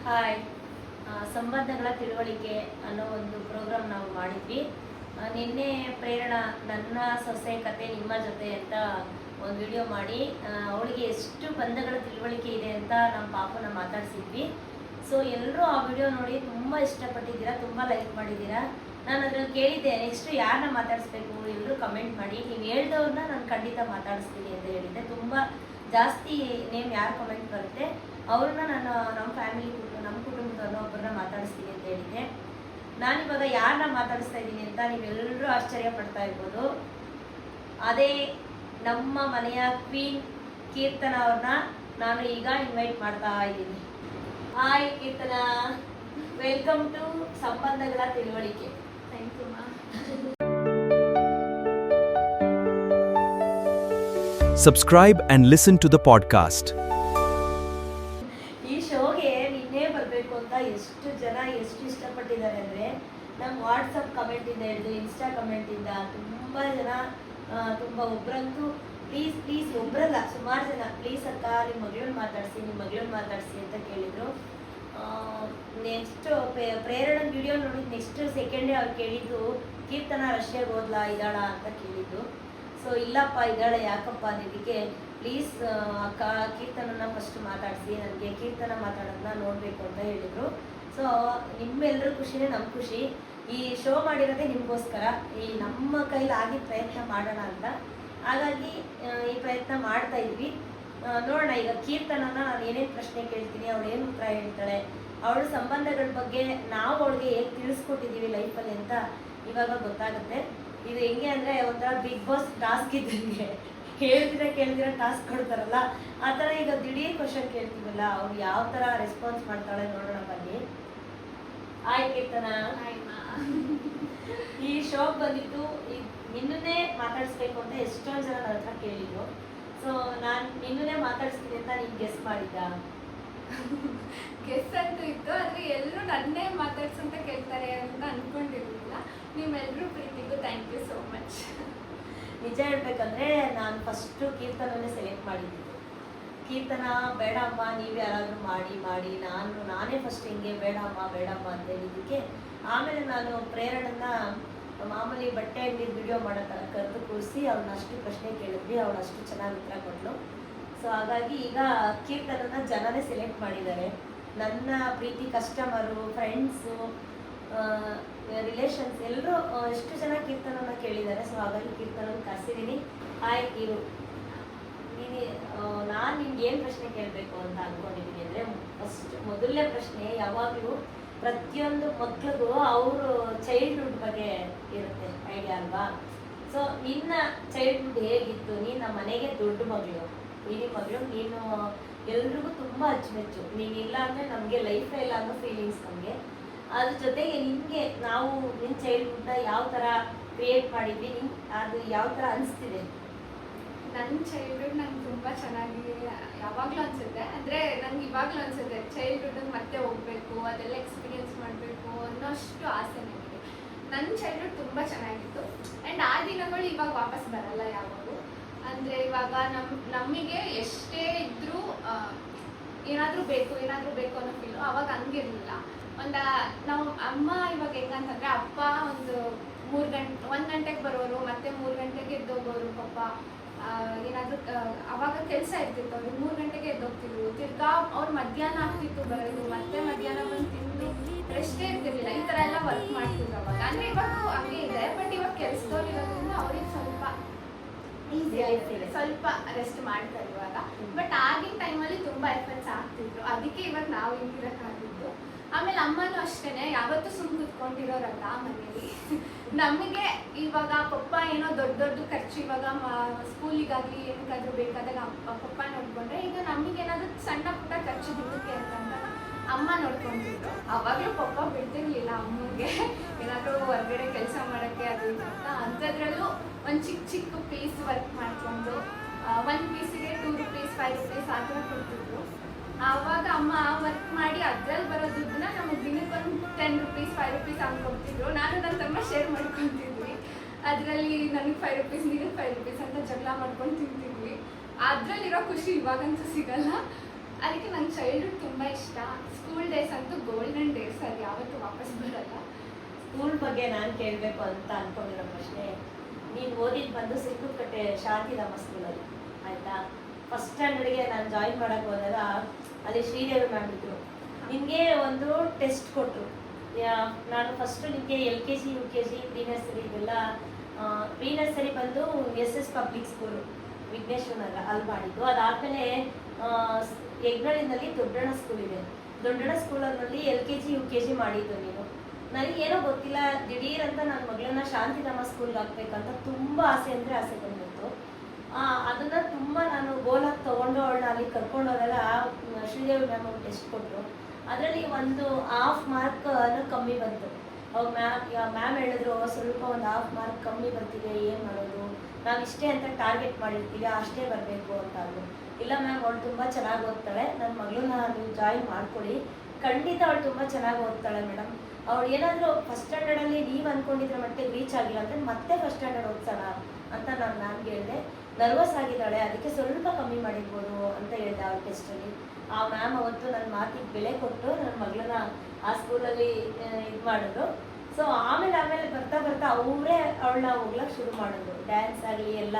Hi, ಸಂಬಂಧಗಳ ತಿಳುವಳಿಕೆ ಅನ್ನೋ ಒಂದು ಪ್ರೋಗ್ರಾಮ್ ನಾವು ಮಾಡಿದ್ವಿ. ನಿನ್ನೆ ಪ್ರೇರಣಾ ನನ್ನ ಸೊಸೆ ಕತೆ ನಿಮ್ಮ ಜೊತೆ ಅಂತ ಒಂದು ವಿಡಿಯೋ ಮಾಡಿ ಅವಳಿಗೆ ಎಷ್ಟು ಬಂಧಗಳ ತಿಳುವಳಿಕೆ ಇದೆ ಅಂತ ನಮ್ಮ ಪಾಪನ ಮಾತಾಡಿಸಿದ್ವಿ. ಸೊ ಎಲ್ಲರೂ ಆ ವಿಡಿಯೋ ನೋಡಿ ತುಂಬ ಇಷ್ಟಪಟ್ಟಿದ್ದೀರಾ, ತುಂಬ ಲೈಕ್ ಮಾಡಿದ್ದೀರಾ. ನಾನು ಅದ್ರಲ್ಲಿ ಕೇಳಿದ್ದೆ ನೆಕ್ಸ್ಟ್ ಯಾರನ್ನ ಮಾತಾಡಿಸ್ಬೇಕು, ಎಲ್ಲರೂ ಕಮೆಂಟ್ ಮಾಡಿ, ನೀವು ಹೇಳ್ದವ್ರನ್ನ ನಾನು ಖಂಡಿತ ಮಾತಾಡಿಸ್ತೀನಿ ಅಂತ ಹೇಳಿದ್ದೆ. ತುಂಬ ಜಾಸ್ತಿ ನೇಮ್ ಯಾರು ಕಮೆಂಟ್ ಬರುತ್ತೆ ಅವ್ರನ್ನ ನಾನು ನಮ್ಮ ಫ್ಯಾಮಿಲಿ ನಮ್ಮ ಕುಟುಂಬದವ್ರನ್ನ ಒಬ್ಬರನ್ನ ಮಾತಾಡಿಸ್ತೀನಿ ಅಂತ ಹೇಳಿದ್ದೆ. ನಾನಿವಾಗ ಯಾರನ್ನ ಮಾತಾಡಿಸ್ತಾ ಇದ್ದೀನಿ ಅಂತ ನೀವೆಲ್ಲರೂ ಆಶ್ಚರ್ಯ ಪಡ್ತಾ ಇರ್ಬೋದು. ಅದೇ ನಮ್ಮ ಮನೆಯ ಕ್ವೀನ್ ಕೀರ್ತನ ಅವ್ರನ್ನ ನಾನು ಈಗ ಇನ್ವೈಟ್ ಮಾಡ್ತಾ ಇದ್ದೀನಿ. ಹಾಯ್ ಕೀರ್ತನ, ವೆಲ್ಕಮ್ ಟು ಸಂಬಂಧಗಳ ತಿಳುವಳಿಕೆ. ಥ್ಯಾಂಕ್ ಯು ಮಾ. Subscribe and listen to the podcast. ಈ ಶೋಗೆ ನಿನ್ನೆ ಬರಬೇಕು ಅಂತ ಎಷ್ಟು ಜನ ಎಷ್ಟು ಇಷ್ಟಪಟ್ಟಿದ್ದಾರೆ ಅಂದರೆ ನಮ್ಮ ವಾಟ್ಸಪ್ ಕಮೆಂಟಿಂದ ಹಿಡಿದು ಇನ್ಸ್ಟಾ ಕಮೆಂಟಿಂದ ತುಂಬ ಜನ ತುಂಬ ಒಬ್ಬರಂತೂ ಪ್ಲೀಸ್ ಒಬ್ಬರಲ್ಲ ಸುಮಾರು ಜನ ಪ್ಲೀಸ್ ಅಕ್ಕ ನಿಮ್ಮ ಮಗಳನ್ನ ಮಾತಾಡಿಸಿ ಅಂತ ಕೇಳಿದರು. ನೆಕ್ಸ್ಟ್ ಪ್ರೇರಣೆ ವಿಡಿಯೋ ನೋಡಿದ ನೆಕ್ಸ್ಟ್ ಸೆಕೆಂಡೇ ಅವ್ರು ಕೇಳಿದ್ದು ಕೀರ್ತನ ರಷ್ಯಾಗೆ ಹೋದ್ಲಾ ಇದ್ದಾಳ ಅಂತ ಕೇಳಿದ್ದು. ಸೊ ಇಲ್ಲಪ್ಪ ಇದ್ದಾಳೆ, ಯಾಕಪ್ಪ ಅಂದಿದ್ದಕ್ಕೆ ಪ್ಲೀಸ್ ಅಕ್ಕ ಕೀರ್ತನನ್ನ ಫಸ್ಟ್ ಮಾತಾಡಿಸಿ, ನನಗೆ ಕೀರ್ತನ ಮಾತಾಡೋದನ್ನ ನೋಡಬೇಕು ಅಂತ ಹೇಳಿದರು. ಸೊ ನಿಮ್ಮೆಲ್ಲರೂ ಖುಷಿನೇ ನಮ್ಮ ಖುಷಿ. ಈ ಶೋ ಮಾಡಿರೋದೇ ನಿಮಗೋಸ್ಕರ, ಈ ನಮ್ಮ ಕೈಲಿ ಆಗಿದ್ದ ಪ್ರಯತ್ನ ಮಾಡೋಣ ಅಂತ. ಹಾಗಾಗಿ ಈ ಪ್ರಯತ್ನ ಮಾಡ್ತಾ ಇದ್ವಿ. ನೋಡೋಣ ಈಗ ಕೀರ್ತನನ್ನ ನಾನು ಏನೇನು ಪ್ರಶ್ನೆ ಕೇಳ್ತೀನಿ, ಅವಳು ಏನು ಉತ್ತರ ಹೇಳ್ತಾಳೆ, ಅವಳ ಸಂಬಂಧಗಳ ಬಗ್ಗೆ ನಾವು ಅವಳಿಗೆ ಹೇಗೆ ತಿಳಿಸ್ಕೊಟ್ಟಿದ್ದೀವಿ ಲೈಫಲ್ಲಿ ಅಂತ ಇವಾಗ ಗೊತ್ತಾಗುತ್ತೆ. ಇದು ಹೆಂಗೆ ಅಂದರೆ ಒಂಥರ ಬಿಗ್ ಬಾಸ್ ಟಾಸ್ಕ್ ಇದ್ದಂಗೆ, ಕೇಳ್ದಿರ ಟಾಸ್ಕ್ ಕೊಡ್ತಾರಲ್ಲ ಆ ಥರ. ಈಗ ದಿಢೀರ್ ಕ್ವಶನ್ ಕೇಳ್ತೀವಲ್ಲ, ಅವ್ರು ಯಾವ ಥರ ರೆಸ್ಪಾನ್ಸ್ ಮಾಡ್ತಾಳೆ ನೋಡೋಣ ಬನ್ನಿ. ಹಾಯ್ ಕೀರ್ತನ. ಈ ಶೋಗೆ ಬಂದಿತ್ತು ನಿನ್ನೇ ಮಾತಾಡಿಸ್ಬೇಕು ಅಂತ ಎಷ್ಟೊಂದು ಜನ ನನ್ನ ಹತ್ರ ಕೇಳಿದ್ರು. ಸೊ ನಾನು ನಿನ್ನೇ ಮಾತಾಡಿಸ್ತೀನಿ ಅಂತ ನೀನು ಗೆಸ್ ಮಾಡಿದ್ದ? ಗೆಸ್ ಅಂತೂ ಇತ್ತು, ಆದರೆ ಎಲ್ಲರೂ ನನ್ನೇ ಮಾತಾಡ್ಸಂತ ಕೇಳ್ತಾರೆ ಅಂತ ಅಂದ್ಕೊಂಡಿರಲಿಲ್ಲ. ನಿಮ್ಮೆಲ್ಲರೂ ಪ್ರೀತಿಗೂ ಥ್ಯಾಂಕ್ ಯು ಸೋ ಮಚ್. ನಿಜ ಹೇಳ್ಬೇಕಂದ್ರೆ ನಾನು ಫಸ್ಟು ಕೀರ್ತನನ್ನೇ ಸೆಲೆಕ್ಟ್ ಮಾಡಿದ್ದು. ಕೀರ್ತನ ಬೇಡಮ್ಮ ನೀವು ಯಾರಾದರೂ ಮಾಡಿ ನಾನೇ ಫಸ್ಟ್ ಹಿಂಗೆ ಬೇಡಮ್ಮ ಅಂತ ಹೇಳಿದ್ದಕ್ಕೆ ಆಮೇಲೆ ನಾನು ಪ್ರೇರಣನ್ನ ಮಾಮೂಲಿ ಬಟ್ಟೆ ಅಂಗಡಿ ವಿಡಿಯೋ ಮಾಡೋ ಥರ ಕರೆದು ಕೂರಿಸಿ ಅವಳನ್ನ ಅಷ್ಟು ಪ್ರಶ್ನೆ ಕೇಳಿದ್ವಿ. ಅವಳು ಅಷ್ಟು ಚೆನ್ನಾಗಿ ಉತ್ತರ ಕೊಟ್ಟಳು. ಸೊ ಹಾಗಾಗಿ ಈಗ ಕೀರ್ತನನ್ನ ಜನನೇ ಸೆಲೆಕ್ಟ್ ಮಾಡಿದ್ದಾರೆ. ನನ್ನ ಪ್ರೀತಿ ಕಸ್ಟಮರು, ಫ್ರೆಂಡ್ಸು, ರಿಲೇಷನ್ಸ್ ಎಲ್ಲರೂ ಎಷ್ಟು ಜನ ಕೀರ್ತನನ್ನ ಕೇಳಿದ್ದಾರೆ. ಸೊ ಹಾಗಾಗಿ ಕೀರ್ತನನ್ನ ಕರೆಸಿದ್ದೀನಿ. ಹಾಯ್ ಕೀರು, ನಾನು ನಿಮ್ಗೆ ಏನು ಪ್ರಶ್ನೆ ಕೇಳಬೇಕು ಅಂತ ಅಂದ್ಕೊಂಡಿದ್ದೀನಿ ಅಂದರೆ, ಫಸ್ಟ್ ಮೊದಲನೇ ಪ್ರಶ್ನೆ ಯಾವಾಗಲೂ ಪ್ರತಿಯೊಂದು ಮಕ್ಳಿಗೂ ಅವರು ಚೈಲ್ಡ್ಹುಡ್ ಬಗ್ಗೆ ಇರುತ್ತೆ ಐಡಿಯಾ ಅಲ್ವಾ? ಸೊ ನಿನ್ನ ಚೈಲ್ಡ್ಹುಡ್ ಹೇಗಿತ್ತು? ನೀನು ನಮ್ಮ ಮನೆಗೆ ದೊಡ್ಡ ಮಗಳು, ಹಿರಿ ಮಗಳು, ನೀನು ಎಲ್ರಿಗೂ ತುಂಬ ಅಚ್ಚುಮೆಚ್ಚು. ನೀನಿಲ್ಲ ಅಂದರೆ ನಮಗೆ ಲೈಫೇ ಇಲ್ಲ ಅನ್ನೋ ಫೀಲಿಂಗ್ಸ್ ನಮಗೆ. ಅದ್ರ ಜೊತೆಗೆ ನಿನಗೆ ನಾವು ನಿನ್ನ ಚೈಲ್ಡ್ಹುಡ್ನ ಯಾವ ಥರ ಕ್ರಿಯೇಟ್ ಮಾಡಿದ್ವಿ, ಅದು ಯಾವ ಥರ ಅನಿಸ್ತಿದೆ? ನನ್ನ ಚೈಲ್ಡ್ಹುಡ್ ನಂಗೆ ತುಂಬ ಚೆನ್ನಾಗಿ ಯಾವಾಗಲೂ ಅನಿಸುತ್ತೆ. ಅಂದರೆ ನಂಗೆ ಇವಾಗಲೂ ಅನಿಸುತ್ತೆ ಚೈಲ್ಡ್ಹುಡ್ಗೆ ಮತ್ತೆ ಹೋಗಬೇಕು, ಅದೆಲ್ಲ ಎಕ್ಸ್ಪೀರಿಯೆನ್ಸ್ ಮಾಡಬೇಕು ಅನ್ನೋಷ್ಟು ಆಸೆ ನನಗೆ. ನನ್ನ ಚೈಲ್ಡ್ಹುಡ್ ತುಂಬ ಚೆನ್ನಾಗಿತ್ತು. ಆ್ಯಂಡ್ ಆ ದಿನಗಳು ಇವಾಗ ವಾಪಸ್ ಬರಲ್ಲ ಯಾವಾಗೂ. ಅಂದರೆ ಇವಾಗ ನಮಗೆ ಎಷ್ಟೇ ಇದ್ದರೂ ಏನಾದರೂ ಬೇಕು ಅನ್ನೋ ಫೀಲು. ಅವಾಗ ಹಂಗಿರಲಿಲ್ಲ. ನಾವು ಅಮ್ಮ ಇವಾಗ ಹೆಂಗಂತಂದರೆ, ಅಪ್ಪ ಒಂದು 1 ಗಂಟೆಗೆ ಬರೋರು, ಮತ್ತೆ 3 ಗಂಟೆಗೆ ಎದ್ದೋಗೋರು. ಪಾಪ ಏನಾದರೂ ಅವಾಗ ಕೆಲಸ ಇರ್ತಿತ್ತು, ಅವ್ರಿಗೆ 3 ಗಂಟೆಗೆ ಎದ್ದೋಗ್ತಿದ್ರು. ತಿರ್ಗಾ ಅವ್ರು ಮಧ್ಯಾಹ್ನ ಆಗ್ತಿತ್ತು ಬರೋದು, ಮತ್ತೆ ಮಧ್ಯಾಹ್ನ ಬಂದು ತಿಂದು ರೆಸ್ಟೇ ಇರ್ತಿರ್ಲಿಲ್ಲ. ಈ ಥರ ಎಲ್ಲ ವರ್ಕ್ ಮಾಡ್ತಿದ್ರು ಅವಾಗ. ಅಂದರೆ ಇವಾಗ ಹಂಗೆ ಇದೆ, ಬಟ್ ಇವಾಗ ಕೆಲಸದವ್ರು ಇರೋದ್ರಿಂದ ಅವ್ರಿಗೆ ಸ್ವಲ್ಪ ಈಸಿ ಆಯ್ತಿದೆ, ಸ್ವಲ್ಪ ರೆಸ್ಟ್ ಮಾಡ್ತಾರೆ ಇವಾಗ. ಬಟ್ ಆಗಿನ ಟೈಮಲ್ಲಿ ತುಂಬ ಎಫರ್ಟ್ಸ್ ಆಗ್ತಿದ್ರು, ಅದಕ್ಕೆ ಇವಾಗ ನಾವು ಹಿಂಗಿರೋಕ್ಕಾಗಿದ್ದು. ಆಮೇಲೆ ಅಮ್ಮನೂ ಅಷ್ಟೇ, ಯಾವತ್ತೂ ಸುಮ್ಮನೆ ಕುತ್ಕೊಂಡಿರೋರಲ್ಲ ಮನೇಲಿ. ನಮಗೆ ಇವಾಗ ಪಪ್ಪ ಏನೋ ದೊಡ್ಡ ಖರ್ಚು, ಇವಾಗ ಸ್ಕೂಲಿಗಾಗಲಿ ಏನಕ್ಕಾದ್ರೂ ಬೇಕಾದಾಗ ಪಪ್ಪ ನೋಡ್ಕೊಂಡ್ರೆ, ಈಗ ನಮಗೇನಾದ್ರೂ ಸಣ್ಣ ಪುಟ್ಟ ಖರ್ಚು ದುಡ್ಡಕ್ಕೆ ಅಂತಂದ್ರೆ ಅಮ್ಮ ನೋಡ್ಕೊಂತಿದ್ರು. ಅವಾಗಲೂ ಪಪ್ಪ ಬಿಡ್ತಿರ್ಲಿಲ್ಲ ಅಮ್ಮಗೆ ಏನಾದರೂ ಹೊರಗಡೆ ಕೆಲಸ ಮಾಡೋಕ್ಕೆ ಅದು ಅಂತ. ಅಂಥದ್ರಲ್ಲೂ ಒಂದು ಚಿಕ್ಕ ಪೀಸ್ ವರ್ಕ್ ಮಾಡಿಕೊಂಡು 1 ಪೀಸಿಗೆ 2 ರೂಪೀಸ್ 5 ರೂಪೀಸ್ ಆ ಥರ ಕೊಡ್ತಿದ್ರು. ಆವಾಗ ಅಮ್ಮ ವರ್ಕ್ ಮಾಡಿ ಅದ್ರಲ್ಲಿ ಬರೋ ದುಡ್ಡನ್ನ ನಮಗೆ ದಿನಕ್ಕೊಂದು 10 ರೂಪೀಸ್ 5 ರೂಪೀಸ್ ಹಂಗೆ ಕೊಡ್ತಿದ್ರು. ನಾನು ನನ್ನ ತಮ್ಮ ಶೇರ್ ಮಾಡ್ಕೊತಿದ್ವಿ. ಅದರಲ್ಲಿ ನನಗೆ 5 ರೂಪೀಸ್, ನಿನಗೆ 5 ರೂಪೀಸ್ ಅಂತ ಜಗಳ ಮಾಡ್ಕೊಂಡು ತಿಂತಿದ್ವಿ. ಅದರಲ್ಲಿರೋ ಖುಷಿ ಇವಾಗಂತೂ ಸಿಗಲ್ಲ. ಅದಕ್ಕೆ ನಂಗೆ ಚೈಲ್ಡ್ಹುಡ್ ತುಂಬ ಇಷ್ಟ. ಸ್ಕೂಲ್ ಡೇಸ್ ಡೇಸ್ ಅಂತೂ ಗೋಲ್ಡನ್ ಡೇಸ್, ಅದು ಯಾವತ್ತೂ ವಾಪಸ್ ಬರಲ್ಲ. ಸ್ಕೂಲ್ ಬಗ್ಗೆ ನಾನು ಕೇಳಬೇಕು ಅಂತ ಅಂದ್ಕೊಂಡಿರೋ ಪ್ರಶ್ನೆ, ನೀನು ಓದಿದ್ದು ಬಂದು ಸಿಕ್ಕುಕಟ್ಟೆ ಶಾಂತಿಧಾಮ ಸ್ಕೂಲಲ್ಲಿ ಆಯಿತಾ. ಫಸ್ಟ್ ಸ್ಟ್ಯಾಂಡರ್ಡ್ಗೆ ನಾನು ಜಾಯಿನ್ ಮಾಡೋಕ್ಕೆ ಹೋದಾಗ ಅಲ್ಲಿ ಶ್ರೀದೇವಿ ಮ್ಯಾಮ್ ಇದ್ದರು. ನಿನಗೆ ಒಂದು ಟೆಸ್ಟ್ ಕೊಟ್ಟರು. ನಾನು ಫಸ್ಟು ನಿಮಗೆ LKG UKG ಪ್ರೀ ನರ್ಸರಿ ಇದೆಲ್ಲ, ಪ್ರೀ ನರ್ಸರಿ ಬಂದು SS ಪಬ್ಲಿಕ್ ಸ್ಕೂಲು ವಿಘ್ನೇಶ್ವರ ನಗರ ಅಲ್ಲಿ ಮಾಡಿದ್ದು. ಅದಾದಮೇಲೆ ಯಗ್ನಳ್ಳಿನಲ್ಲಿ ದೊಡ್ಡಣ್ಣ ಸ್ಕೂಲ್ ಇದೆ. ದೊಡ್ಡಣ್ಣ ಸ್ಕೂಲಲ್ಲಿ LKG UKG ಮಾಡಿದ್ದು ನೀನು. ನನಗೇನೋ ಗೊತ್ತಿಲ್ಲ, ದಿಢೀರಂತ ನನ್ನ ಮಗಳನ್ನ ಶಾಂತಿಧಾಮ ಸ್ಕೂಲ್ಗೆ ಹಾಕ್ಬೇಕಂತ ತುಂಬ ಆಸೆ ಅಂದರೆ ಆಸೆ ಬಂದಿತ್ತು. ಅದನ್ನು ತುಂಬ ನಾನು ಗೋಲಾಗಿ ತೊಗೊಂಡು ಅವಳನ್ನ ಅಲ್ಲಿ ಕರ್ಕೊಂಡು ಹೋದಾಗ ಶ್ರೀದೇವಿ ಮ್ಯಾಮ್ ಅವ್ರು ಟೆಸ್ಟ್ ಕೊಟ್ಟರು. ಅದರಲ್ಲಿ ಒಂದು ಹಾಫ್ ಮಾರ್ಕ್ ಕಮ್ಮಿ ಬಂತು. ಅವಾಗ ಮ್ಯಾಮ್ ಹೇಳಿದ್ರು, ಸ್ವಲ್ಪ ಒಂದು ಹಾಫ್ ಮಾರ್ಕ್ ಕಮ್ಮಿ ಬರ್ತಿದೆ, ಏನು ಮಾಡೋದು, ನಾವು ಇಷ್ಟೇ ಅಂತ ಟಾರ್ಗೆಟ್ ಮಾಡಿರ್ತೀವಿ, ಅಷ್ಟೇ ಬರಬೇಕು ಅಂತ ಅಂದರು. ಇಲ್ಲ ಮ್ಯಾಮ್, ಅವಳು ತುಂಬ ಚೆನ್ನಾಗಿ ಓದ್ತಾಳೆ, ನನ್ನ ಮಗಳನ್ನ ನೀವು ಜಾಯಿನ್ ಮಾಡ್ಕೊಳ್ಳಿ, ಖಂಡಿತ ಅವಳು ತುಂಬ ಚೆನ್ನಾಗಿ ಓದ್ತಾಳೆ ಮೇಡಮ್. ಅವಳು ಏನಾದರೂ ಫಸ್ಟ್ ಸ್ಟ್ಯಾಂಡರ್ಡಲ್ಲಿ ನೀವು ಅಂದ್ಕೊಂಡಿದ್ರೆ ಮಟ್ಟಿಗೆ ರೀಚ್ ಆಗಿಲ್ಲ ಅಂದರೆ ಮತ್ತೆ ಫಸ್ಟ್ ಸ್ಟ್ಯಾಂಡರ್ಡ್ ಓದ್ಸೋಣ ಅಂತ ನಾನು ಮ್ಯಾಮ್ಗೆ ಹೇಳಿದೆ. ನರ್ವಸ್ ಆಗಿದ್ದಾಳೆ, ಅದಕ್ಕೆ ಸ್ವಲ್ಪ ಕಮ್ಮಿ ಮಾಡಿರ್ಬೋದು ಅಂತ ಹೇಳಿದೆ ಅವ್ರ ಟೆಸ್ಟಲ್ಲಿ. ಆ ಮ್ಯಾಮ್ ಅವತ್ತು ನನ್ನ ಮಾತಿಗೆ ಬೆಲೆ ಕೊಟ್ಟು ನನ್ನ ಮಗಳನ್ನ ಆ ಸ್ಕೂಲಲ್ಲಿ ಇದು ಮಾಡಿದ್ರು. ಸೊ ಆಮೇಲೆ ಬರ್ತಾ ಬರ್ತಾ ಅವರೇ ಅವಳನ್ನ ಹೋಗ್ಲಕ್ಕೆ ಶುರು ಮಾಡಿದ್ರು. ಡ್ಯಾನ್ಸ್ ಆಗಲಿ ಎಲ್ಲ,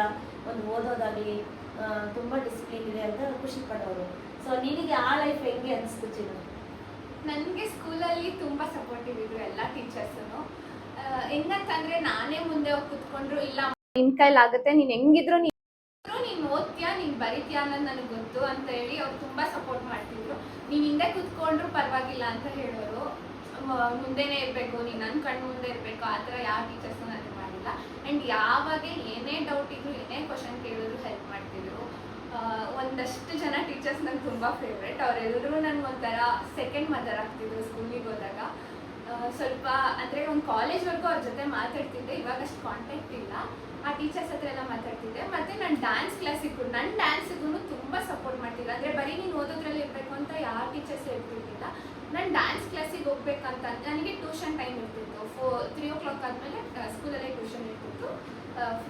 ಒಂದು ಓದೋದಾಗಲಿ ತುಂಬ ಡಿಸಿಪ್ಲಿನ್ ಇದೆ ಅಂತ ಖುಷಿ ಪಡೋರು. ಸೊ ನಿನಗೆ ಆ ಲೈಫ್ ಹೆಂಗೆ ಅನಿಸ್ತು ಚಿನ್ನು? ನನಗೆ ಸ್ಕೂಲಲ್ಲಿ ತುಂಬ ಸಪೋರ್ಟಿವ್ ಇದ್ರು ಎಲ್ಲ ಟೀಚರ್ಸು. ಹೆಂಗಂತಂದರೆ ನಾನೇ ಮುಂದೆ ಹೋಗಿ ಕುತ್ಕೊಂಡ್ರು, ಇಲ್ಲ ನಿನ್ನ ಕೈಲಾಗುತ್ತೆ, ನೀನು ಹೆಂಗಿದ್ರು ನೀನು ಓದ್ತೀಯಾ, ನೀನು ಬರೀತೀಯಾ ಅನ್ನೋದು ನನಗೆ ಗೊತ್ತು ಅಂತ ಹೇಳಿ ಅವ್ರು ತುಂಬ ಸಪೋರ್ಟ್ ಮಾಡ್ತಿದ್ರು. ನೀನು ಹಿಂದೆ ಕುತ್ಕೊಂಡ್ರು ಪರವಾಗಿಲ್ಲ ಅಂತ ಹೇಳೋರು. ಮುಂದೆನೇ ಇರಬೇಕು, ನೀನು ನನ್ನ ಕಣ್ಣು ಮುಂದೆ ಇರಬೇಕು, ಆ ಥರ ಯಾವ ಟೀಚರ್ಸು ನನಗೆ ಮಾಡಿಲ್ಲ. ಆ್ಯಂಡ್ ಯಾವಾಗ ಏನೇ ಡೌಟ್ ಇದ್ರು, ಏನೇ ಕ್ವಶನ್ ಕೇಳಿದ್ರು ಹೆಲ್ಪ್ ಮಾಡ್ತಿದ್ರು. ಒಂದಷ್ಟು ಜನ ಟೀಚರ್ಸ್ ನಂಗೆ ತುಂಬ ಫೇವ್ರೇಟ್. ಅವರೆಲ್ಲರೂ ನನಗೆ ಒಂಥರ ಸೆಕೆಂಡ್ ಮದರ್ ಆಗ್ತಿದ್ರು ಸ್ಕೂಲಿಗೆ ಹೋದಾಗ. ಸ್ವಲ್ಪ ಅಂದರೆ ಒಂದು ಕಾಲೇಜ್ವರೆಗೂ ಅವ್ರ ಜೊತೆ ಮಾತಾಡ್ತಿದ್ದೆ, ಇವಾಗ ಅಷ್ಟು ಕಾಂಟ್ಯಾಕ್ಟ್ ಇಲ್ಲ. ಆ ಟೀಚರ್ಸ್ ಹತ್ರ ಎಲ್ಲ ಮಾತಾಡ್ತಿದ್ದೆ. ಮತ್ತು ನಾನು ಡ್ಯಾನ್ಸ್ ಕ್ಲಾಸಿಗೂ, ನನ್ನ ಡ್ಯಾನ್ಸಿಗೂ ತುಂಬ ಸಪೋರ್ಟ್ ಮಾಡ್ತಿದ್ದೆ. ಅಂದರೆ ಬರೀ ನೀನು ಓದೋದ್ರಲ್ಲಿ ಇರಬೇಕು ಅಂತ ಯಾವ ಟೀಚರ್ಸ್ ಹೇಳ್ತಿರ್ಲಿಲ್ಲ. ನಾನು ಡ್ಯಾನ್ಸ್ ಕ್ಲಾಸಿಗೆ ಹೋಗ್ಬೇಕಂತ ನನಗೆ ಟ್ಯೂಷನ್ ಟೈಮ್ ಇರ್ತಿತ್ತು. 3 o'clock ಆದಮೇಲೆ ಸ್ಕೂಲಲ್ಲೇ ಟ್ಯೂಷನ್ ಇರ್ತಿತ್ತು,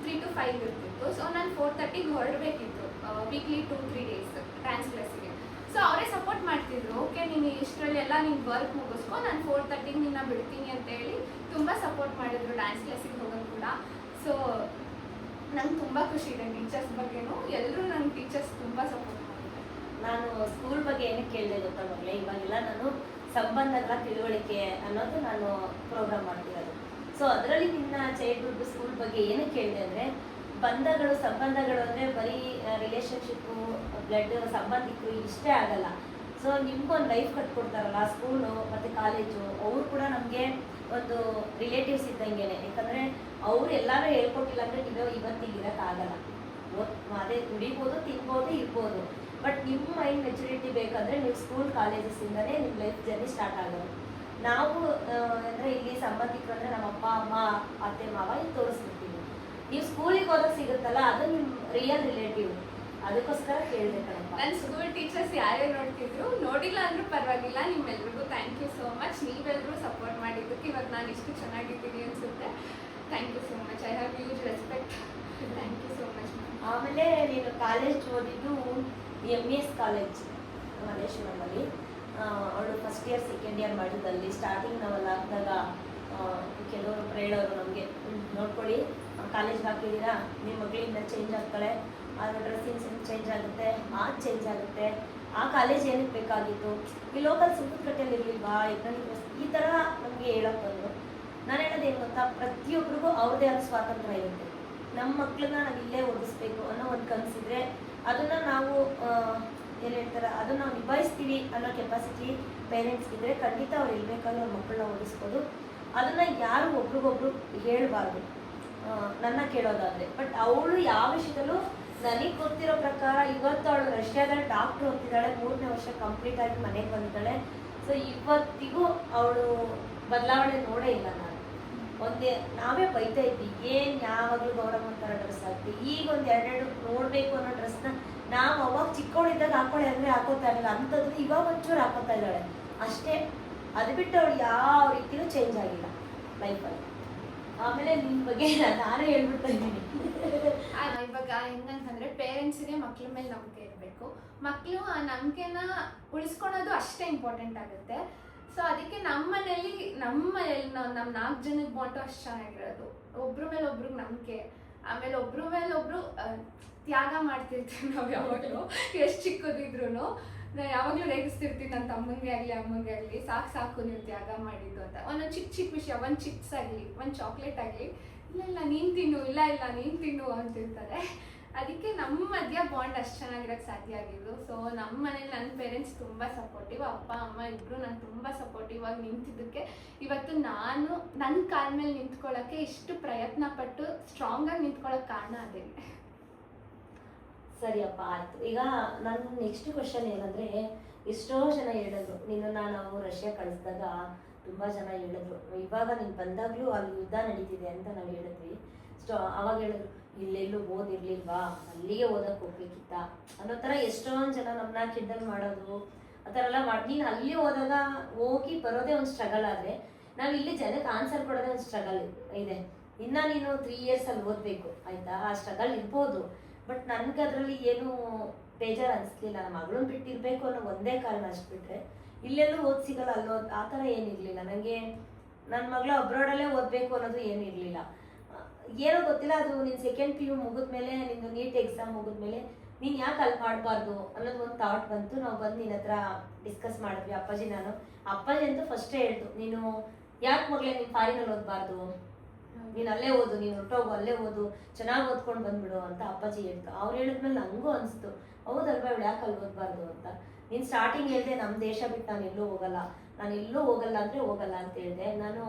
3 to 5 ಇರ್ತಿತ್ತು. ಸೊ ನಾನು 4:30ಗೆ ಹೊರಡಬೇಕಿತ್ತು, ವೀಕ್ಲಿ 2-3 days ಡ್ಯಾನ್ಸ್ ಕ್ಲಾಸಿಗೆ. ಸೊ ಅವರೇ ಸಪೋರ್ಟ್ ಮಾಡ್ತಿದ್ರು. ಓಕೆ, ನೀನು ಇಷ್ಟರಲ್ಲೆಲ್ಲ ನೀನು ವರ್ಕ್ ಮುಗಿಸ್ಕೊ, ನಾನು 4:30ಗೆ ನಿನ್ನ ಬಿಡ್ತೀನಿ ಅಂತ ಹೇಳಿ ತುಂಬ ಸಪೋರ್ಟ್ ಮಾಡಿದ್ರು ಡ್ಯಾನ್ಸ್ ಕ್ಲಾಸಿಗೆ ಹೋಗೋದು ಕೂಡ. ಸೊ ನಂಗೆ ತುಂಬ ಖುಷಿ ಇದೆ ಟೀಚರ್ಸ್ ಬಗ್ಗೆನೂ. ಎಲ್ಲರೂ ನಂಗೆ ಟೀಚರ್ಸ್ ತುಂಬ ಸಪೋರ್ಟ್ ಮಾಡಿದ್ದಾರೆ. ನಾನು ಸ್ಕೂಲ್ ಬಗ್ಗೆ ಏನಕ್ಕೆ ಕೇಳಿದೆ ಗೊತ್ತಾ ಮಗಳೇ, ಇವಾಗೆಲ್ಲ ನಾನು ಸಂಬಂಧಗಳ ತಿಳುವಳಿಕೆ ಅನ್ನೋದು ನಾನು ಪ್ರೋಗ್ರಾಮ್ ಮಾಡ್ತಿರೋದು. ಸೊ ಅದರಲ್ಲಿ ನಿನ್ನ ಚೈಲ್ಡ್ಹುಡ್ ಸ್ಕೂಲ್ ಬಗ್ಗೆ ಏನಕ್ಕೆ ಕೇಳಿದೆ ಅಂದರೆ, ಸಂಬಂಧಗಳು ಅಂದರೆ ಬರೀ ರಿಲೇಷನ್ಶಿಪ್ಪು, ಬ್ಲಡ್ ಸಂಬಂಧಿಕರು ಇಷ್ಟೇ ಆಗಲ್ಲ. ಸೊ ನಿಮ್ಗೊಂದು ಲೈಫ್ ಕಟ್ಕೊಡ್ತಾರಲ್ಲ ಸ್ಕೂಲು ಮತ್ತು ಕಾಲೇಜು, ಅವರು ಕೂಡ ನಮಗೆ ಒಂದು ರಿಲೇಟಿವ್ಸ್ ಇದ್ದಂಗೆ. ಯಾಕಂದರೆ ಅವ್ರು ಎಲ್ಲರೂ ಹೇಳ್ಕೊಟ್ಟಿಲ್ಲ ಅಂದರೆ ನೀವು ಇವತ್ತಿಗೆ ಇರೋಕ್ಕಾಗಲ್ಲ. ಅದೇ ದುಡಿಬೋದು, ತಿನ್ಬೋದು, ಇರ್ಬೋದು. ಬಟ್ ನಿಮ್ಮ ಮೈಂಡ್ ಮೆಚುರಿಟಿ ಬೇಕಂದರೆ ನೀವು ಸ್ಕೂಲ್ ಕಾಲೇಜಸ್ಸಿಂದಲೇ ನಿಮ್ಮ ಲೈಫ್ ಜರ್ನಿ ಸ್ಟಾರ್ಟ್ ಆಗೋದು. ನಾವು ಅಂದರೆ ಇಲ್ಲಿ ಸಂಬಂಧಿಕರು ಅಂದರೆ ನಮ್ಮ ಅಪ್ಪ ಅಮ್ಮ, ಅತ್ತೆ ಮಾವ ಇಲ್ಲಿ ತೋರಿಸ್ಬಿಡ್ತೀವಿ. ನೀವು ಸ್ಕೂಲಿಗೆ ಹೋದಾಗ ಸಿಗುತ್ತಲ್ಲ, ಅದು ನಿಮ್ಮ ರಿಯಲ್ ರಿಲೇಟಿವ್. ಅದಕ್ಕೋಸ್ಕರ ಕೇಳಬೇಕಲ್ಲಪ್ಪ. ನನ್ನ ಸ್ಕೂಲ್ ಟೀಚರ್ಸ್ ಯಾರೇ ನೋಡ್ತಿದ್ರು, ನೋಡಿಲ್ಲ ಅಂದ್ರೂ ಪರವಾಗಿಲ್ಲ, ನಿಮ್ಮೆಲ್ರಿಗೂ ಥ್ಯಾಂಕ್ ಯು ಸೋ ಮಚ್. ನೀವೆಲ್ಲರೂ ಸಪೋರ್ಟ್ ಮಾಡಿದ್ದಕ್ಕೆ ಇವಾಗ ನಾನು ಇಷ್ಟು ಚೆನ್ನಾಗಿದ್ದೀನಿ ಅನಿಸುತ್ತೆ. Thank you so much. I have huge respect. Thank you so much. ಆಮೇಲೆ ನೀನು ಕಾಲೇಜ್ ಓದಿದ್ದು MES ಕಾಲೇಜ್ ಮಲ್ಲೇಶ್ವರಮಲ್ಲಿ. ಅವಳು ಫಸ್ಟ್ ಇಯರ್ ಸೆಕೆಂಡ್ ಇಯರ್ ಮಾಡಿದ್ದಲ್ಲಿ ಸ್ಟಾರ್ಟಿಂಗ್ ನಾವೆಲ್ಲ ಹಾಕಿದಾಗ ಕೆಲವರು ಹೇಳೋರು ನಮಗೆ, ನೋಡ್ಕೊಳ್ಳಿ ಕಾಲೇಜ್ಗೆ ಹಾಕಿದ್ದೀರಾ, ನಿಮ್ಮ ಮಗಳಿಂದ ಚೇಂಜ್ ಆಗ್ತಾಳೆ, ಅದರ ಡ್ರೆಸ್ಸಿಂಗ್ ಸೆನ್ಸ್ ಚೇಂಜ್ ಆಗುತ್ತೆ, ಮಾತು ಚೇಂಜ್ ಆಗುತ್ತೆ, ಆ ಕಾಲೇಜ್ ಏನಕ್ಕೆ ಬೇಕಾಗಿತ್ತು, ಈ ಲೋಕಲ್ ಸುತ್ತಮುತ್ತಲಲ್ಲಿ ಇರಲಿಲ್ವಾ, ಈ ಥರ ನಮಗೆ ಹೇಳೋಕೆ ಬಂದರು. ನಾನು ಹೇಳೋದೇನು ಗೊತ್ತಾ, ಪ್ರತಿಯೊಬ್ಬರಿಗೂ ಅವ್ರದ್ದೇ ಆದ ಸ್ವಾತಂತ್ರ್ಯ ಇರುತ್ತೆ. ನಮ್ಮ ಮಕ್ಕಳನ್ನ ನಾವು ಇಲ್ಲೇ ಓದಿಸ್ಬೇಕು ಅನ್ನೋ ಒಂದು ಕನಸಿದ್ರೆ ಅದನ್ನು ನಾವು ಏನು ಹೇಳ್ತಾರೆ, ಅದನ್ನು ನಾವು ನಿಭಾಯಿಸ್ತೀವಿ ಅನ್ನೋ ಕೆಪಾಸಿಟಿ ಪೇರೆಂಟ್ಸ್ಗಿದ್ರೆ ಖಂಡಿತ ಅವ್ರು ಇರಬೇಕಾದ್ರೆ ಅವ್ರ ಮಕ್ಕಳನ್ನ ಓದಿಸ್ಬೋದು. ಅದನ್ನು ಯಾರು ಒಬ್ರಿಗೊಬ್ರು ಹೇಳಬಾರ್ದು, ನನ್ನ ಕೇಳೋದಾದರೆ. ಬಟ್ ಅವಳು ಯಾವ ವಿಷಯದಲ್ಲೂ ನನಗೆ ಗೊತ್ತಿರೋ ಪ್ರಕಾರ ಇವತ್ತು ಅವಳು ರಷ್ಯಾದಲ್ಲಿ ಡಾಕ್ಟ್ರು ಓದ್ತಿದ್ದಾಳೆ, 3ನೇ ವರ್ಷ ಕಂಪ್ಲೀಟ್ ಆಗಿ ಮನೆಗೆ ಬಂದಿದ್ದಾಳೆ. ಸೊ ಇವತ್ತಿಗೂ ಅವಳು ಬದಲಾವಣೆ ನೋಡೇ ಇಲ್ಲ. ನಾನು ನಾವೇ ಬೈತಾ ಇದ್ವಿ, ಏನು ಯಾವಾಗಲೂ ಗೌರವ ಥರ ಡ್ರೆಸ್ ಹಾಕ್ತೀವಿ, ಈಗ ಒಂದು 2 ನೋಡಬೇಕು ಅನ್ನೋ ಡ್ರೆಸ್ನ ನಾವು ಅವಾಗ ಚಿಕ್ಕವಳಿದ್ದಾಗ ಹಾಕೊಳ್ಳಿ ಅಂದರೆ ಹಾಕೋತಾ ಇರಲಿಲ್ಲ, ಅಂಥದ್ದು ಇವಾಗ ಒಂಚೂರು ಹಾಕೋತಾ ಇದ್ದಾಳೆ ಅಷ್ಟೇ. ಅದು ಬಿಟ್ಟು ಅವಳು ಯಾವ ರೀತಿಯೂ ಚೇಂಜ್ ಆಗಿಲ್ಲ ಲೈಫಲ್ಲಿ. ಆಮೇಲೆ ನಿಮ್ಮ ಬಗ್ಗೆ ನಾನೇ ಹೇಳ್ಬಿಡ್ತಾ ಇದ್ದೀನಿ. ಇವಾಗ ಹೆಂಗಂತಂದ್ರೆ ಪೇರೆಂಟ್ಸಿಗೆ ಮಕ್ಳ ಮೇಲೆ ನಂಬಿಕೆ ಇರಬೇಕು, ಮಕ್ಕಳು ಆ ನಂಬಿಕೆನ ಉಳಿಸ್ಕೊಳೋದು ಅಷ್ಟೇ ಇಂಪಾರ್ಟೆಂಟ್ ಆಗುತ್ತೆ. ಸೊ ಅದಕ್ಕೆ ನಮ್ಮ ಮನೇಲಿ ನಮ್ಮ 4 ಜನಕ್ಕೆ ಬಾಂಡು ಅಷ್ಟು ಚೆನ್ನಾಗಿರೋದು. ಒಬ್ರ ಮೇಲೆ ಒಬ್ರಿಗೆ ನಂಬಿಕೆ, ಆಮೇಲೆ ಒಬ್ರ ಮೇಲೆ ಒಬ್ರು ತ್ಯಾಗ ಮಾಡ್ತಿರ್ತೀವಿ ನಾವು ಯಾವಾಗಲೂ. ಎಷ್ಟು ಚಿಕ್ಕದಿದ್ರು ನಾನು ಯಾವಾಗಲೂ ರೇಗಿಸ್ತಿರ್ತೀನಿ ನನ್ನ ತಮ್ಮಂಗೆ ಆಗಲಿ ಅಮ್ಮಂಗೆ ಆಗಲಿ, ಸಾಕು ನೀವು ತ್ಯಾಗ ಮಾಡಿದ್ದು ಅಂತ. ಒಂದೊಂದು ಚಿಕ್ಕ ವಿಷಯ, ಒಂದು ಚಿಪ್ಸ್ ಆಗಲಿ, ಒಂದು ಚಾಕ್ಲೇಟ್ ಆಗಲಿ, ಇಲ್ಲ ನೀನು ತಿನ್ನು, ಇಲ್ಲ ನೀನು ತಿನ್ನು ಅಂತಿರ್ತಾರೆ. ಅದಕ್ಕೆ ನಮ್ಮ ಮಧ್ಯ ಬಾಂಡ್ ಅಷ್ಟು ಚೆನ್ನಾಗಿರೋಕ್ಕೆ ಸಾಧ್ಯ ಆಗಿದ್ದು. ಸೊ ನಮ್ಮ ಮನೇಲಿ ನನ್ನ ಪೇರೆಂಟ್ಸ್ ತುಂಬ ಸಪೋರ್ಟಿವ್, ಅಪ್ಪ ಅಮ್ಮ ಇಬ್ಬರು ನಾನು ತುಂಬ ಸಪೋರ್ಟಿವ್ ಆಗಿ ನಿಂತಿದ್ದಕ್ಕೆ ಇವತ್ತು ನಾನು ನನ್ನ ಕಾಲ ಮೇಲೆ ನಿಂತ್ಕೊಳ್ಳೋಕ್ಕೆ ಇಷ್ಟು ಪ್ರಯತ್ನ ಪಟ್ಟು ಸ್ಟ್ರಾಂಗಾಗಿ ನಿಂತ್ಕೊಳ್ಳೋಕೆ ಕಾರಣ ಅದೇ. ಸರಿಯಪ್ಪ, ಆಯ್ತು. ಈಗ ನನ್ನ ನೆಕ್ಸ್ಟ್ ಕ್ವಶನ್ ಏನಂದ್ರೆ, ಎಷ್ಟೋ ಜನ ಹೇಳಿದ್ರು ನಿನ್ನನ್ನು ನಾವು ರಷ್ಯಾ ಕಳಿಸಿದಾಗ ತುಂಬ ಜನ ಹೇಳಿದ್ರು, ಇವಾಗ ನೀನು ಬಂದಾಗಲೂ ಅಲ್ಲಿ ಯುದ್ಧ ನಡೀತಿದೆ ಅಂತ ನಾವು ಹೇಳಿದ್ವಿ. ಅವಾಗ ಹೇಳಿದ್ರು ಇಲ್ಲೆಲ್ಲೂ ಓದಿರ್ಲಿಲ್ವಾ, ಅಲ್ಲಿಗೆ ಓದಕ್ಕೆ ಹೋಗ್ಬೇಕಿತ್ತ ಅನ್ನೋ ಥರ ಎಷ್ಟೊಂದು ಜನ ನಮ್ಮನ್ನ ಕಿಂಡಲ್ ಮಾಡೋದು, ಆ ಥರ ಎಲ್ಲ ಮಾಡಿ. ನೀನು ಅಲ್ಲಿ ಹೋದಾಗ ಹೋಗಿ ಬರೋದೇ ಒಂದು ಸ್ಟ್ರಗಲ್ ಆದರೆ, ನಾವು ಇಲ್ಲಿ ಜನಕ್ಕೆ ಆನ್ಸರ್ ಕೊಡೋದೇ ಒಂದು ಸ್ಟ್ರಗಲ್ ಇದೆ. ಇನ್ನು ನೀನು 3 years ಅಲ್ಲಿ ಓದಬೇಕು ಆಯಿತಾ, ಆ ಸ್ಟ್ರಗಲ್ ಇರ್ಬೋದು. ಬಟ್ ನನಗೆ ಅದರಲ್ಲಿ ಏನು ಬೇಜಾರು ಅನಿಸ್ಲಿಲ್ಲ. ನಮ್ಮ ಮಗಳನ್ನ ಬಿಟ್ಟಿರ್ಬೇಕು ಅನ್ನೋ ಒಂದೇ ಕಾರಣ, ಅಷ್ಟು ಬಿಟ್ಟರೆ ಇಲ್ಲೆಲ್ಲೂ ಓದ್ ಸಿಗಲ್ಲ ಅಲ್ಲೋದು ಆ ಥರ ಏನಿರಲಿಲ್ಲ ನನಗೆ. ನನ್ನ ಮಗಳು ಅಬ್ರಾಡಲ್ಲೇ ಓದಬೇಕು ಅನ್ನೋದು ಏನಿರಲಿಲ್ಲ. ಏನೋ ಗೊತ್ತಿಲ್ಲ, ಅದು ನೀನು 2nd PU ಮುಗಿದ್ಮೇಲೆ, ನಿಂದು ನೀಟ್ ಎಕ್ಸಾಮ್ ಮುಗಿದ್ಮೇಲೆ ನೀನು ಯಾಕೆ ಅಲ್ಲಿ ಮಾಡಬಾರ್ದು ಅನ್ನೋದು ಒಂದು ಥಾಟ್ ಬಂತು. ನಾವು ಬಂದು ನಿನ್ನ ಹತ್ರ ಡಿಸ್ಕಸ್ ಮಾಡಿದ್ವಿ ಅಪ್ಪಾಜಿ ನಾನು. ಅಪ್ಪಾಜಿ ಅಂತೂ ಫಸ್ಟೇ ಹೇಳ್ತು, ನೀನು ಯಾಕೆ ಮಗಳೇ ನೀನು ಫಾರಿನಲ್ಲಿ ಓದಬಾರ್ದು, ನೀನು ಅಲ್ಲೇ ಓದು, ನೀನು ಹೊರಟೋಗು, ಅಲ್ಲೇ ಓದು, ಚೆನ್ನಾಗಿ ಓದ್ಕೊಂಡು ಬಂದ್ಬಿಡು ಅಂತ ಅಪ್ಪಾಜಿ ಹೇಳ್ತು. ಅವ್ರು ಹೇಳಿದ್ಮೇಲೆ ನನಗೂ ಅನಿಸ್ತು, ಹೌದಲ್ವಾ ಇವಳು ಯಾಕೆ ಅಲ್ಲಿ ಓದಬಾರ್ದು ಅಂತ. ನೀನು ಸ್ಟಾರ್ಟಿಂಗ್ ಹೇಳಿದೆ ನಮ್ಮ ದೇಶ ಬಿಟ್ಟು ನಾನು ಎಲ್ಲೂ ಹೋಗಲ್ಲ, ನಾನು ಎಲ್ಲೂ ಹೋಗಲ್ಲ ಅಂದರೆ ಹೋಗಲ್ಲ ಅಂತ ಹೇಳಿದೆ. ನಾನು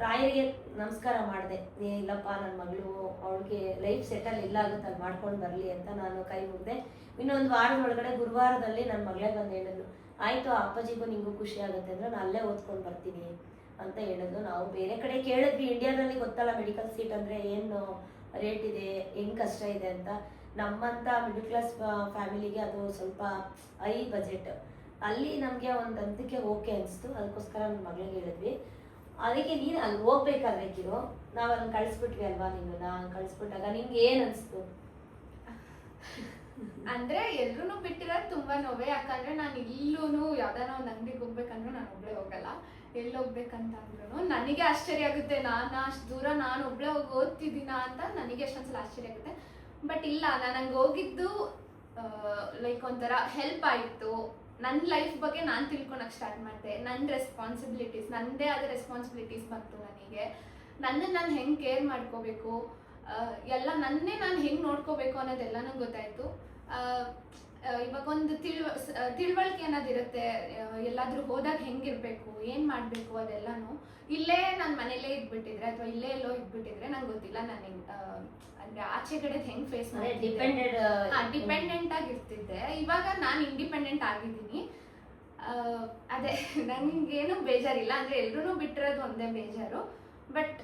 ರಾಯರಿಗೆ ನಮಸ್ಕಾರ ಮಾಡಿದೆ, ಇಲ್ಲಪ್ಪ ನನ್ನ ಮಗಳು ಅವಳಿಗೆ ಲೈಫ್ ಸೆಟಲ್ ಇಲ್ಲ ಆಗುತ್ತೆ ಅಲ್ಲಿ ಮಾಡ್ಕೊಂಡು ಬರಲಿ ಅಂತ ನಾನು ಕೈ ಮುಗ್ದೆ. ಇನ್ನೊಂದು ವಾರದ ಒಳಗಡೆ ಗುರುವಾರದಲ್ಲಿ ನನ್ನ ಮಗಳೇ ಬಂದು ಹೇಳಿದ್ರು, ಆಯಿತು ಅಪ್ಪಾಜಿಗೂ ನಿಂಗೂ ಖುಷಿ ಆಗುತ್ತೆ ಅಂದರೆ ನಾನು ಅಲ್ಲೇ ಓದ್ಕೊಂಡು ಬರ್ತೀನಿ ಅಂತ ಹೇಳಿದ್ರು. ನಾವು ಬೇರೆ ಕಡೆ ಕೇಳಿದ್ವಿ, ಇಂಡಿಯಾದಲ್ಲಿ ಗೊತ್ತಲ್ಲ ಮೆಡಿಕಲ್ ಸೀಟ್ ಅಂದರೆ ಏನು ರೇಟ್ ಇದೆ, ಹೆಂಗೆ ಕಷ್ಟ ಇದೆ ಅಂತ. ನಮ್ಮಂಥ ಮಿಡಲ್ ಕ್ಲಾಸ್ ಫ್ಯಾಮಿಲಿಗೆ ಅದು ಸ್ವಲ್ಪ ಹೈ ಬಜೆಟ್. ಅಲ್ಲಿ ನಮಗೆ ಒಂದು ಹಂತಕ್ಕೆ ಓಕೆ ಅನಿಸ್ತು, ಅದಕ್ಕೋಸ್ಕರ ನನ್ನ ಮಗಳಿಗೆ ಹೇಳಿದ್ವಿ. ಅದಕ್ಕೆ ನೀನು ಅಲ್ಲಿ ಹೋಗ್ಬೇಕಾದ್ರೆ ಕಿರು, ನಾವು ಅಲ್ಲಿ ಕಳಿಸ್ಬಿಟ್ವಿ ಅಲ್ವಾ, ನಿನ್ನ ಕಳಿಸ್ಬಿಟ್ಟಾಗ ನಿಮ್ಗೆ ಏನು ಅನಿಸ್ತು? ಅಂದ್ರೆ ಎಲ್ರು ಬಿಟ್ಟಿರೋದು ತುಂಬಾ ನೋವೇ. ಯಾಕಂದ್ರೆ ನಾನು ಇಲ್ಲೂ ಯಾವ್ದಾನ ಒಂದು ಅಂಗಡಿಗೆ ಹೋಗ್ಬೇಕಂದ್ರೆ ನಾನು ಒಬ್ಳೆ ಹೋಗಲ್ಲ, ಎಲ್ಲಿ ಹೋಗ್ಬೇಕಂತ ಅಂದ್ರೂ ನನಗೆ ಆಶ್ಚರ್ಯ ಆಗುತ್ತೆ. ನಾನು ಅಷ್ಟು ದೂರ ನಾನು ಒಬ್ಳೆ ಹೋಗಿ ಓದ್ತಿದ್ದೀನ ಅಂತ ನನಗೆ ಎಷ್ಟೊಂದ್ಸಲ ಆಶ್ಚರ್ಯ ಆಗುತ್ತೆ. ಬಟ್ ಇಲ್ಲ, ನಾನು ಹಂಗೆ ಹೋಗಿದ್ದು ಲೈಕ್ ಒಂಥರ ಹೆಲ್ಪ್ ಆಯಿತು. ನನ್ನ ಲೈಫ್ ಬಗ್ಗೆ ನಾನು ತಿಳ್ಕೊಳಕ್ಕೆ ಸ್ಟಾರ್ಟ್ ಮಾಡಿದೆ. ನನ್ನ ರೆಸ್ಪಾನ್ಸಿಬಿಲಿಟೀಸ್, ನನ್ನದೇ ಆದ ರೆಸ್ಪಾನ್ಸಿಬಿಲಿಟೀಸ್ ಬಂತು ನನಗೆ. ನನ್ನನ್ನು ನಾನು ಹೆಂಗೆ ಕೇರ್ ಮಾಡ್ಕೋಬೇಕು, ಎಲ್ಲ ನನ್ನೇ ನಾನು ಹೆಂಗೆ ನೋಡ್ಕೋಬೇಕು ಅನ್ನೋದೆಲ್ಲನೂ ಗೊತ್ತಾಯಿತು. ಇವಾಗ ಒಂದು ತಿಳುವಳಿಕೆ ಅನ್ನೋದಿರುತ್ತೆ, ಎಲ್ಲಾದರೂ ಹೋದಾಗ ಹೆಂಗಿರಬೇಕು, ಏನು ಮಾಡಬೇಕು ಅದೆಲ್ಲನೂ. ಇಲ್ಲೇ ನಾನು ಮನೇಲೇ ಇದ್ಬಿಟ್ಟಿದ್ರೆ ಅಥವಾ ಇಲ್ಲೇ ಎಲ್ಲೋ ಇದ್ಬಿಟ್ಟಿದ್ರೆ ನಂಗೆ ಗೊತ್ತಿಲ್ಲ ನಾನು ಅಂದರೆ ಆಚೆ ಕಡೆದು ಹೆಂಗೆ ಫೇಸ್ ಮಾಡಿ ಡಿಪೆಂಡೆಂಟ್ ಆಗಿರ್ತಿದ್ದೆ. ಇವಾಗ ನಾನು ಇಂಡಿಪೆಂಡೆಂಟ್ ಆಗಿದ್ದೀನಿ. ಅದೇ ನನಗೇನು ಬೇಜಾರಿಲ್ಲ, ಅಂದರೆ ಎಲ್ರೂ ಬಿಟ್ಟಿರೋದು ಒಂದೇ ಬೇಜಾರು. ಬಟ್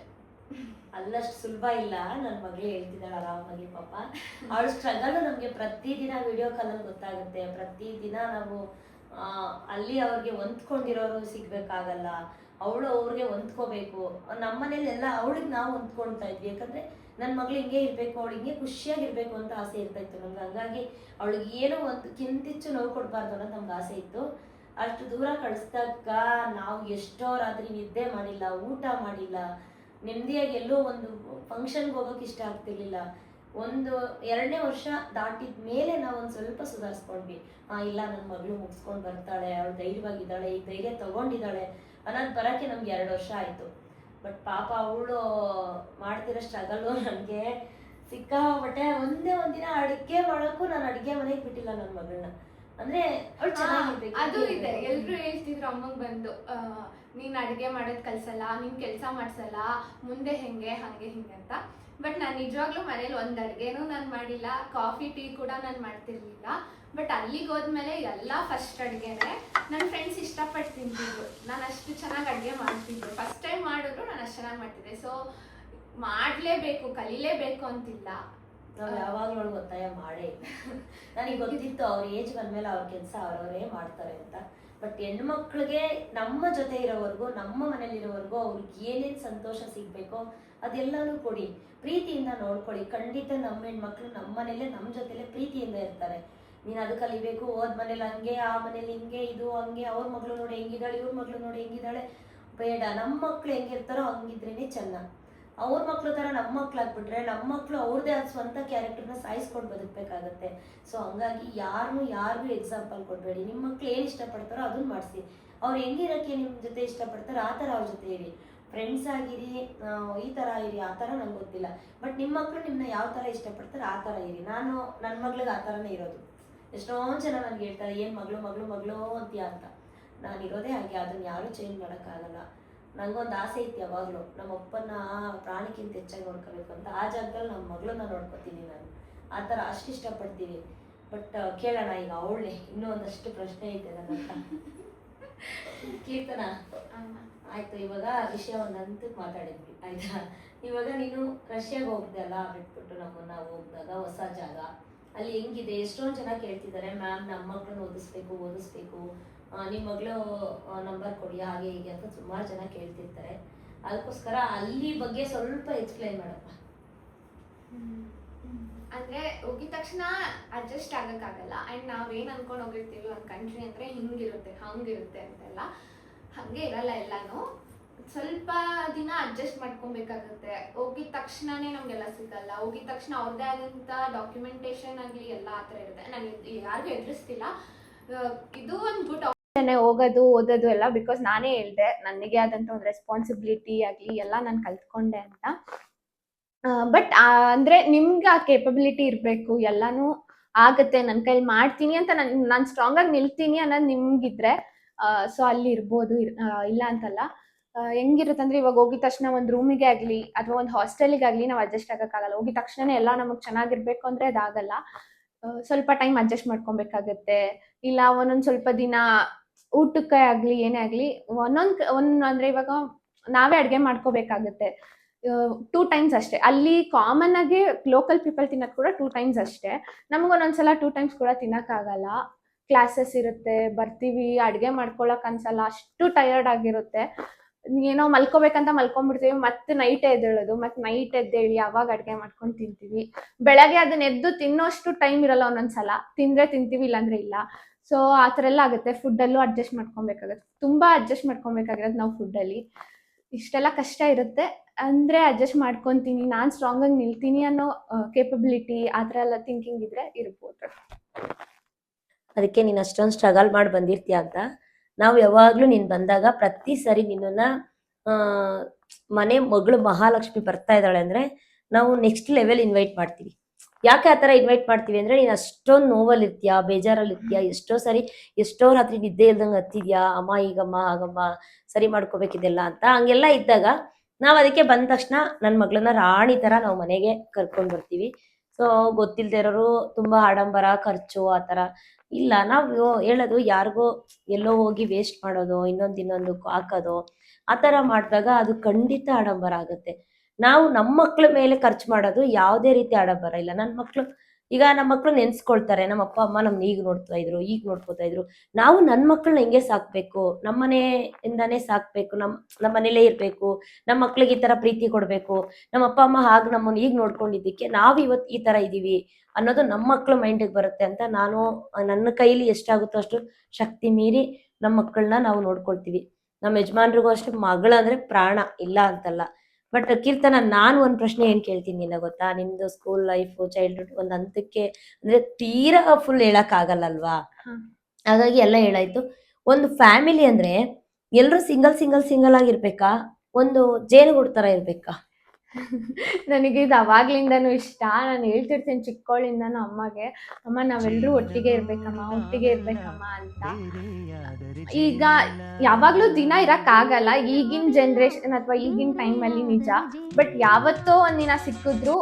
ಅಲ್ಲಷ್ಟು ಸುಲಭ ಇಲ್ಲ. ನನ್ನ ಮಗಳು ಹೇಳ್ತಿದ್ದಾಳೆ ಆರಾಮಾಗಿ, ಪಾಪ ಅವಳ ಸ್ಟ್ರಗಲ್ ನಮಗೆ ಪ್ರತಿದಿನ ವಿಡಿಯೋ ಕಾಲಲ್ಲಿ ಗೊತ್ತಾಗುತ್ತೆ. ಪ್ರತಿದಿನ ನಾವು ಅಲ್ಲಿ ಅವ್ರಿಗೆ ಹೊಂದ್ಕೊಂಡಿರೋರು ಸಿಗ್ಬೇಕಾಗಲ್ಲ, ಅವಳು ಅವ್ರಿಗೆ ಹೊಂದ್ಕೋಬೇಕು. ನಮ್ಮ ಮನೇಲಿ ಎಲ್ಲ ಅವಳಿಗೆ ನಾವು ಹೊಂದ್ಕೊಳ್ತಾ ಇದ್ವಿ, ಯಾಕಂದ್ರೆ ನನ್ನ ಮಗಳು ಹಿಂಗೆ ಇರಬೇಕು, ಅವಳು ಹಿಂಗೆ ಖುಷಿಯಾಗಿರ್ಬೇಕು ಅಂತ ಆಸೆ ಇರ್ತಾ ಇತ್ತು ನಮ್ಗೆ. ಹಂಗಾಗಿ ಅವಳಿಗೆ ಏನೋ ಒಂದು ಕಿಂತಿಚ್ಚು ನೋವು ಕೊಡಬಾರ್ದು ಅನ್ನೋದು ನಮ್ಗೆ ಆಸೆ ಇತ್ತು. ಅಷ್ಟು ದೂರ ಕಳಿಸ್ದಾಗ ನಾವು ಎಷ್ಟೋ ರಾತ್ರಿ ನಿದ್ದೆ ಮಾಡಿಲ್ಲ, ಊಟ ಮಾಡಿಲ್ಲ, ನೆಮ್ಮದಿಯಾಗಿ ಎಲ್ಲೋ ಒಂದು ಫಂಕ್ಷನ್ಗೆ ಹೋಗೋಕೆ ಇಷ್ಟ ಆಗ್ತಿರ್ಲಿಲ್ಲ. ಒಂದು 2ನೇ ವರ್ಷ ದಾಟಿದ ಮೇಲೆ ನಾವು ಒಂದು ಸ್ವಲ್ಪ ಸುಧಾರಿಸ್ಕೊಂಡ್ವಿ. ಇಲ್ಲ ನನ್ನ ಮಗಳು ಮುಗಿಸ್ಕೊಂಡು ಬರ್ತಾಳೆ, ಅವಳು ಧೈರ್ಯವಾಗಿದ್ದಾಳೆ, ಈಗ ಧೈರ್ಯ ತಗೊಂಡಿದ್ದಾಳೆ ಅನ್ನೋದು ಬರೋಕ್ಕೆ ನಮ್ಗೆ 2 ವರ್ಷ ಆಯಿತು. ಬಟ್ ಪಾಪ ಅವಳು ಮಾಡ್ತಿರೋ ಸ್ಟ್ರಗಲು ನನಗೆ ಸಿಕ್ಕಾಪಟ್ಟೆ. ಒಂದೇ ಒಂದಿನ ಅಡುಗೆ ಮಾಡೋಕ್ಕೂ ನಾನು ಅಡುಗೆ ಮನೆಗೆ ಬಿಟ್ಟಿಲ್ಲ ನನ್ನ ಮಗಳನ್ನ. ಅಂದ್ರೆ ಅವಳು ಚೆನ್ನಾಗಿರ್ಬೇಕು. ಅದು ಇದೆ, ಎಲ್ರು ಹೇಳ್ತಿದ್ರು ಅಮ್ಮಂಗೆ ಬಂದು, ನೀನ್ ಅಡುಗೆ ಮಾಡೋದ್ ಕಲ್ಸಲ್ಲ, ನೀನ್ ಕೆಲಸ ಮಾಡ್ಸಲ್ಲ, ಮುಂದೆ ಹೆಂಗೆ ಹಂಗೆ ಹಿಂಗೆ ಅಂತ. ಬಟ್ ನಾನು ನಿಜವಾಗ್ಲೂ ಮನೇಲಿ ಒಂದು ಅಡುಗೆನೂ ನಾನು ಮಾಡಿಲ್ಲ, ಕಾಫಿ ಟೀ ಕೂಡ ನಾನು ಮಾಡ್ತಿರ್ಲಿಲ್ಲ. ಬಟ್ ಅಲ್ಲಿಗೆ ಹೋದ್ಮೇಲೆ ಎಲ್ಲ ಫಸ್ಟ್ ಅಡುಗೆನೆ ನನ್ನ ಫ್ರೆಂಡ್ಸ್ ಇಷ್ಟಪಟ್ಟು ತಿಂತಿದ್ರು. ನಾನು ಅಷ್ಟು ಚೆನ್ನಾಗಿ ಅಡುಗೆ ಮಾಡ್ತಿದ್ದೆ, ಫಸ್ಟ್ ಟೈಮ್ ಮಾಡಿದ್ರು ನಾನು ಅಷ್ಟು ಚೆನ್ನಾಗಿ ಮಾಡ್ತಿದ್ದೆ. ಸೊ ಮಾಡಲೇಬೇಕು, ಕಲೀಲೇಬೇಕು ಅಂತಿಲ್ಲ. ನಾವು ಯಾವಾಗಲೂ ಒತ್ತಾಯ ಮಾಡೇ ನನಗೆ ಗೊತ್ತಿತ್ತು ಅವ್ರ ಏಜ್ ಬಂದ್ಮೇಲೆ ಅವ್ರ ಕೆಲಸ ಅವ್ರವರೇ ಮಾಡ್ತಾರೆ ಅಂತ. ಬಟ್ ಹೆಣ್ಮಕ್ಳಿಗೆ ನಮ್ಮ ಜೊತೆ ಇರೋವರೆಗೂ, ನಮ್ಮ ಮನೇಲಿರೋವರೆಗೂ ಅವ್ರಿಗೆ ಏನೇನು ಸಂತೋಷ ಸಿಗಬೇಕೋ ಅದೆಲ್ಲನೂ ಕೊಡಿ, ಪ್ರೀತಿಯಿಂದ ನೋಡ್ಕೊಳ್ಳಿ. ಖಂಡಿತ ನಮ್ಮ ಹೆಣ್ಮಕ್ಳು ನಮ್ಮ ಮನೇಲೆ ನಮ್ಮ ಜೊತೆಲೆ ಪ್ರೀತಿಯಿಂದ ಇರ್ತಾರೆ. ನೀನು ಅದು ಕಲಿಬೇಕು, ಹೋದ ಮನೇಲಿ ಹಂಗೆ, ಆ ಮನೇಲಿ ಹಿಂಗೆ, ಇದು ಹಂಗೆ, ಅವ್ರ ಮಗಳು ನೋಡಿ ಹೆಂಗಿದ್ದಾಳೆ, ಇವ್ರ ಮಗಳು ನೋಡಿ ಹೆಂಗಿದ್ದಾಳೆ. ಬೇಡ, ನಮ್ಮ ಮಕ್ಳು ಹೆಂಗಿರ್ತಾರೋ ಹಂಗಿದ್ರೇ ಚೆನ್ನ. ಅವ್ರ ಮಕ್ಳು ಥರ ನಮ್ಮ ಮಕ್ಳಾಗ್ಬಿಟ್ರೆ ನಮ್ಮ ಮಕ್ಕಳು ಅವ್ರದ್ದೇ ಆದ ಸ್ವಂತ ಕ್ಯಾರೆಕ್ಟರ್ನ ಸಾಯಿಸ್ಕೊಂಡು ಬದುಕಬೇಕಾಗತ್ತೆ. ಸೊ ಹಂಗಾಗಿ ಯಾರಿಗೂ ಎಕ್ಸಾಂಪಲ್ ಕೊಡಬೇಡಿ. ನಿಮ್ಮ ಮಕ್ಳು ಏನು ಇಷ್ಟಪಡ್ತಾರೋ ಅದನ್ನ ಮಾಡಿಸಿ. ಅವ್ರು ಹೆಂಗಿರೋಕ್ಕೆ ನಿಮ್ಮ ಜೊತೆ ಇಷ್ಟಪಡ್ತಾರೋ ಆ ಥರ ಅವ್ರ ಜೊತೆ ಇರಿ. ಫ್ರೆಂಡ್ಸ್ ಆಗಿರಿ, ಈ ಥರ ಇರಿ, ಆ ಥರ ನಂಗೆ ಗೊತ್ತಿಲ್ಲ. ಬಟ್ ನಿಮ್ಮ ಮಕ್ಕಳು ನಿಮ್ಮನ್ನ ಯಾವ ಥರ ಇಷ್ಟಪಡ್ತಾರೆ ಆ ಥರ ಇರಿ. ನಾನು ನನ್ನ ಮಗ್ಳಿಗೆ ಆ ಥರನೇ ಇರೋದು. ಎಷ್ಟೊಂದು ಜನ ನನಗೆ ಹೇಳ್ತಾರೆ, ಏನು ಮಗಳು ಮಗಳು ಮಗಳು ಅಂತೀಯ ಅಂತ. ನಾನು ಇರೋದೇ ಹಾಗೆ, ಅದನ್ನು ಯಾರೂ ಚೇಂಜ್ ಮಾಡೋಕ್ಕಾಗಲ್ಲ. ನನಗೊಂದು ಆಸೆ ಇತ್ತು ಯಾವಾಗಲೂ, ನಮ್ಮ ಅಪ್ಪನ ಪ್ರಾಣಿಕ್ಕಿಂತ ಹೆಚ್ಚಾಗಿ ನೋಡ್ಕೋಬೇಕು ಅಂತ. ಆ ಜಾಗದಲ್ಲಿ ನಮ್ಮ ಮಗಳನ್ನ ನೋಡ್ಕೊತೀನಿ ನಾನು. ಆ ಥರ ಅಷ್ಟು ಇಷ್ಟಪಡ್ತೀವಿ. ಬಟ್ ಕೇಳೋಣ ಈಗ ಅವಳೇ, ಇನ್ನೂ ಒಂದಷ್ಟು ಪ್ರಶ್ನೆ ಐತೆ ನನ್ನ ಹತ್ರ. ಕೀರ್ತನ, ಆಯಿತು, ಇವಾಗ ವಿಷಯ ಒಂದು ಹಂತಕ್ಕೆ ಮಾತಾಡಿದ್ವಿ ಆಯಿತಾ. ಇವಾಗ ನೀನು ರಷ್ಯಾಗೆ ಹೋಗ್ದೆ ಅಲ್ಲ, ಬಿಟ್ಬಿಟ್ಟು ನಮ್ಮನ್ನ ಹೋಗಿದಾಗ ಹೊಸ ಜಾಗ ಅಲ್ಲಿ ಹೆಂಗಿದೆ? ಎಷ್ಟೊಂದು ಜನ ಕೇಳ್ತಿದ್ದಾರೆ, ಮ್ಯಾಮ್ ನಮ್ಮ ಮಗಳನ್ನ ಓದಿಸ್ಬೇಕು, ನಿಮ್ಮ ಮಗಳು ನಂಬರ್ ಕೊಡಿ, ಹಾಗೆ ಹೀಗೆ ಅಂತ ಸುಮಾರು ಜನ ಕೇಳ್ತಿರ್ತಾರೆ. ಅದಕ್ಕೋಸ್ಕರ ಅಲ್ಲಿ ಬಗ್ಗೆ ಸ್ವಲ್ಪ ಎಕ್ಸ್ಪ್ಲೈನ್ ಮಾಡಪ್ಪ. ಅಂದರೆ ಹೋಗಿದ ತಕ್ಷಣ ಅಡ್ಜಸ್ಟ್ ಆಗೋಕ್ಕಾಗಲ್ಲ. ಆ್ಯಂಡ್ ನಾವೇನು ಅಂದ್ಕೊಂಡು ಹೋಗಿರ್ತೀವಿ ಒಂದು ಕಂಟ್ರಿ ಅಂದರೆ ಹಿಂಗಿರುತ್ತೆ ಹಂಗಿರುತ್ತೆ ಅಂತೆಲ್ಲ, ಹಾಗೆ ಇರಲ್ಲ. ಎಲ್ಲನೂ ಸ್ವಲ್ಪ ದಿನ ಅಡ್ಜಸ್ಟ್ ಮಾಡ್ಕೊಬೇಕಾಗುತ್ತೆ. ಹೋಗಿದ ತಕ್ಷಣನೇ ನಮಗೆಲ್ಲ ಸಿಗಲ್ಲ. ಹೋಗಿದ ತಕ್ಷಣ ಅವ್ರದ್ದೇ ಆದಂಥ ಡಾಕ್ಯುಮೆಂಟೇಷನ್ ಆಗಲಿ ಎಲ್ಲ ಆ ಥರ ಇರುತ್ತೆ. ನಾನು ಯಾರಿಗೂ ಎದುರಿಸ್ತಿಲ್ಲ, ಇದು ಒಂದು ಗುಡ್ ಹೋಗೋದು ಓದೋದು ಎಲ್ಲ. ಬಿಕಾಸ್ ನಾನೇ ಹೇಳಿದೆ, ನನಗೆ ಆದಂಥ ಒಂದು ರೆಸ್ಪಾನ್ಸಿಬಿಲಿಟಿ ಆಗಲಿ ಎಲ್ಲ ನಾನು ಕಲ್ತ್ಕೊಂಡೆ ಅಂತ. ಬಟ್ ಅಂದರೆ ನಿಮ್ಗೆ ಆ ಕೇಪಬಿಲಿಟಿ ಇರಬೇಕು, ಎಲ್ಲನೂ ಆಗುತ್ತೆ, ನನ್ನ ಕೈಲಿ ಮಾಡ್ತೀನಿ ಅಂತ ನಾನು ಸ್ಟ್ರಾಂಗಾಗಿ ನಿಲ್ತೀನಿ ಅನ್ನೋದು ನಿಮ್ಗಿದ್ರೆ ಸೊ ಅಲ್ಲಿ ಇರ್ಬೋದು, ಇಲ್ಲ ಅಂತಲ್ಲ. ಹೆಂಗಿರುತ್ತೆ ಅಂದರೆ, ಇವಾಗ ಹೋಗಿದ ತಕ್ಷಣ ಒಂದು ರೂಮಿಗೆ ಆಗಲಿ ಅಥವಾ ಒಂದು ಹಾಸ್ಟೆಲಿಗಾಗಲಿ ನಾವು ಅಡ್ಜಸ್ಟ್ ಆಗೋಕ್ಕಾಗಲ್ಲ. ಹೋಗಿದ ತಕ್ಷಣನೇ ಎಲ್ಲ ನಮಗೆ ಚೆನ್ನಾಗಿರ್ಬೇಕು ಅಂದರೆ ಅದಾಗಲ್ಲ. ಸ್ವಲ್ಪ ಟೈಮ್ ಅಡ್ಜಸ್ಟ್ ಮಾಡ್ಕೊಬೇಕಾಗತ್ತೆ. ಇಲ್ಲ ಒಂದೊಂದು ಸ್ವಲ್ಪ ದಿನ ಊಟಕ್ಕೆ ಆಗಲಿ ಏನೇ ಆಗಲಿ ಅಂದರೆ ಇವಾಗ ನಾವೇ ಅಡುಗೆ ಮಾಡ್ಕೋಬೇಕಾಗತ್ತೆ. 2 ಟೈಮ್ಸ್ ಅಷ್ಟೇ. ಅಲ್ಲಿ ಕಾಮನ್ ಆಗಿ ಲೋಕಲ್ ಪೀಪಲ್ ತಿನ್ನೋದು ಕೂಡ 2 ಟೈಮ್ಸ್ ಅಷ್ಟೇ. ನಮಗೊಂದೊಂದ್ಸಲ 2 ಟೈಮ್ಸ್ ಕೂಡ ತಿನ್ನೋಕ್ಕಾಗಲ್ಲ. ಕ್ಲಾಸಸ್ ಇರುತ್ತೆ, ಬರ್ತೀವಿ, ಅಡುಗೆ ಮಾಡ್ಕೊಳಕ್ಕೆ ಅನ್ಸಲ್ಲ, ಅಷ್ಟು ಟಯರ್ಡ್ ಆಗಿರುತ್ತೆ. ಏನೋ ಮಲ್ಕೋಬೇಕಂತ ಮಲ್ಕೊಂಡ್ಬಿಡ್ತೀವಿ, ಮತ್ತೆ ನೈಟ್ ಎದ್ದೇಳೋದು, ಮತ್ತೆ ನೈಟ್ ಎದ್ದೇಳಿ ಅವಾಗ ಅಡುಗೆ ಮಾಡ್ಕೊಂಡು ತಿಂತೀವಿ. ಬೆಳಗ್ಗೆ ಅದನ್ನ ಎದ್ದು ತಿನ್ನೋಷ್ಟು ಟೈಮ್ ಇರಲ್ಲ. ಒಂದೊಂದ್ಸಲ ತಿಂದರೆ ತಿಂತೀವಿ, ಇಲ್ಲಾಂದ್ರೆ ಇಲ್ಲ. ಸೊ ಆ ಥರ ಎಲ್ಲ ಆಗುತ್ತೆ. ಫುಡ್ಡಲ್ಲೂ ಅಡ್ಜಸ್ಟ್ ಮಾಡ್ಕೊಬೇಕಾಗತ್ತೆ, ತುಂಬ ಅಡ್ಜಸ್ಟ್ ಮಾಡ್ಕೊಬೇಕಾಗಿರೋದು ನಾವು ಫುಡ್ಡಲ್ಲಿ. ಇಷ್ಟೆಲ್ಲ ಕಷ್ಟ ಇರುತ್ತೆ ಅಂದರೆ ಅಡ್ಜಸ್ಟ್ ಮಾಡ್ಕೊತೀನಿ, ನಾನು ಸ್ಟ್ರಾಂಗಾಗಿ ನಿಲ್ತೀನಿ ಅನ್ನೋ ಕೇಪಬಿಲಿಟಿ ಆ ಥರ ಎಲ್ಲ ಥಿಂಕಿಂಗ್ ಇದ್ರೆ ಇರ್ಬೋದು. ಅದಕ್ಕೆ ನೀನು ಅಷ್ಟೊಂದು ಸ್ಟ್ರಗಲ್ ಮಾಡಿ ಬಂದಿರ್ತೀಯ ಅಂತ. ನಾವು ಯಾವಾಗಲೂ ನೀನು ಬಂದಾಗ ಪ್ರತಿ ಸರಿ ನಿನ್ನನ್ನ ಮನೆ ಮಗಳು ಮಹಾಲಕ್ಷ್ಮಿ ಬರ್ತಾ ಇದ್ದಾಳೆ ಅಂದರೆ ನಾವು ನೆಕ್ಸ್ಟ್ ಲೆವೆಲ್ ಇನ್ವೈಟ್ ಮಾಡ್ತೀವಿ. ಯಾಕೆ ಆ ಥರ ಇನ್ವೈಟ್ ಮಾಡ್ತೀವಿ ಅಂದರೆ, ನೀನು ಅಷ್ಟೊಂದು ನೋವಲ್ಲಿರ್ತೀಯ, ಬೇಜಾರಲ್ಲಿರ್ತೀಯ, ಎಷ್ಟೋ ರಾತ್ರಿ ನಿದ್ದೆ ಇಲ್ದಂಗೆ ಹತ್ತಿದ್ಯಾ, ಅಮ್ಮ ಈಗಮ್ಮ ಆಗಮ್ಮ ಸರಿ ಮಾಡ್ಕೋಬೇಕಿದೆಲ್ಲ ಅಂತ. ಹಂಗೆಲ್ಲ ಇದ್ದಾಗ ನಾವು ಅದಕ್ಕೆ ಬಂದ ತಕ್ಷಣ ನನ್ನ ಮಗಳನ್ನ ರಾಣಿ ಥರ ನಾವು ಮನೆಗೆ ಕರ್ಕೊಂಡು ಬರ್ತೀವಿ. ಸೊ ಗೊತ್ತಿಲ್ಲದೆ ಇರೋರು ತುಂಬ ಆಡಂಬರ ಖರ್ಚು ಆ ಥರ ಇಲ್ಲ. ನಾವು ಹೇಳೋದು, ಯಾರಿಗೋ ಎಲ್ಲೋ ಹೋಗಿ ವೇಸ್ಟ್ ಮಾಡೋದು, ಇನ್ನೊಂದು ಹಾಕೋದು ಆ ಥರ ಮಾಡಿದಾಗ ಅದು ಖಂಡಿತ ಆಡಂಬರ ಆಗುತ್ತೆ. ನಾವು ನಮ್ಮ ಮಕ್ಳ ಮೇಲೆ ಖರ್ಚು ಮಾಡೋದು ಯಾವುದೇ ರೀತಿ ಆಡಂಬರ ಇಲ್ಲ. ನಮ್ಮ ಮಕ್ಳು ನೆನ್ಸ್ಕೊಳ್ತಾರೆ, ನಮ್ಮ ಅಪ್ಪ ಅಮ್ಮ ನಮ್ನ ಈಗ ನೋಡ್ಕೋತಾ ಇದ್ರು. ನಾವು ನನ್ನ ಮಕ್ಕಳನ್ನ ಹೆಂಗೆ ಸಾಕ್ಬೇಕು, ನಮ್ಮ ಮನೆಯಿಂದಾನೇ ಸಾಕ್ಬೇಕು, ನಮ್ಮ ಮನೇಲೇ ಇರಬೇಕು, ನಮ್ಮ ಮಕ್ಳಿಗೆ ಈ ಥರ ಪ್ರೀತಿ ಕೊಡಬೇಕು, ನಮ್ಮ ಅಪ್ಪ ಅಮ್ಮ ಹಾಗೆ ನಮ್ಮನ್ನು ಈಗ ನೋಡ್ಕೊಂಡಿದ್ದಕ್ಕೆ ನಾವು ಇವತ್ತು ಈ ಥರ ಇದ್ದೀವಿ ಅನ್ನೋದು ನಮ್ಮ ಮಕ್ಳ ಮೈಂಡಿಗೆ ಬರುತ್ತೆ ಅಂತ ನಾನು ನನ್ನ ಕೈಲಿ ಎಷ್ಟಾಗುತ್ತೋ ಅಷ್ಟು ಶಕ್ತಿ ಮೀರಿ ನಮ್ಮ ಮಕ್ಕಳನ್ನ ನಾವು ನೋಡ್ಕೊಳ್ತೀವಿ. ನಮ್ಮ ಯಜಮಾನ್ರಿಗೂ ಅಷ್ಟೇ ಮಗಳಂದ್ರೆ ಪ್ರಾಣ, ಇಲ್ಲ ಅಂತಲ್ಲ. ಬಟ್ ಕೀರ್ತನ, ನಾನು ಒಂದು ಪ್ರಶ್ನೆ ಏನು ಕೇಳ್ತೀನಿ ನಿನ್ನ ಗೊತ್ತಾ? ನಿಮ್ದು ಸ್ಕೂಲ್ ಲೈಫು, ಚೈಲ್ಡ್ಹುಡ್ ಒಂದು ಹಂತಕ್ಕೆ ಅಂದರೆ ತೀರಾ ಫುಲ್ ಹೇಳೋಕ್ಕಾಗಲ್ಲಲ್ವಾ? ಹಾಗಾಗಿ ಎಲ್ಲ ಹೇಳಾಯ್ತು. ಒಂದು ಫ್ಯಾಮಿಲಿ ಅಂದರೆ ಎಲ್ಲರೂ ಸಿಂಗಲ್ ಆಗಿರ್ಬೇಕಾ, ಒಂದು ಜೇನುಗೂಡು ಥರ ಇರಬೇಕಾ? ನನಗೆ ಇದು ಅವಾಗ್ಲಿಂದನೂ ಇಷ್ಟ. ನಾನು ಹೇಳ್ತಿರ್ತೀನಿ ಚಿಕ್ಕವಳಿಂದನೂ ಅಮ್ಮಗೆ, ಅಮ್ಮ ನಾವೆಲ್ಲರೂ ಒಟ್ಟಿಗೆ ಇರ್ಬೇಕಮ್ಮ ಅಂತ. ಈಗ ಯಾವಾಗ್ಲೂ ದಿನ ಇರಕ್ಕಾಗಲ್ಲ ಈಗಿನ ಜನ್ರೇಷನ್ ಅಥವಾ ಈಗಿನ ಟೈಮಲ್ಲಿ, ನಿಜ. ಬಟ್ ಯಾವತ್ತೋ ಒಂದಿನ ಸಿಕ್ಕಿದ್ರು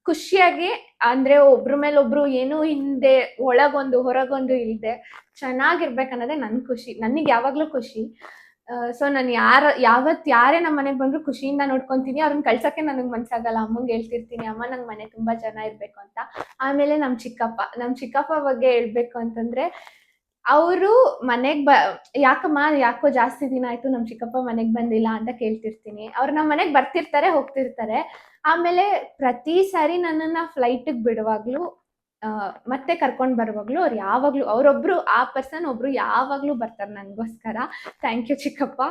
ಖುಷಿಯಾಗಿ, ಅಂದ್ರೆ ಒಬ್ರ ಮೇಲೆ ಒಬ್ರು ಏನು ಹಿಂದೆ ಒಳಗೊಂದು ಹೊರಗೊಂದು ಇಲ್ಲದೆ ಚೆನ್ನಾಗಿರ್ಬೇಕನ್ನೋದೇ ನನ್ನ ಖುಷಿ. ನನಗೆ ಯಾವಾಗ್ಲೂ ಖುಷಿ. ಸೊ ನಾನು ಯಾರೇ ನಮ್ಮ ಮನೆಗೆ ಬಂದ್ರು ಖುಷಿಯಿಂದ ನೋಡ್ಕೊಂತೀನಿ. ಅವ್ರನ್ನ ಕಳ್ಸಕ್ಕೆ ನನಗೆ ಮನ್ಸಾಗಲ್ಲ. ಅಮ್ಮಂಗೆ ಹೇಳ್ತಿರ್ತೀನಿ, ಅಮ್ಮ ನಂಗೆ ಮನೆ ತುಂಬಾ ಜನ ಇರ್ಬೇಕು ಅಂತ. ಆಮೇಲೆ ನಮ್ಮ ಚಿಕ್ಕಪ್ಪ ಬಗ್ಗೆ ಹೇಳ್ಬೇಕು ಅಂತಂದ್ರೆ, ಅವರು ಮನೆಗೆ ಯಾಕೋ ಜಾಸ್ತಿ ದಿನ ಆಯ್ತು ನಮ್ಮ ಚಿಕ್ಕಪ್ಪ ಮನೆಗೆ ಬಂದಿಲ್ಲ ಅಂತ ಕೇಳ್ತಿರ್ತೀನಿ. ಅವ್ರು ನಮ್ಮ ಮನೆಗೆ ಬರ್ತಿರ್ತಾರೆ, ಹೋಗ್ತಿರ್ತಾರೆ. ಆಮೇಲೆ ಪ್ರತಿ ಸಾರಿ ನನ್ನನ್ನ ಫ್ಲೈಟಿಗೆ ಬಿಡುವಾಗ್ಲೂ ಮತ್ತೆ ಕರ್ಕೊಂಡು ಬರುವಾಗಲೂ ಅವ್ರು ಯಾವಾಗಲೂ ಅವರೊಬ್ಬರು ಆ ಪರ್ಸನ್ ಒಬ್ಬರು ಯಾವಾಗಲೂ ಬರ್ತಾರೆ ನನಗೋಸ್ಕರ. ಥ್ಯಾಂಕ್ ಯು ಚಿಕ್ಕಪ್ಪ.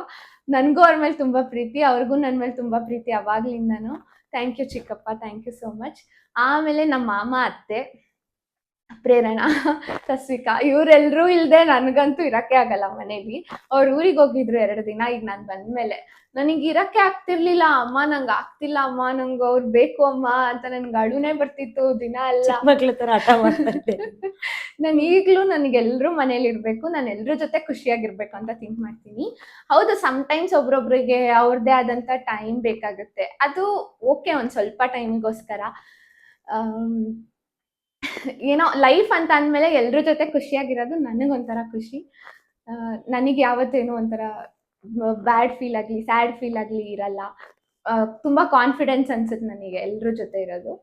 ನನಗೂ ಅವ್ರ ಮೇಲೆ ತುಂಬ ಪ್ರೀತಿ, ಅವ್ರಿಗೂ ನನ್ನ ಮೇಲೆ ತುಂಬ ಪ್ರೀತಿ ಅವಾಗ್ಲಿಂದನೂ. ಥ್ಯಾಂಕ್ ಯು ಚಿಕ್ಕಪ್ಪ, ಥ್ಯಾಂಕ್ ಯು ಸೋ ಮಚ್. ಆಮೇಲೆ ನಮ್ಮ ಮಾಮ, ಅತ್ತೆ, ಪ್ರೇರಣಾ, ಸಸ್ವಿಕಾ ಇವರೆಲ್ಲರೂ ಇಲ್ಲದೆ ನನಗಂತೂ ಇರೋಕ್ಕೆ ಆಗಲ್ಲ ಮನೇಲಿ. ಅವ್ರು ಊರಿಗೆ ಹೋಗಿದ್ರು 2 ದಿನ. ಈಗ ನಾನು ಬಂದಮೇಲೆ ನನಗೆ ಇರೋಕ್ಕೆ ಆಗ್ತಿರ್ಲಿಲ್ಲ. ಅಮ್ಮ ನಂಗೆ ಆಗ್ತಿಲ್ಲ ಅಮ್ಮ, ನಂಗೆ ಅವ್ರು ಬೇಕು ಅಮ್ಮ ಅಂತ ನನಗೆ ಅಳುನೇ ಬರ್ತಿತ್ತು ದಿನ ಎಲ್ಲ. ಮಕ್ಳ ಥರ ಆಟ ಮಾಡ್ತಾರೆ. ನಾನು ಈಗಲೂ ನನಗೆಲ್ಲರೂ ಮನೇಲಿ ಇರಬೇಕು, ನಾನು ಎಲ್ಲರ ಜೊತೆ ಖುಷಿಯಾಗಿರ್ಬೇಕು ಅಂತ ಥಿಂಕ್ ಮಾಡ್ತೀನಿ. ಹೌದು, ಸಮ್ಟೈಮ್ಸ್ ಒಬ್ರೊಬ್ರಿಗೆ ಅವ್ರದ್ದೇ ಆದಂಥ ಟೈಮ್ ಬೇಕಾಗುತ್ತೆ, ಅದು ಓಕೆ, ಒಂದು ಸ್ವಲ್ಪ ಟೈಮಿಗೋಸ್ಕರ. ಏನೋ ಲೈಫ್ ಅಂತ ಅಂದಮೇಲೆ ಎಲ್ಲರ ಜೊತೆ ಖುಷಿಯಾಗಿರೋದು ನನಗೊಂಥರ ಖುಷಿ. ನನಗೆ ಯಾವತ್ತೇನು ಒಂಥರ ಬ್ಯಾಡ್ ಫೀಲ್ ಆಗಲಿ, ಸ್ಯಾಡ್ ಫೀಲ್ ಆಗಲಿ ಇರಲ್ಲ. ತುಂಬ ಕಾನ್ಫಿಡೆನ್ಸ್ ಅನ್ಸುತ್ತೆ ನನಗೆ ಎಲ್ಲರ ಜೊತೆ ಇರೋದು.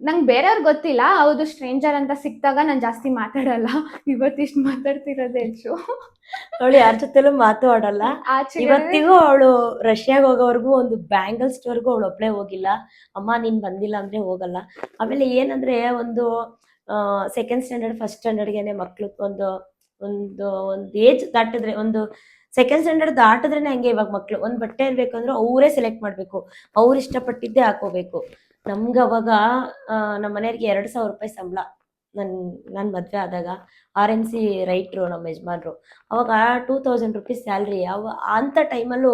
ನಂಗೆ ಬೇರೆಯವ್ರಿಗೆ ಗೊತ್ತಿಲ್ಲ, ಹೌದು ಸ್ಟ್ರೇಂಜರ್ ಅಂತ ಸಿಕ್ಕಿದಾಗ ನಾನು ಜಾಸ್ತಿ ಮಾತಾಡಲ್ಲ. ಇವತ್ತಿಷ್ಟು ಮಾತಾಡ್ತಿರೋದೇ ಹೆಚ್ಚು. ಅವಳು ಯಾರ ಜೊತೆಲೂ ಮಾತಾಡಲ್ಲ. ಇವತ್ತಿಗೂ ಅವಳು ರಷ್ಯಾಗ ಹೋಗೋವರೆಗೂ ಒಂದು ಬ್ಯಾಂಗಲ್ ಸ್ಟೋರ್ಗೂ ಅವಳು ಒಬ್ಳೆ ಹೋಗಿಲ್ಲ. ಅಮ್ಮ ನೀನ್ ಬಂದಿಲ್ಲ ಅಂದ್ರೆ ಹೋಗಲ್ಲ. ಆಮೇಲೆ ಏನಂದ್ರೆ ಒಂದು ಸೆಕೆಂಡ್ ಸ್ಟ್ಯಾಂಡರ್ಡ್ ಫಸ್ಟ್ ಸ್ಟ್ಯಾಂಡರ್ಡ್ಗೆನೆ ಮಕ್ಳು ಒಂದು ಒಂದು ಒಂದು ಏಜ್ ದಾಟಿದ್ರೆ, ಒಂದು ಸೆಕೆಂಡ್ ಸ್ಟ್ಯಾಂಡರ್ಡ್ ದಾಟಿದ್ರೇನೆ ಹಂಗೆ. ಇವಾಗ ಮಕ್ಳು ಒಂದು ಬಟ್ಟೆ ಇರ್ಬೇಕಂದ್ರೆ ಅವರೇ ಸೆಲೆಕ್ಟ್ ಮಾಡ್ಬೇಕು, ಅವ್ರು ಇಷ್ಟಪಟ್ಟಿದ್ದೇ ಹಾಕೋಬೇಕು. ನಮ್ಗೆ ಅವಾಗ ನಮ್ಮ ಮನೆಯವ್ರಿಗೆ 2,000 ರೂಪಾಯಿ ಸಂಬಳ. ನಾನು ಮದುವೆ ಆದಾಗ RMC ರೈಟ್ರು ನಮ್ಮ ಯಜಮಾನ್ರು. ಅವಾಗ 2,000 ರುಪೀಸ್ ಸ್ಯಾಲ್ರಿ. ಅಂಥ ಟೈಮಲ್ಲೂ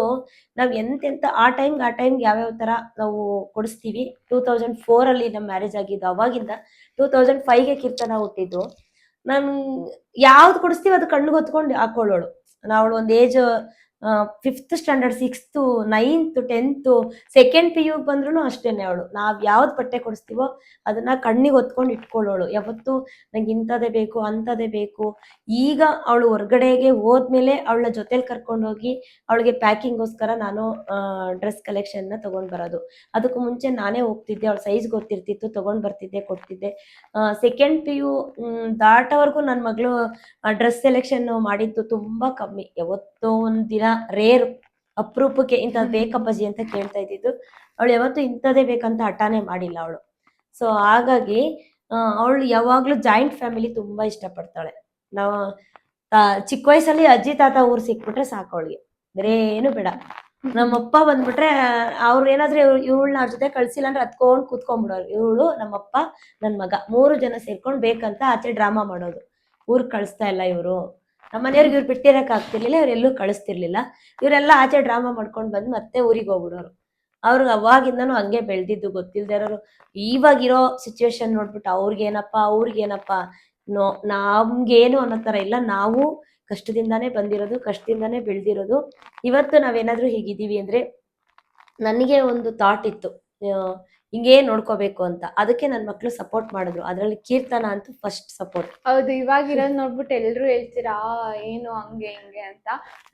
ನಾವು ಎಂತೆಂಥ ಆ ಟೈಮ್ಗೆ ಯಾವ್ಯಾವ ಥರ ನಾವು ಕೊಡಿಸ್ತೀವಿ. 2004 ನಮ್ಮ ಮ್ಯಾರೇಜ್ ಆಗಿದ್ದು. ಅವಾಗಿಂದ 2005ಗೆ ಕೀರ್ತನ ಹುಟ್ಟಿದ್ದು. ನಾನು ಯಾವ್ದು ಕೊಡಿಸ್ತೀವಿ ಅದು ಕಣ್ಣಿಗೆ ಹೊತ್ಕೊಂಡು ಹಾಕೊಳ್ಳೋಳು. ಅವಳು ಒಂದು age 5th standard 6th 9th 10th second PU ಬಂದ್ರೂ ಅಷ್ಟೇನೆ. ಅವಳು ನಾವು ಯಾವ್ದು ಬಟ್ಟೆ ಕೊಡಿಸ್ತೀವೋ ಅದನ್ನ ಕಣ್ಣಿಗೆ ಹೊತ್ಕೊಂಡು ಇಟ್ಕೊಳ್ಳೋಳು. ಯಾವತ್ತು ನಂಗೆ ಇಂಥದೇ ಬೇಕು ಅಂಥದೇ ಬೇಕು. ಈಗ ಅವಳು ಹೊರ್ಗಡೆಗೆ ಹೋದ್ಮೇಲೆ ಅವಳ ಜೊತೆಲಿ ಕರ್ಕೊಂಡೋಗಿ ಅವಳಿಗೆ ಪ್ಯಾಕಿಂಗೋಸ್ಕರ ನಾನು ಡ್ರೆಸ್ ಕಲೆಕ್ಷನ್ನ ತೊಗೊಂಡು ಬರೋದು. ಅದಕ್ಕೂ ಮುಂಚೆ ನಾನೇ ಹೋಗ್ತಿದ್ದೆ, ಅವಳ ಸೈಜ್ ಗೊತ್ತಿರ್ತಿತ್ತು, ತೊಗೊಂಡು ಬರ್ತಿದ್ದೆ, ಕೊಡ್ತಿದ್ದೆ. ಸೆಕೆಂಡ್ PU ದಾಟೋವರೆಗೂ ನನ್ನ ಮಗಳು ಡ್ರೆಸ್ ಸೆಲೆಕ್ಷನ್ ಮಾಡಿದ್ದು ತುಂಬ ಕಮ್ಮಿ. ಯಾವತ್ತೋ ಒಂದು ದಿನ ರೇರ್ ಅಪರೂಪಕ್ಕೆ ಇಂಥದ್ದು ಬೇಕಪ್ಪಾಜಿ ಅಂತ ಕೇಳ್ತಾ ಇದ್ದಿದ್ದು. ಅವಳು ಯಾವತ್ತು ಇಂಥದೇ ಬೇಕಂತ ಹಠಾನೇ ಮಾಡಿಲ್ಲ ಅವಳು. ಸೊ ಹಾಗಾಗಿ ಅವಳು ಯಾವಾಗಲೂ ಜಾಯಿಂಟ್ ಫ್ಯಾಮಿಲಿ ತುಂಬ ಇಷ್ಟಪಡ್ತಾಳೆ. ನಾವು ಚಿಕ್ಕ ವಯಸ್ಸಲ್ಲಿ ಅಜ್ಜಿ ತಾತ ಊರು ಸಿಕ್ಬಿಟ್ರೆ ಸಾಕು ಅವಳಿಗೆ, ಬೇರೆ ಏನು ಬೇಡ. ನಮ್ಮಪ್ಪ ಬಂದ್ಬಿಟ್ರೆ ಅವ್ರು ಏನಾದ್ರೂ ಇವಳನ್ನ ಅವ್ರ ಜೊತೆ ಕಳ್ಸಿಲ್ಲ ಅಂದ್ರೆ ಹತ್ಕೊಂಡು ಕೂತ್ಕೊಂಡ್ಬಿಡೋರು. ಇವಳು, ನಮ್ಮಪ್ಪ, ನನ್ನ ಮಗ 3 ಜನ ಸೇರ್ಕೊಂಡು ಬೇಕಂತ ಆಚೆ ಡ್ರಾಮಾ ಮಾಡೋದು. ಊರಿಗೆ ಕಳಿಸ್ತಾ ಇಲ್ಲ ಇವರು, ನಮ್ಮ ಮನೆಯವ್ರಿಗೆ ಇವ್ರು ಬಿಟ್ಟಿರಕ್ ಆಗ್ತಿರ್ಲಿಲ್ಲ, ಇವ್ರೆಲ್ಲೂ ಕಳಿಸ್ತಿರ್ಲಿಲ್ಲ. ಇವರೆಲ್ಲ ಆಚೆ ಡ್ರಾಮಾ ಮಾಡ್ಕೊಂಡು ಬಂದು ಮತ್ತೆ ಊರಿಗೆ ಹೋಗ್ಬಿಡೋರು. ಅವ್ರಿಗೆ ಅವಾಗಿಂದನೂ ಹಂಗೆ ಬೆಳೆದಿದ್ದು. ಗೊತ್ತಿಲ್ದೇ ಇರೋರು ಇವಾಗಿರೋ ಸಿಚುವೇಶನ್ ನೋಡ್ಬಿಟ್ಟು ಅವ್ರಿಗೇನಪ್ಪ ನಮ್ಗೇನು ಅನ್ನೋ ಥರ ಇಲ್ಲ. ನಾವು ಕಷ್ಟದಿಂದಾನೇ ಬಂದಿರೋದು, ಕಷ್ಟದಿಂದಾನೇ ಬೆಳೆದಿರೋದು. ಇವತ್ತು ನಾವೇನಾದ್ರೂ ಹೀಗಿದ್ದೀವಿ ಅಂದ್ರೆ ನನಗೆ ಒಂದು ಥಾಟ್ ಇತ್ತು, ಹಿಂಗೇ ನೋಡ್ಕೋಬೇಕು ಅಂತ. ಅದಕ್ಕೆ ನನ್ನ ಮಕ್ಕಳು ಸಪೋರ್ಟ್ ಮಾಡಿದ್ರು. ಅದರಲ್ಲಿ ಕೀರ್ತನ ಅಂತೂ ಫಸ್ಟ್ ಸಪೋರ್ಟ್. ಹೌದು, ಇವಾಗಿರೋದು ನೋಡ್ಬಿಟ್ಟು ಎಲ್ಲರೂ ಹೇಳ್ತೀರಾ ಏನು ಹಂಗೆ ಹಿಂಗೆ ಅಂತ.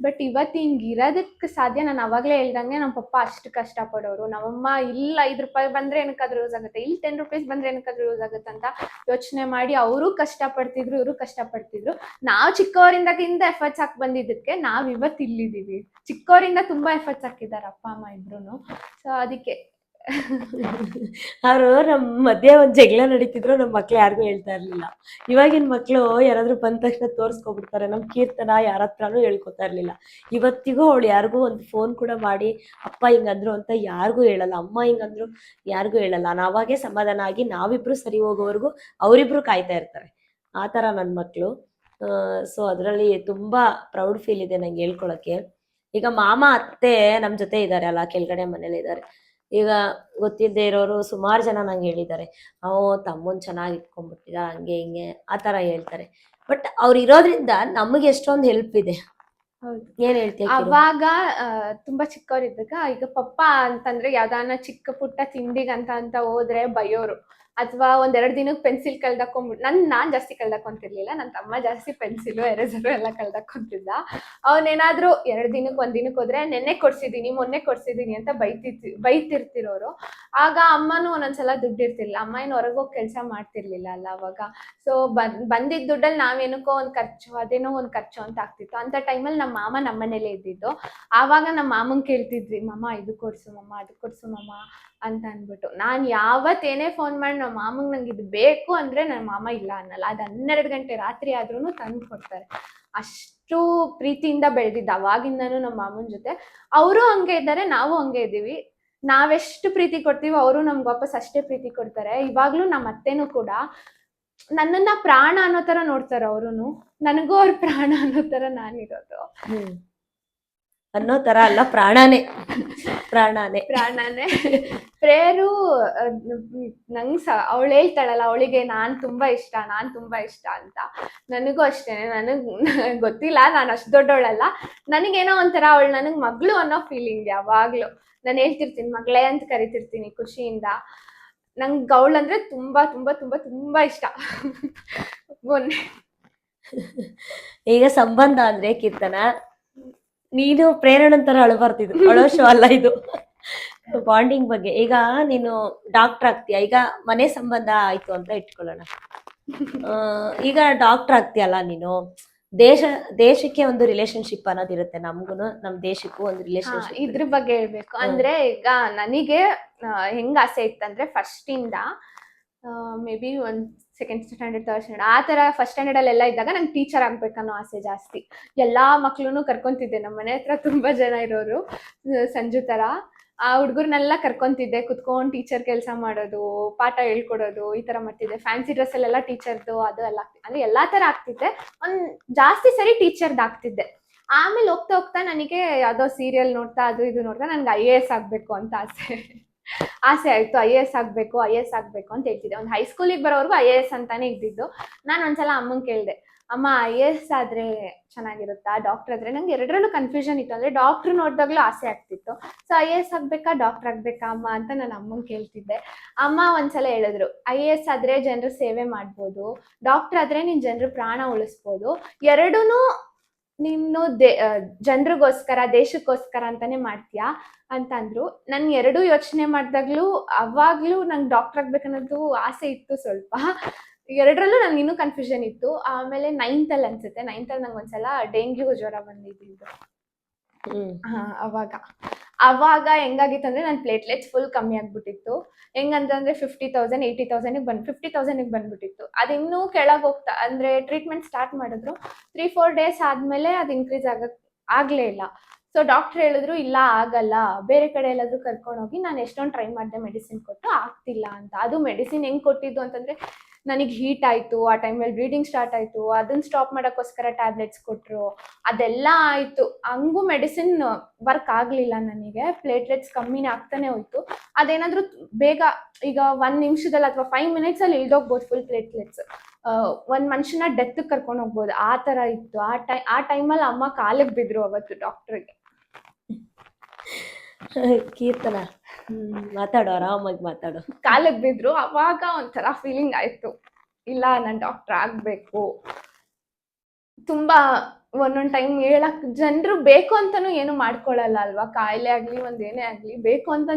ಬಟ್ ಇವತ್ತು ಹಿಂಗೆ ಇರೋದಕ್ಕೆ ಸಾಧ್ಯ. ನಾನು ಅವಾಗಲೇ ಹೇಳ್ದಂಗೆ ನಮ್ಮ ಪಪ್ಪ ಅಷ್ಟು ಕಷ್ಟಪಡೋರು. ನಮ್ಮಮ್ಮ ಇಲ್ಲ 5 ರೂಪಾಯಿ ಬಂದರೆ ಏನಕ್ಕಾದ್ರೂ ಯೂಸ್ ಆಗುತ್ತೆ, ಇಲ್ಲಿ 10 ರೂಪೀಸ್ ಬಂದರೆ ಏನಕ್ಕಾದ್ರೂ ಯೂಸ್ ಆಗುತ್ತೆ ಅಂತ ಯೋಚನೆ ಮಾಡಿ ಅವರು ಕಷ್ಟಪಡ್ತಿದ್ರು, ಇವರು ಕಷ್ಟಪಡ್ತಿದ್ರು. ನಾವು ಚಿಕ್ಕವರಿಂದಗಿಂತ ಎಫರ್ಟ್ಸ್ ಹಾಕಿ ಬಂದಿದ್ದಕ್ಕೆ ನಾವು ಇವತ್ತು ಇಲ್ಲಿದ್ದೀವಿ. ಚಿಕ್ಕವರಿಂದ ತುಂಬ ಎಫರ್ಟ್ಸ್ ಹಾಕಿದ್ದಾರೆ ಅಪ್ಪ ಅಮ್ಮ ಇಬ್ರು. ಸೊ ಅದಕ್ಕೆ ಅವರು ನಮ್ಮ ಮಧ್ಯೆ ಒಂದು ಜಗಳ ನಡೀತಿದ್ರು, ನಮ್ಮ ಮಕ್ಳು ಯಾರಿಗೂ ಹೇಳ್ತಾ ಇರ್ಲಿಲ್ಲ. ಇವಾಗಿನ ಮಕ್ಕಳು ಯಾರಾದ್ರೂ ಬಂದ ತಕ್ಷಣ ತೋರಿಸ್ಕೊಬಿಡ್ತಾರೆ. ನಮ್ಮ ಕೀರ್ತನ ಯಾರ ಹತ್ರನೂ ಹೇಳ್ಕೊತಾ ಇರ್ಲಿಲ್ಲ. ಇವತ್ತಿಗೂ ಅವಳು ಯಾರಿಗೂ ಒಂದು ಫೋನ್ ಕೂಡ ಮಾಡಿ ಅಪ್ಪ ಹಿಂಗಂದ್ರು ಅಂತ ಯಾರಿಗೂ ಹೇಳಲ್ಲ, ಅಮ್ಮ ಹಿಂಗಂದ್ರು ಯಾರಿಗೂ ಹೇಳಲ್ಲ. ನಾವಾಗೇ ಸಮಾಧಾನ ಆಗಿ ನಾವಿಬ್ರು ಸರಿ ಹೋಗೋವರೆಗೂ ಅವರಿಬ್ರು ಕಾಯ್ತಾ ಇರ್ತಾರೆ. ಆ ಥರ ನನ್ನ ಮಕ್ಕಳು. ಸೊ ಅದರಲ್ಲಿ ತುಂಬ ಪ್ರೌಡ್ ಫೀಲ್ ಇದೆ ನಂಗೆ ಹೇಳ್ಕೊಳಕ್ಕೆ. ಈಗ ಮಾಮ ಅತ್ತೆ ನಮ್ಮ ಜೊತೆ ಇದ್ದಾರೆ ಅಲ್ಲ, ಕೆಳಗಡೆ ಮನೇಲಿ ಇದ್ದಾರೆ. ಈಗ ಗೊತ್ತಿದ್ದೇ ಇರೋರು ಸುಮಾರು ಜನ ನಂಗೆ ಹೇಳಿದ್ದಾರೆ, ತಮ್ಮನ್ ಚೆನ್ನಾಗಿ ಇಟ್ಕೊಂಡ್ಬಿಟ್ಟಿದ ಹಂಗೆ ಹಿಂಗೆ ಆ ಥರ ಹೇಳ್ತಾರೆ. ಬಟ್ ಅವ್ರು ಇರೋದ್ರಿಂದ ನಮಗೆ ಎಷ್ಟೊಂದು ಹೆಲ್ಪ್ ಇದೆ. ಹೌದು, ಏನ್ ಹೇಳ್ತೀವಿ ಅವಾಗ ತುಂಬಾ ಚಿಕ್ಕವರಿದ್ದಾಗ ಈಗ ಪಪ್ಪ ಅಂತಂದ್ರೆ ಯಾವ್ದಾನ ಚಿಕ್ಕ ಪುಟ್ಟ ತಿಂಡಿಗಂತ ಹೋದ್ರೆ ಬೈಯೋರು. ಅಥವಾ 1-2 ದಿನಕ್ಕೆ ಪೆನ್ಸಿಲ್ ಕಳ್ದಾಕೊಂಡ್ಬಿಟ್ಟು ನಾನ್ ಜಾಸ್ತಿ ಕಳ್ದಾಕೊಂತಿರ್ಲಿಲ್ಲ, ನನ್ನ ತಮ್ಮ ಜಾಸ್ತಿ ಪೆನ್ಸಿಲು ಎರೇಸರು ಎಲ್ಲ ಕಳ್ದಾಕೊಂತಿದ್ದ. ಅವನೇನಾದ್ರೂ 2 ದಿನಕ್ಕೆ 1 ದಿನಕ್ಕೆ ಹೋದ್ರೆ ಮೊನ್ನೆ ಕೊಡ್ಸಿದೀನಿ ಅಂತ ಬೈತಿರ್ತಿರೋರು. ಆಗ ಅಮ್ಮನೂ ಒಂದೊಂದ್ಸಲ ದುಡ್ಡು ಇರ್ತಿರ್ಲಿಲ್ಲ. ಅಮ್ಮ ಏನು ಹೊರಗೆ ಹೋಗಿ ಕೆಲಸ ಮಾಡ್ತಿರ್ಲಿಲ್ಲ ಅಲ್ಲ ಅವಾಗ. ಸೊ ಬಂದಿದ್ದ ದುಡ್ಡಲ್ಲಿ ನಾವೇನಕ್ಕೋ ಒಂದು ಖರ್ಚು, ಅದೇನೋ ಒಂದು ಖರ್ಚು ಅಂತ ಆಗ್ತಿತ್ತು. ಅಂತ ಟೈಮಲ್ಲಿ ನಮ್ಮ ಮಾಮ ನಮ್ಮ ಮನೇಲೇ ಇದ್ದಿದ್ದು. ಆವಾಗ ನಮ್ಮ ಮಾಮಂಗೆ ಕೇಳ್ತಿದ್ವಿ, ಮಮ್ಮ ಇದು ಕೊಡ್ಸು ಮಮ್ಮ, ಅದು ಕೊಡ್ಸು ಮಮ್ಮ ಅಂತ ಅಂದ್ಬಿಟ್ಟು. ನಾನು ಯಾವತ್ತೇನೇ ಫೋನ್ ಮಾಡಿ ನಮ್ಮ ಮಾಮಂಗೆ ನಂಗೆ ಇದು ಬೇಕು ಅಂದರೆ ನನ್ನ ಮಾಮ ಇಲ್ಲ ಅನ್ನಲ್ಲ. ಅದು 12 ಗಂಟೆ ರಾತ್ರಿ ಆದ್ರೂ ತಂದು ಕೊಡ್ತಾರೆ. ಅಷ್ಟು ಪ್ರೀತಿಯಿಂದ ಬೆಳೆದಿದ್ದು ಅವಾಗಿಂದನೂ ನಮ್ಮ ಮಾಮನ ಜೊತೆ. ಅವರು ಹಂಗೆ ಇದ್ದಾರೆ, ನಾವು ಹಂಗೆ ಇದ್ದೀವಿ. ನಾವೆಷ್ಟು ಪ್ರೀತಿ ಕೊಡ್ತೀವೋ ಅವರು ನಮ್ಗೆ ವಾಪಸ್ ಅಷ್ಟೇ ಪ್ರೀತಿ ಕೊಡ್ತಾರೆ. ಇವಾಗ್ಲೂ ನಮ್ಮ ಅತ್ತೆನೂ ಕೂಡ ನನ್ನನ್ನ ಪ್ರಾಣ ಅನ್ನೋ ತರ ನೋಡ್ತಾರೆ. ಅವರುನು ನನಗೂ ಅವ್ರ ಪ್ರಾಣ ಅನ್ನೋ ತರ ನಾನಿರೋದು. ಅನ್ನೋ ತರ ಅಲ್ಲ, ಪ್ರಾಣನೇ ಪ್ರಾಣನೇ. ಪ್ರೇರು ನಂಗೆ ಅವಳು ಹೇಳ್ತಾಳಲ್ಲ, ಅವಳಿಗೆ ನಾನ್ ತುಂಬಾ ಇಷ್ಟ ಅಂತ. ನನಗೂ ಅಷ್ಟೇನೆ. ನನಗ್ ಗೊತ್ತಿಲ್ಲ, ನಾನು ಅಷ್ಟು ದೊಡ್ಡವಳಲ್ಲ. ನನಗೇನೋ ಒಂಥರ ಅವಳು ನನಗ್ ಮಗಳು ಅನ್ನೋ ಫೀಲಿಂಗ್ ಯಾವಾಗ್ಲೂ. ನಾನು ಹೇಳ್ತಿರ್ತೀನಿ ಮಗಳೇ ಅಂತ ಕರಿತಿರ್ತೀನಿ ಖುಷಿಯಿಂದ. ನಂಗೆ ಅವಳಂದ್ರೆ ತುಂಬಾ ತುಂಬಾ ತುಂಬಾ ತುಂಬಾ ಇಷ್ಟ. ಈಗ ಸಂಬಂಧ ಅಂದ್ರೆ ಕೀರ್ತನ, ನೀನು ಪ್ರೇರಣಂತರ ಅಳಬಾರ್ದಿದ್ದು, ಅಳೋ ಶೋ ಅಲ್ಲ ಇದು. ಬಾಂಡಿಂಗ್ ಬಗ್ಗೆ ಈಗ ನೀನು ಡಾಕ್ಟರ್ ಆಗ್ತೀಯ, ಈಗ ಮನೆ ಸಂಬಂಧ ಆಯ್ತು ಅಂತ ಇಟ್ಕೊಳ್ಳೋಣ. ಈಗ ಡಾಕ್ಟರ್ ಆಗ್ತೀಯಲ್ಲ ನೀನು, ದೇಶಕ್ಕೆ ಒಂದು ರಿಲೇಶನ್ಶಿಪ್ ಅನ್ನೋದಿರುತ್ತೆ. ನಮ್ಗುನು ನಮ್ ದೇಶಕ್ಕೂ ಒಂದು ರಿಲೇಶನ್ಶಿಪ್. ಇದ್ರ ಬಗ್ಗೆ ಹೇಳ್ಬೇಕು ಅಂದ್ರೆ, ಈಗ ನನಗೆ ಹೆಂಗ್ ಆಸೆ ಇತ್ತಂದ್ರೆ ಫಸ್ಟ್ ಇಂದ ಮೇ ಬಿ ಒಂದ್ ಸೆಕೆಂಡ್ ಸ್ಟ್ಯಾಂಡರ್ಡ್, ಥರ್ಡ್ ಸ್ಟ್ಯಾಂಡರ್ಡ್ ಆ ತರ, ಫಸ್ಟ್ ಸ್ಟ್ಯಾಂಡರ್ಡ್ ಅಲ್ಲೆಲ್ಲ ಇದ್ದಾಗ ನಂಗೆ ಟೀಚರ್ ಆಗ್ಬೇಕನ್ನೋ ಆಸೆ ಜಾಸ್ತಿ. ಎಲ್ಲಾ ಮಕ್ಳನ್ನು ಕರ್ಕೊಂತಿದ್ದೆ. ನಮ್ಮ ಮನೆ ಹತ್ರ ತುಂಬಾ ಜನ ಇರೋರು, ಸಂಜು ತರ. ಆ ಹುಡುಗರ್ನೆಲ್ಲ ಕರ್ಕೊಂತಿದ್ದೆ, ಕುತ್ಕೊಂಡ್ ಟೀಚರ್ ಕೆಲಸ ಮಾಡೋದು, ಪಾಠ ಹೇಳ್ಕೊಡೋದು, ಈ ತರ ಮಾಡ್ತಿದ್ದೆ. ಫ್ಯಾನ್ಸಿ ಡ್ರೆಸ್ ಅಲ್ಲೆಲ್ಲ ಟೀಚರ್ದು ಅದು ಎಲ್ಲ ಅಂದ್ರೆ ಎಲ್ಲಾ ತರ ಆಗ್ತಿದ್ದೆ. ಒಂದ್ ಜಾಸ್ತಿ ಸರಿ ಟೀಚರ್ದ್ ಆಗ್ತಿದ್ದೆ. ಆಮೇಲೆ ಹೋಗ್ತಾ ಹೋಗ್ತಾ ನನಗೆ ಯಾವ್ದೋ ಸೀರಿಯಲ್ ನೋಡ್ತಾ ಅದು ಇದು ನೋಡ್ತಾ ನನ್ಗೆ IAS ಆಗ್ಬೇಕು ಅಂತ ಆಸೆ ಆಯ್ತು. IAS ಆಗ್ಬೇಕು ಅಂತ ಹೇಳ್ತಿದ್ದೆ. ಒಂದು ಹೈಸ್ಕೂಲಿಗೆ ಬರೋವರೆಗೂ IAS ಅಂತಾನೆ ಇದ್ದಿದ್ದು. ನಾನು ಒಂದ್ಸಲ ಅಮ್ಮಂಗೆ ಕೇಳಿದೆ, ಅಮ್ಮ IAS ಆದ್ರೆ ಚೆನ್ನಾಗಿರುತ್ತಾ, ಡಾಕ್ಟರ್ ಆದ್ರೆ? ನಂಗೆ ಎರಡರಲ್ಲೂ ಕನ್ಫ್ಯೂಷನ್ ಇತ್ತು. ಅಂದ್ರೆ ಡಾಕ್ಟರ್ ನೋಡಿದಾಗ್ಲೂ ಆಸೆ ಆಗ್ತಿತ್ತು. ಸೊ IAS ಆಗ್ಬೇಕಾ ಡಾಕ್ಟರ್ ಆಗ್ಬೇಕಾ ಅಮ್ಮ ಅಂತ ನಾನು ಅಮ್ಮಂಗೆ ಕೇಳ್ತಿದ್ದೆ. ಅಮ್ಮ ಒಂದ್ಸಲ ಹೇಳಿದ್ರು, IAS ಆದ್ರೆ ಜನರ ಸೇವೆ ಮಾಡ್ಬೋದು, ಡಾಕ್ಟರ್ ಆದ್ರೆ ನೀನ್ ಜನರ ಪ್ರಾಣ ಉಳಿಸ್ಬೋದು. ಎರಡೂನು ನೀನು ಜನರಿಗೋಸ್ಕರ ದೇಶಕ್ಕೋಸ್ಕರ ಅಂತಾನೆ ಮಾಡ್ತೀಯಾ ಅಂತ ಅಂದ್ರು. ನನ್ ಎರಡೂ ಯೋಚನೆ ಮಾಡಿದಾಗ್ಲೂ ಅವಾಗ್ಲೂ ನಂಗೆ ಡಾಕ್ಟರ್ ಆಗ್ಬೇಕನ್ನೋದು ಆಸೆ ಇತ್ತು ಸ್ವಲ್ಪ. ಎರಡರಲ್ಲೂ ನಂಗೆ ಇನ್ನೂ ಕನ್ಫ್ಯೂಷನ್ ಇತ್ತು. ಆಮೇಲೆ 9th ಅಲ್ಲಿ ಅನ್ಸುತ್ತೆ, 9th ಅಲ್ಲಿ ನಂಗೆ ಒಂದ್ಸಲ ಡೆಂಗ್ಯೂ ಜ್ವರ ಬಂದಿದ್ದು. ಅವಾಗ ಹೆಂಗಾಗಿತ್ತು ಅಂದ್ರೆ ನನ್ನ ಪ್ಲೇಟ್ಲೆಟ್ಸ್ ಫುಲ್ ಕಮ್ಮಿ ಆಗ್ಬಿಟ್ಟಿತ್ತು. ಹೆಂಗಂತಂದ್ರೆ 50,000 80,000 50,000 ಬಂದ್ಬಿಟ್ಟಿತ್ತು. ಅದು ಇನ್ನೂ ಕೆಳಗೆ ಹೋಗ್ತಾ ಅಂದ್ರೆ ಟ್ರೀಟ್ಮೆಂಟ್ ಸ್ಟಾರ್ಟ್ ಮಾಡಿದ್ರು. 3-4 ಡೇಸ್ ಆದ್ಮೇಲೆ ಅದು ಇನ್ಕ್ರೀಸ್ ಆಗ್ಲೇ ಇಲ್ಲ. ಸೊ ಡಾಕ್ಟರ್ ಹೇಳಿದ್ರು, ಇಲ್ಲ ಆಗಲ್ಲ, ಬೇರೆ ಕಡೆ ಎಲ್ಲಾದ್ರೂ ಕರ್ಕೊಂಡೋಗಿ. ನಾನು ಎಷ್ಟೊಂದು ಟ್ರೈ ಮಾಡಿದೆ, ಮೆಡಿಸಿನ್ ಕೊಟ್ಟು ಆಗ್ತಿಲ್ಲ ಅಂತ. ಅದು ಮೆಡಿಸಿನ್ ಹೆಂಗ್ ಕೊಟ್ಟಿದ್ದು ಅಂತಂದ್ರೆ, ನನಗೆ ಹೀಟ್ ಆಯ್ತು, ಆ ಟೈಮಲ್ಲಿ ಬ್ಲೀಡಿಂಗ್ ಸ್ಟಾರ್ಟ್ ಆಯ್ತು, ಅದನ್ನ ಸ್ಟಾಪ್ ಮಾಡೋಕ್ಕೋಸ್ಕರ ಟ್ಯಾಬ್ಲೆಟ್ಸ್ ಕೊಟ್ಟರು, ಅದೆಲ್ಲ ಆಯ್ತು. ಹಂಗೂ ಮೆಡಿಸಿನ್ ವರ್ಕ್ ಆಗಲಿಲ್ಲ ನನಗೆ. ಪ್ಲೇಟ್ಲೆಟ್ಸ್ ಕಮ್ಮಿನೇ ಆಗ್ತಾನೆ ಹೋಯ್ತು. ಅದೇನಾದ್ರೂ ಬೇಗ ಈಗ 1 ನಿಮಿಷದಲ್ಲಿ ಅಥವಾ 5 ಮಿನಿಟ್ಸಲ್ಲಿ ಇಳ್ದೋಗ್ಬೋದು ಫುಲ್ ಪ್ಲೇಟ್ಲೆಟ್ಸ್. ಒಂದು ಮನುಷ್ಯನ ಡೆತ್ ಕರ್ಕೊಂಡು ಹೋಗ್ಬೋದು, ಆ ಥರ ಇತ್ತು. ಆ ಟೈಮಲ್ಲಿ ಅಮ್ಮ ಕಾಲಿಗೆ ಬಿದ್ರು ಅವತ್ತು ಡಾಕ್ಟ್ರಿಗೆ. ಕೀರ್ತನ ಮಾತಾಡು, ಆರಾಮಾಗಿ ಮಾತಾಡು. ಕಾಲಿಗೆ ಬಿದ್ರು. ಅವಾಗ ಒಂಥರ ಫೀಲಿಂಗ್ ಆಯ್ತು, ಇಲ್ಲ ನಾನು ಡಾಕ್ಟರ್ ಆಗ್ಬೇಕು. ತುಂಬಾ ಒಂದೊಂದು ಟೈಮ್ ಹೇಳಕ್ ಜನರು ಬೇಕು ಅಂತಾನು ಏನು ಮಾಡ್ಕೊಳಲ್ಲ ಅಲ್ವಾ. ಕಾಯಿಲೆ ಆಗ್ಲಿ ಒಂದೇನೇ ಆಗ್ಲಿ ಬೇಕು ಅಂತ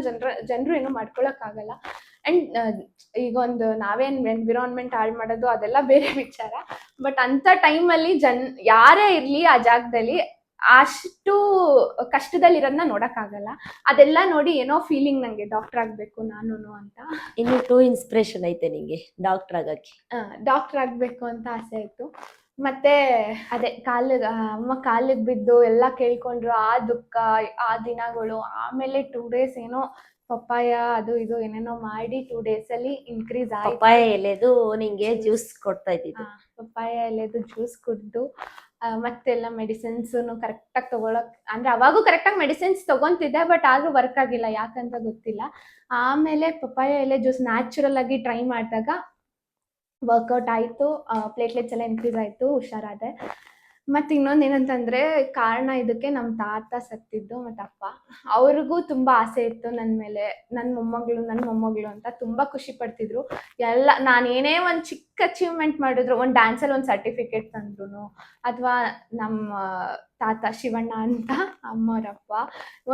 ಜನರು ಏನು ಮಾಡ್ಕೊಳಕ್ ಆಗಲ್ಲ. ಅಂಡ್ ಈಗ ಒಂದು ನಾವೇನ್ ಎನ್ವಿರಾನ್ಮೆಂಟ್ ಹಾಳು ಮಾಡೋದು ಅದೆಲ್ಲ ಬೇರೆ ವಿಚಾರ. ಬಟ್ ಅಂತ ಟೈಮಲ್ಲಿ ಯಾರೇ ಇರ್ಲಿ ಆ ಜಾಗದಲ್ಲಿ ಅಷ್ಟು ಕಷ್ಟದಲ್ಲಿರೋದನ್ನ ನೋಡಕ್ಕಾಗಲ್ಲ. ಅದೆಲ್ಲ ನೋಡಿ ಏನೋ ಫೀಲಿಂಗ್ ನಂಗೆ ಡಾಕ್ಟರ್ ಆಗ್ಬೇಕು ನಾನು ಅಂತ. ಇನ್ನು 2 ಇನ್ಸ್ಪಿರೇಷನ್ ಐತೆ ನಿಂಗೆ ಡಾಕ್ಟರ್ ಆಗಕ್ಕೆ? ಡಾಕ್ಟರ್ ಆಗ್ಬೇಕು ಅಂತ ಆಸೆ ಇತ್ತು. ಮತ್ತೆ ಅದೇ ಅಮ್ಮ ಕಾಲಿಗೆ ಬಿದ್ದು ಎಲ್ಲ ಕೇಳ್ಕೊಂಡ್ರು, ಆ ದುಃಖ, ಆ ದಿನಗಳು. ಆಮೇಲೆ 2 ಡೇಸ್ ಏನೋ ಪಪ್ಪಾಯ ಅದು ಇದು ಏನೇನೋ ಮಾಡಿ 2 ಡೇಸ್ ಅಲ್ಲಿ ಇನ್ಕ್ರೀಸ್ ಆಯ್ತು. ಪಪ್ಪಾಯ ಎಲೆದು ನಿಂಗೆ ಜ್ಯೂಸ್ ಕೊಡ್ತಾ ಇದ್ದಿದ್ದು? ಪಪ್ಪಾಯ ಎಲೆದು ಜ್ಯೂಸ್ ಕುಡ್ದು ಮತ್ತೆಲ್ಲ ಮೆಡಿಸಿನ್ಸ್ ಕರೆಕ್ಟಾಗಿ ತಗೊಳಕ್, ಅಂದ್ರೆ ಅವಾಗೂ ಕರೆಕ್ಟಾಗಿ ಮೆಡಿಸಿನ್ಸ್ ತಗೊಂತಿದ್ದೆ, ಬಟ್ ಆದ್ರೂ ವರ್ಕ್ ಆಗಿಲ್ಲ, ಯಾಕಂತ ಗೊತ್ತಿಲ್ಲ. ಆಮೇಲೆ ಪಪ್ಪಾಯ ಎಲೆ ಜ್ಯೂಸ್ ನ್ಯಾಚುರಲ್ ಆಗಿ ಟ್ರೈ ಮಾಡಿದಾಗ ವರ್ಕೌಟ್ ಆಯಿತು. ಪ್ಲೇಟ್ಲೆಟ್ಸ್ ಎಲ್ಲ ಇನ್ಕ್ರೀಸ್ ಆಯಿತು, ಹುಷಾರಾದೆ. ಮತ್ತು ಇನ್ನೊಂದು ಏನಂತಂದರೆ, ಕಾರಣ ಇದಕ್ಕೆ ನಮ್ಮ ತಾತ ಸತ್ತಿದ್ದು ಮತ್ತು ಅಪ್ಪ. ಅವ್ರಿಗೂ ತುಂಬ ಆಸೆ ಇತ್ತು ನನ್ನ ಮೇಲೆ, ನನ್ನ ಮೊಮ್ಮಗಳು ಅಂತ ತುಂಬ ಖುಷಿ ಪಡ್ತಿದ್ರು. ನಾನು ಏನೇ ಒಂದು ಚಿಕ್ಕ ಅಚೀವ್ಮೆಂಟ್ ಮಾಡಿದ್ರು, ಒಂದು ಡ್ಯಾನ್ಸಲ್ಲಿ ಒಂದು ಸರ್ಟಿಫಿಕೇಟ್ ತಂದ್ರು, ಅಥವಾ ನಮ್ಮ ತಾತ ಶಿವಣ್ಣ ಅಂತ ಅಮ್ಮವರಪ್ಪ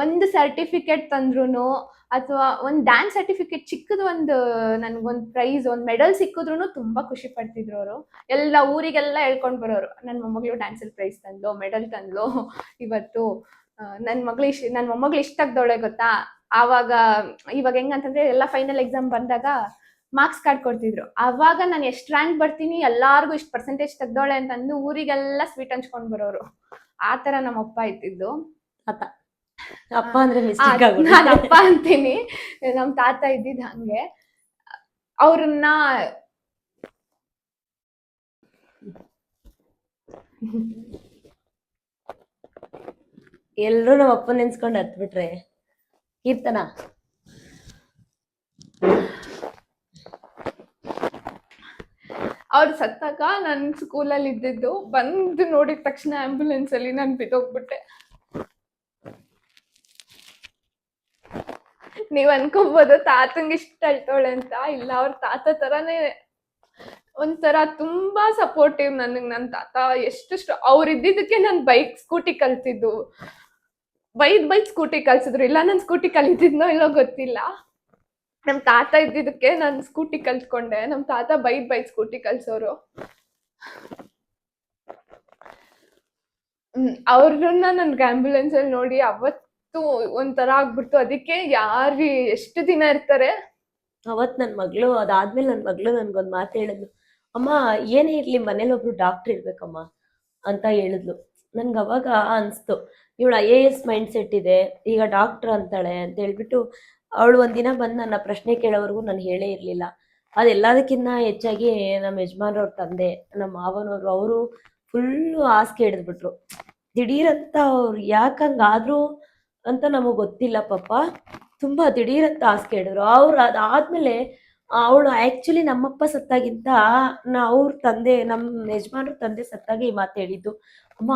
ಒಂದು ಸರ್ಟಿಫಿಕೇಟ್ ತಂದ್ರು, ಅಥವಾ ಒಂದು ಡ್ಯಾನ್ಸ್ ಸರ್ಟಿಫಿಕೇಟ್ ಚಿಕ್ಕದು ಒಂದು ನನಗೊಂದು ಪ್ರೈಸ್, ಒಂದು ಮೆಡಲ್ ಸಿಕ್ಕಿದ್ರು ತುಂಬ ಖುಷಿ ಪಡ್ತಿದ್ರು ಅವರು. ಎಲ್ಲ ಊರಿಗೆಲ್ಲ ಹೇಳ್ಕೊಂಡು ಬರೋರು, ನನ್ನ ಮೊಮ್ಮಗಳು ಡ್ಯಾನ್ಸಲ್ಲಿ ಪ್ರೈಸ್ ತಂದ್ಲು, ಮೆಡಲ್ ತಂದ್ಲು ಇವತ್ತು. ನನ್ನ ಮೊಮ್ಮಗಳು ಇಷ್ಟ ಆಗ್ದವಳೆ ಗೊತ್ತಾ. ಇವಾಗ ಹೆಂಗಂತಂದ್ರೆ ಎಲ್ಲ ಫೈನಲ್ ಎಕ್ಸಾಮ್ ಬಂದಾಗ ಮಾರ್ಕ್ಸ್ ಕಾರ್ಡ್ ಕೊಡ್ತಿದ್ರು. ಅವಾಗ ನಾನು ಎಷ್ಟು ರ್ಯಾಂಕ್ ಬರ್ತೀನಿ ಎಲ್ಲಾರ್ಗು ಇಷ್ಟು ಪರ್ಸೆಂಟೇಜ್ ತೆಗ್ದೋಳೆ ಅಂತಂದು ಊರಿಗೆಲ್ಲ ಸ್ವೀಟ್ ಹಂಚ್ಕೊಂಡ್ ಬರೋರು. ಆ ತರ ನಮ್ಮ ಅಪ್ಪ ಇದ್ದಿದ್ದು. ತಾತ ಅಪ್ಪ ಅಂದ್ರೆ ಮಿಸ್ಟೇಕ್ ನಾನು ಅಪ್ಪ ಅಂತೀನಿ, ನಮ್ ತಾತ ಇದ್ದಿದ್ ಹಂಗೆ. ಅವ್ರನ್ನ ಎಲ್ರು ನಮ್ಮ ಅಪ್ಪ ನೆನ್ಸ್ಕೊಂಡು ಹತ್ಬಿಟ್ರೆ ಕೀರ್ತನ ಅವ್ರು ಸತ್ತಾಗ ನನ್ ಸ್ಕೂಲಲ್ಲಿ ಇದ್ದಿದ್ದು, ಬಂದು ನೋಡಿದ ತಕ್ಷಣ ಆಂಬ್ಯುಲೆನ್ಸ್ ಅಲ್ಲಿ ನಾನು ಬಿದ್ದೋಗ್ಬಿಟ್ಟೆ. ನೀವ್ ಅನ್ಕೋಬಹುದು ತಾತಂಗೆ ಇಷ್ಟ ಅಳ್ತಾಳೆ ಅಂತ. ಇಲ್ಲ, ಅವ್ರ ತಾತ ತರಾನೇ ಒಂಥರ ತುಂಬಾ ಸಪೋರ್ಟಿವ್ ನನಗ್. ನನ್ ತಾತ ಎಷ್ಟು ಅವ್ರ ಇದ್ದಿದ್ದಕ್ಕೆ ನಾನು ಬೈಕ್ ಸ್ಕೂಟಿ ಕಲ್ತಿದ್ದು. ಬೈದ್ ಸ್ಕೂಟಿ ಕಲ್ಸಿದ್ರು, ಇಲ್ಲ ನಾನು ಸ್ಕೂಟಿ ಕಲಿತಿದ್ನೋ ಇಲ್ಲೋ ಗೊತ್ತಿಲ್ಲ. ನಮ್ ತಾತ ಇದ್ದಿದ್ದಕ್ಕೆ ನಾನು ಸ್ಕೂಟಿ ಕಲ್ತ್ಕೊಂಡೆ. ನಮ್ ತಾತ ಬೈದ್ ಸ್ಕೂಟಿ ಕಲ್ಸೋರು. ಅವ್ರನ್ನ ನನ್ಗೆ ಆಂಬ್ಯುಲೆನ್ಸ್ ಅಲ್ಲಿ ನೋಡಿ ಅವತ್ತು ಒಂಥರ ಆಗ್ಬಿಡ್ತು. ಅದಕ್ಕೆ ಯಾರು ಎಷ್ಟು ದಿನ ಇರ್ತಾರೆ. ಅವತ್ ನನ್ ಮಗಳು ಅದಾದ್ಮೇಲೆ ನನ್ ಮಗಳು ನನ್ಗೊಂದ್ ಮಾತು ಹೇಳಿದ್ಲು, ಅಮ್ಮ ಏನೇ ಇರ್ಲಿ ಮನೇಲಿ ಒಬ್ರು ಡಾಕ್ಟರ್ ಇರ್ಬೇಕಮ್ಮ ಅಂತ ಹೇಳಿದ್ಲು. ನನ್ಗೆ ಅವಾಗ ಅನ್ಸ್ತು, ಇವಳು IAS ಮೈಂಡ್ ಸೆಟ್ ಇದೆ, ಈಗ ಡಾಕ್ಟರ್ ಅಂತಾಳೆ ಅಂತ ಹೇಳ್ಬಿಟ್ಟು ಅವಳು ಒಂದಿನ ಬಂದು ನನ್ನ ಪ್ರಶ್ನೆ ಕೇಳೋವರೆಗೂ ನಾನು ಹೇಳೇ ಇರ್ಲಿಲ್ಲ. ಅದೆಲ್ಲದಕ್ಕಿಂತ ಹೆಚ್ಚಾಗಿ ನಮ್ಮ ಯಜಮಾನ್ರವ್ರ ತಂದೆ, ನಮ್ಮ ಮಾವನವರು, ಅವರು ಫುಲ್ಲು ಹಾಸಿಗೆ ಹಿಡಿದ್ಬಿಟ್ರು. ದಿಢೀರಂತ ಅವ್ರು ಯಾಕಂಗಾದ್ರು ಅಂತ ನಮಗ್ ಗೊತ್ತಿಲ್ಲ ಪಾಪ, ತುಂಬಾ ದಿಢೀರಂತ ಹಾಸಿಗೆ ಹಿಡಿದ್ರು. ಅವ್ರು ಅದಾದ್ಮೇಲೆ ಅವಳು ಆಕ್ಚುಲಿ ನಮ್ಮಪ್ಪ ಸತ್ತಾಗಿಂತ ಅವ್ರ ತಂದೆ, ನಮ್ಮ ಯಜಮಾನ್ರ ತಂದೆ ಸತ್ತಾಗ ಈ ಮಾತು ಹೇಳಿದ್ದು, ಅಮ್ಮ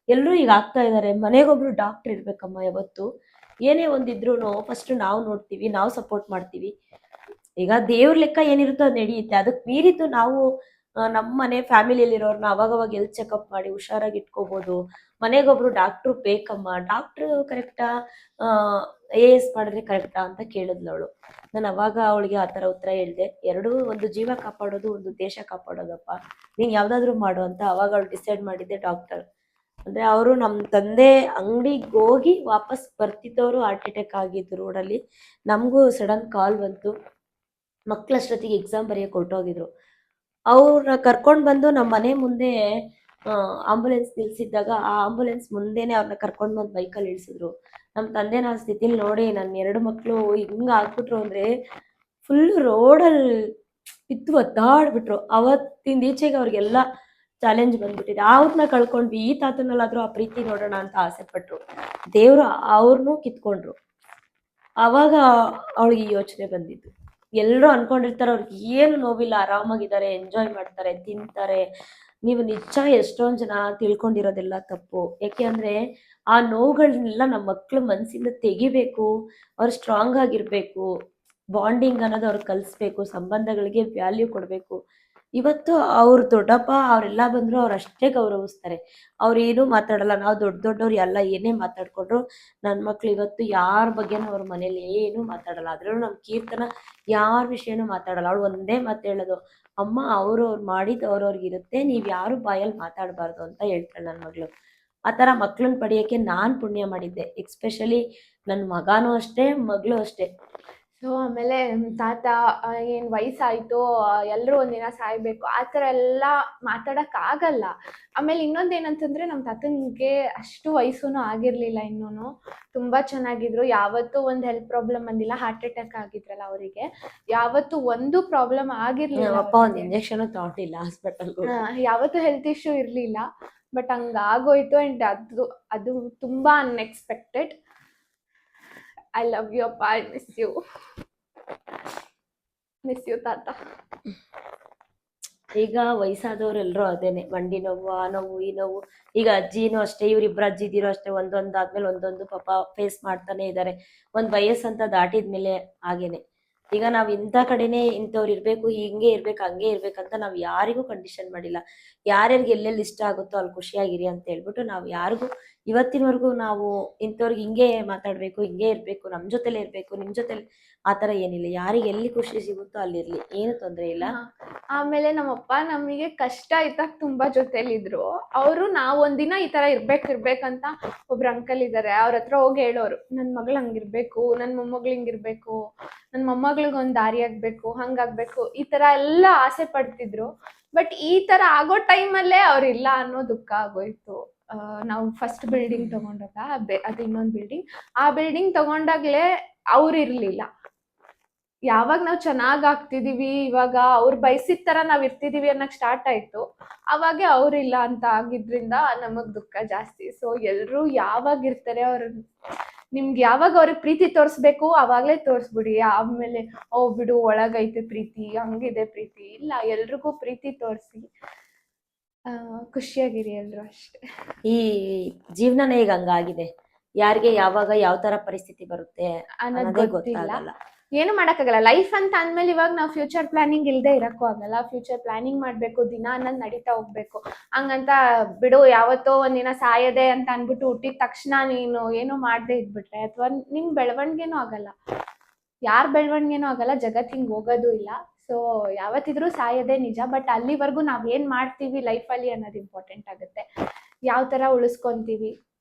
ಎಲ್ಲರೂ ಈಗ ಆಗ್ತಾ ಇದ್ದಾರೆ, ಮನೆಗೊಬ್ರು ಡಾಕ್ಟರ್ ಇರ್ಬೇಕಮ್ಮ. ಯಾವತ್ತು ಏನೇ ಒಂದಿದ್ರು ಫಸ್ಟ್ ನಾವು ನೋಡ್ತೀವಿ, ನಾವು ಸಪೋರ್ಟ್ ಮಾಡ್ತೀವಿ. ಈಗ ದೇವ್ರ ಲೆಕ್ಕ ಏನಿರುತ್ತೋ ಅದು ನಡೆಯುತ್ತೆ. ಅದಕ್ಕೆ ಮೀರಿದ್ದು ನಾವು ನಮ್ಮ ಮನೆ ಫ್ಯಾಮಿಲಿಯಲ್ಲಿರೋರ್ನ ಅವಾಗವಾಗ ಎಲ್ತ್ ಚೆಕಪ್ ಮಾಡಿ ಹುಷಾರಾಗಿ ಇಟ್ಕೋಬಹುದು. ಮನೆಗೊಬ್ರು ಡಾಕ್ಟ್ರು ಬೇಕಮ್ಮ, ಡಾಕ್ಟ್ರು ಕರೆಕ್ಟಾ, AS ಮಾಡಿದ್ರೆ ಕರೆಕ್ಟಾ ಅಂತ ಕೇಳಿದ್ಲು ಅವಳು. ನಾನು ಅವಾಗ ಅವಳಿಗೆ ಆ ಥರ ಉತ್ತರ ಹೇಳಿದೆ, ಎರಡೂ ಒಂದು ಜೀವ ಕಾಪಾಡೋದು, ಒಂದು ದೇಶ ಕಾಪಾಡೋದಪ್ಪ, ನೀನು ಯಾವುದಾದ್ರೂ ಮಾಡು ಅಂತ. ಅವಾಗ ಅವಳು ಡಿಸೈಡ್ ಮಾಡಿದ್ದೆ ಡಾಕ್ಟರ್. ಅಂದರೆ ಅವರು ನಮ್ಮ ತಂದೆ ಅಂಗಡಿಗೆ ಹೋಗಿ ವಾಪಸ್ ಬರ್ತಿದ್ದವರು ಹಾರ್ಟ್ ಅಟ್ಯಾಕ್ ಆಗಿದ್ದು ರೋಡಲ್ಲಿ. ನಮಗೂ ಸಡನ್ ಕಾಲ್ ಬಂತು, ಮಕ್ಕಳಷ್ಟೊತ್ತಿಗೆ ಎಕ್ಸಾಮ್ ಬರೆಯೋಕೆ ಹೊರಟೋಗಿದ್ರು. ಅವ್ರನ್ನ ಕರ್ಕೊಂಡು ಬಂದು ನಮ್ಮ ಮನೆ ಮುಂದೆ ಆಂಬುಲೆನ್ಸ್ ನಿಲ್ಸಿದ್ದಾಗ ಆ ಆಂಬುಲೆನ್ಸ್ ಮುಂದೆನೆ ಅವ್ರನ್ನ ಕರ್ಕೊಂಡು ಬಂದು ಬೈಕಲ್ಲಿ ಇಳಿಸಿದ್ರು. ನಮ್ಮ ತಂದೆ ಆ ಸ್ಥಿತಿಲಿ ನೋಡಿ ನನ್ನ 2 ಮಕ್ಕಳು ಹಿಂಗೆ ಆಗ್ಬಿಟ್ರು ಅಂದರೆ ಫುಲ್ ರೋಡಲ್ಲಿ ಬಿದ್ದು ಒದ್ದಾಡ್ಬಿಟ್ರು. ಅವತ್ತಿಂದ ಈಚೆಗೆ ಅವ್ರಿಗೆಲ್ಲ ಚಾಲೆಂಜ್ ಬಂದ್ಬಿಟ್ಟಿದೆ. ಅವ್ರನ್ನ ಕಳ್ಕೊಂಡ್ವಿ, ಈ ತಾತನಲ್ಲಾದ್ರೂ ಆ ಪ್ರೀತಿ ನೋಡೋಣ ಅಂತ ಆಸೆ ಪಟ್ರು. ದೇವ್ರು ಅವ್ರನ್ನೂ ಕಿತ್ಕೊಂಡ್ರು. ಅವಾಗ ಅವಳಿಗೆ ಈ ಯೋಚನೆ ಬಂದಿದ್ದು. ಎಲ್ಲರೂ ಅನ್ಕೊಂಡಿರ್ತಾರೆ ಅವ್ರಿಗೆ ಏನು ನೋವಿಲ್ಲ, ಆರಾಮಾಗಿದ್ದಾರೆ, ಎಂಜಾಯ್ ಮಾಡ್ತಾರೆ, ತಿಂತಾರೆ. ನೀವು ನಿಜ ಎಷ್ಟೊಂದು ಜನ ತಿಳ್ಕೊಂಡಿರೋದೆಲ್ಲ ತಪ್ಪು. ಯಾಕೆ ಅಂದರೆ ಆ ನೋವುಗಳನ್ನೆಲ್ಲ ನಮ್ಮ ಮಕ್ಕಳು ಮನಸ್ಸಿಂದ ತೆಗಿಬೇಕು. ಅವ್ರು ಸ್ಟ್ರಾಂಗ್ ಆಗಿರಬೇಕು, ಬಾಂಡಿಂಗ್ ಅನ್ನೋದು ಅವ್ರಿಗೆ ಕಲಿಸ್ಬೇಕು, ಸಂಬಂಧಗಳಿಗೆ ವ್ಯಾಲ್ಯೂ ಕೊಡಬೇಕು. ಇವತ್ತು ಅವ್ರು ದೊಡ್ಡಪ್ಪ ಅವರೆಲ್ಲ ಬಂದರೂ ಅವ್ರು ಅಷ್ಟೇ ಗೌರವಿಸ್ತಾರೆ. ಅವ್ರು ಏನೂ ಮಾತಾಡಲ್ಲ. ನಾವು ದೊಡ್ಡವ್ರು ಎಲ್ಲ ಏನೇ ಮಾತಾಡ್ಕೊಂಡ್ರು ನನ್ನ ಮಕ್ಳು ಇವತ್ತು ಯಾರ ಬಗ್ಗೆನೂ ಅವ್ರ ಮನೇಲಿ ಏನೂ ಮಾತಾಡಲ್ಲ. ಅದರಲ್ಲೂ ನಮ್ಮ ಕೀರ್ತನ ಯಾರ ವಿಷಯನೂ ಮಾತಾಡಲ್ಲ. ಅವಳು ಒಂದೇ ಮಾತು ಹೇಳೋದು, ಅಮ್ಮ ಅವ್ರವ್ರು ಮಾಡಿದ್ದು ಅವ್ರವ್ರಿಗಿರುತ್ತೆ, ನೀವು ಯಾರು ಬಾಯಲ್ಲಿ ಮಾತಾಡಬಾರ್ದು ಅಂತ ಹೇಳ್ತಾಳೆ ನನ್ನ ಮಗಳು. ಆ ಥರ ಮಕ್ಳನ್ನ ಪಡೆಯೋಕ್ಕೆ ನಾನು ಪುಣ್ಯ ಮಾಡಿದ್ದೆ. ಎಕ್ಸ್ಪೆಷಲಿ ನನ್ನ ಮಗನೂ ಅಷ್ಟೇ, ಮಗಳು ಅಷ್ಟೇ. ಸೊ ಆಮೇಲೆ ತಾತ ಏನು ವಯಸ್ಸಾಯಿತು, ಎಲ್ಲರೂ ಒಂದಿನ ಸಾಯ್ಬೇಕು ಆ ಥರ ಎಲ್ಲ ಮಾತಾಡೋಕ್ಕಾಗಲ್ಲ. ಆಮೇಲೆ ಇನ್ನೊಂದೇನಂತಂದರೆ ನಮ್ಮ ತಾತನಿಗೆ ಅಷ್ಟು ವಯಸ್ಸೂ ಆಗಿರಲಿಲ್ಲ, ಇನ್ನೂ ತುಂಬ ಚೆನ್ನಾಗಿದ್ರು. ಯಾವತ್ತೂ ಒಂದು ಹೆಲ್ತ್ ಪ್ರಾಬ್ಲಮ್ ಬಂದಿಲ್ಲ. ಹಾರ್ಟ್ ಅಟ್ಯಾಕ್ ಆಗಿದ್ರಲ್ಲ ಅವರಿಗೆ, ಯಾವತ್ತೂ ಒಂದು ಪ್ರಾಬ್ಲಮ್ ಆಗಿರಲಿಲ್ಲ. ಅಪ್ಪ ಒಂದು ಇಂಜೆಕ್ಷನ್ ತಗೊಂಡಿಲ್ಲ ಹಾಸ್ಪಿಟಲ್ಗೆ, ಯಾವತ್ತೂ ಹೆಲ್ತ್ ಇಶ್ಯೂ ಇರಲಿಲ್ಲ. ಬಟ್ ಹಂಗಾಗೋಯ್ತು. ಆ್ಯಂಡ್ ಅದು ತುಂಬ unexpected. I love you, Appa. I miss you. Miss you, ತಾತ. ಈಗ ವಯಸ್ಸಾದವ್ರೆಲ್ಲರೂ ಅದೇನೆ, ಮಂಡಿ ನೋವು, ಆ ನೋವು, ಈ ನೋವು. ಈಗ ಅಜ್ಜಿನೂ ಅಷ್ಟೇ, ಇವರಿಬ್ಬರು ಅಜ್ಜಿ ಇದ್ದೀರೋ ಅಷ್ಟೇ, ಒಂದೊಂದಾದ್ಮೇಲೆ ಒಂದೊಂದು ಪಾಪ ಫೇಸ್ ಮಾಡ್ತಾನೆ ಇದ್ದಾರೆ. ಒಂದು ವಯಸ್ಸಂತ ದಾಟಿದ್ಮೇಲೆ ಹಾಗೇನೆ. ಈಗ ನಾವು ಇಂಥ ಕಡೆನೇ ಇಂಥವ್ರು ಇರಬೇಕು, ಹಿಂಗೆ ಇರ್ಬೇಕು, ಹಂಗೆ ಇರ್ಬೇಕಂತ ನಾವು ಯಾರಿಗೂ ಕಂಡೀಷನ್ ಮಾಡಿಲ್ಲ. ಯಾರ್ಯಾರಿಗೆ ಎಲ್ಲೆಲ್ಲಿ ಇಷ್ಟ ಆಗುತ್ತೋ ಅಲ್ಲಿ ಖುಷಿಯಾಗಿರಿ ಅಂತ ಹೇಳ್ಬಿಟ್ಟು ನಾವು ಯಾರಿಗೂ ಇವತ್ತಿನವರೆಗೂ ನಾವು ಇಂಥವ್ರಿಗೆ ಹಿಂಗೆ ಮಾತಾಡಬೇಕು, ಹಿಂಗೆ ಇರಬೇಕು, ನಮ್ಮ ಜೊತೆಲೇ ಇರಬೇಕು, ನಿಮ್ಮ ಜೊತೆಲಿ ಆ ಥರ ಏನಿಲ್ಲ. ಯಾರಿಗೆ ಎಲ್ಲಿ ಖುಷಿ ಸಿಗುತ್ತೋ ಅಲ್ಲಿರಲಿ, ಏನು ತೊಂದರೆ ಇಲ್ಲ. ಹಾ. ಆಮೇಲೆ ನಮ್ಮಪ್ಪ ನಮಗೆ ಕಷ್ಟ ಇದ್ದಾಗ ತುಂಬಾ ಜೊತೆಲಿದ್ರು. ಅವರು ನಾವು ಒಂದಿನ ಈ ತರ ಇರ್ಬೇಕಂತ ಒಬ್ರು ಅಂಕಲ್ ಇದ್ದಾರೆ, ಅವ್ರ ಹತ್ರ ಹೋಗಿ ಹೇಳೋರು, ನನ್ ಮಗಳು ಹಂಗಿರ್ಬೇಕು, ನನ್ ಮೊಮ್ಮಗಳು ಹಿಂಗಿರ್ಬೇಕು, ನನ್ ಮೊಮ್ಮಗಳಿಗೆ ಒಂದ್ ದಾರಿ ಆಗ್ಬೇಕು, ಹಂಗಾಗ್ಬೇಕು, ಈ ತರ ಎಲ್ಲ ಆಸೆ ಪಡ್ತಿದ್ರು. ಬಟ್ ಈ ತರ ಆಗೋ ಟೈಮಲ್ಲೇ ಅವ್ರಿಲ್ಲ ಅನ್ನೋ ದುಃಖ ಆಗೋಯ್ತು. ನಾವು ಫಸ್ಟ್ ಬಿಲ್ಡಿಂಗ್ ತಗೊಂಡಾಗ ಅದು ಇನ್ನೊಂದು ಬಿಲ್ಡಿಂಗ್, ಆ ಬಿಲ್ಡಿಂಗ್ ತಗೊಂಡಾಗ್ಲೇ ಅವ್ರು ಇರ್ಲಿಲ್ಲ. ಯಾವಾಗ ನಾವು ಚೆನ್ನಾಗ್ ಆಗ್ತಿದೀವಿ, ಇವಾಗ ಅವ್ರು ಬಯಸಿದ ತರ ನಾವ್ ಇರ್ತಿದೀವಿ ಅನ್ನಕ್ ಸ್ಟಾರ್ಟ್ ಆಯ್ತು, ಅವಾಗೆ ಅವ್ರಿಲ್ಲ ಅಂತ ಆಗಿದ್ರಿಂದ ನಮಗ್ ದುಃಖ ಜಾಸ್ತಿ. ಸೊ ಎಲ್ರು ಯಾವಾಗ ಇರ್ತಾರೆ ನಿಮ್ಗೆ ಯಾವಾಗ ಅವ್ರಿಗೆ ಪ್ರೀತಿ ತೋರಿಸ್ಬೇಕು ಅವಾಗ್ಲೇ ತೋರಿಸ್ಬಿಡಿ. ಆಮೇಲೆ ಬಿಡು ಒಳಗೈತೆ ಪ್ರೀತಿ, ಹಂಗಿದೆ ಪ್ರೀತಿ, ಇಲ್ಲ, ಎಲ್ರಿಗೂ ಪ್ರೀತಿ ತೋರಿಸಿ ಖುಷಿಯಾಗಿರಿ ಎಲ್ರು ಅಷ್ಟೇ. ಈ ಜೀವನನೇ ಈಗ ಹಂಗಾಗಿದೆ, ಯಾರಿಗೆ ಯಾವಾಗ ಯಾವ ತರ ಪರಿಸ್ಥಿತಿ ಬರುತ್ತೆ ಅನ್ನೋದೇ ಗೊತ್ತಾಗಲ್ಲ. ಏನು ಮಾಡಕ್ಕಾಗಲ್ಲ. ಲೈಫ್ ಅಂತ ಅಂದ್ಮೇಲೆ ಇವಾಗ ನಾವು ಫ್ಯೂಚರ್ ಪ್ಲಾನಿಂಗ್ ಇಲ್ದೆ ಇರಕ್ಕೂ ಆಗಲ್ಲ. ಫ್ಯೂಚರ್ ಪ್ಲಾನಿಂಗ್ ಮಾಡ್ಬೇಕು, ದಿನ ಅನ್ನೋದು ನಡೀತಾ ಹೋಗ್ಬೇಕು. ಹಂಗಂತ ಬಿಡು ಯಾವತ್ತೋ ಒಂದಿನ ಸಾಯದೆ ಅಂತ ಅನ್ಬಿಟ್ಟು ಹುಟ್ಟಿದ ತಕ್ಷಣ ನೀನು ಏನು ಮಾಡದೆ ಇದ್ಬಿಟ್ರೆ ಅಥವಾ ನಿನ್ ಬೆಳವಣಿಗೆನೂ ಆಗಲ್ಲ, ಯಾರ ಬೆಳವಣಿಗೆನೂ ಆಗಲ್ಲ, ಜಗತ್ ಹಿಂಗ್ ಹೋಗೋದು ಇಲ್ಲ. ಸೊ ಯಾವತ್ತಿದ್ರೂ ಸಾಯದೆ ನಿಜ, ಬಟ್ ಅಲ್ಲಿವರೆಗೂ ನಾವೇನ್ ಮಾಡ್ತೀವಿ ಲೈಫಲ್ಲಿ ಅನ್ನೋದು ಇಂಪಾರ್ಟೆಂಟ್ ಆಗುತ್ತೆ. ಯಾವ ತರ ಉಳಿಸ್ಕೊಂತೀವಿ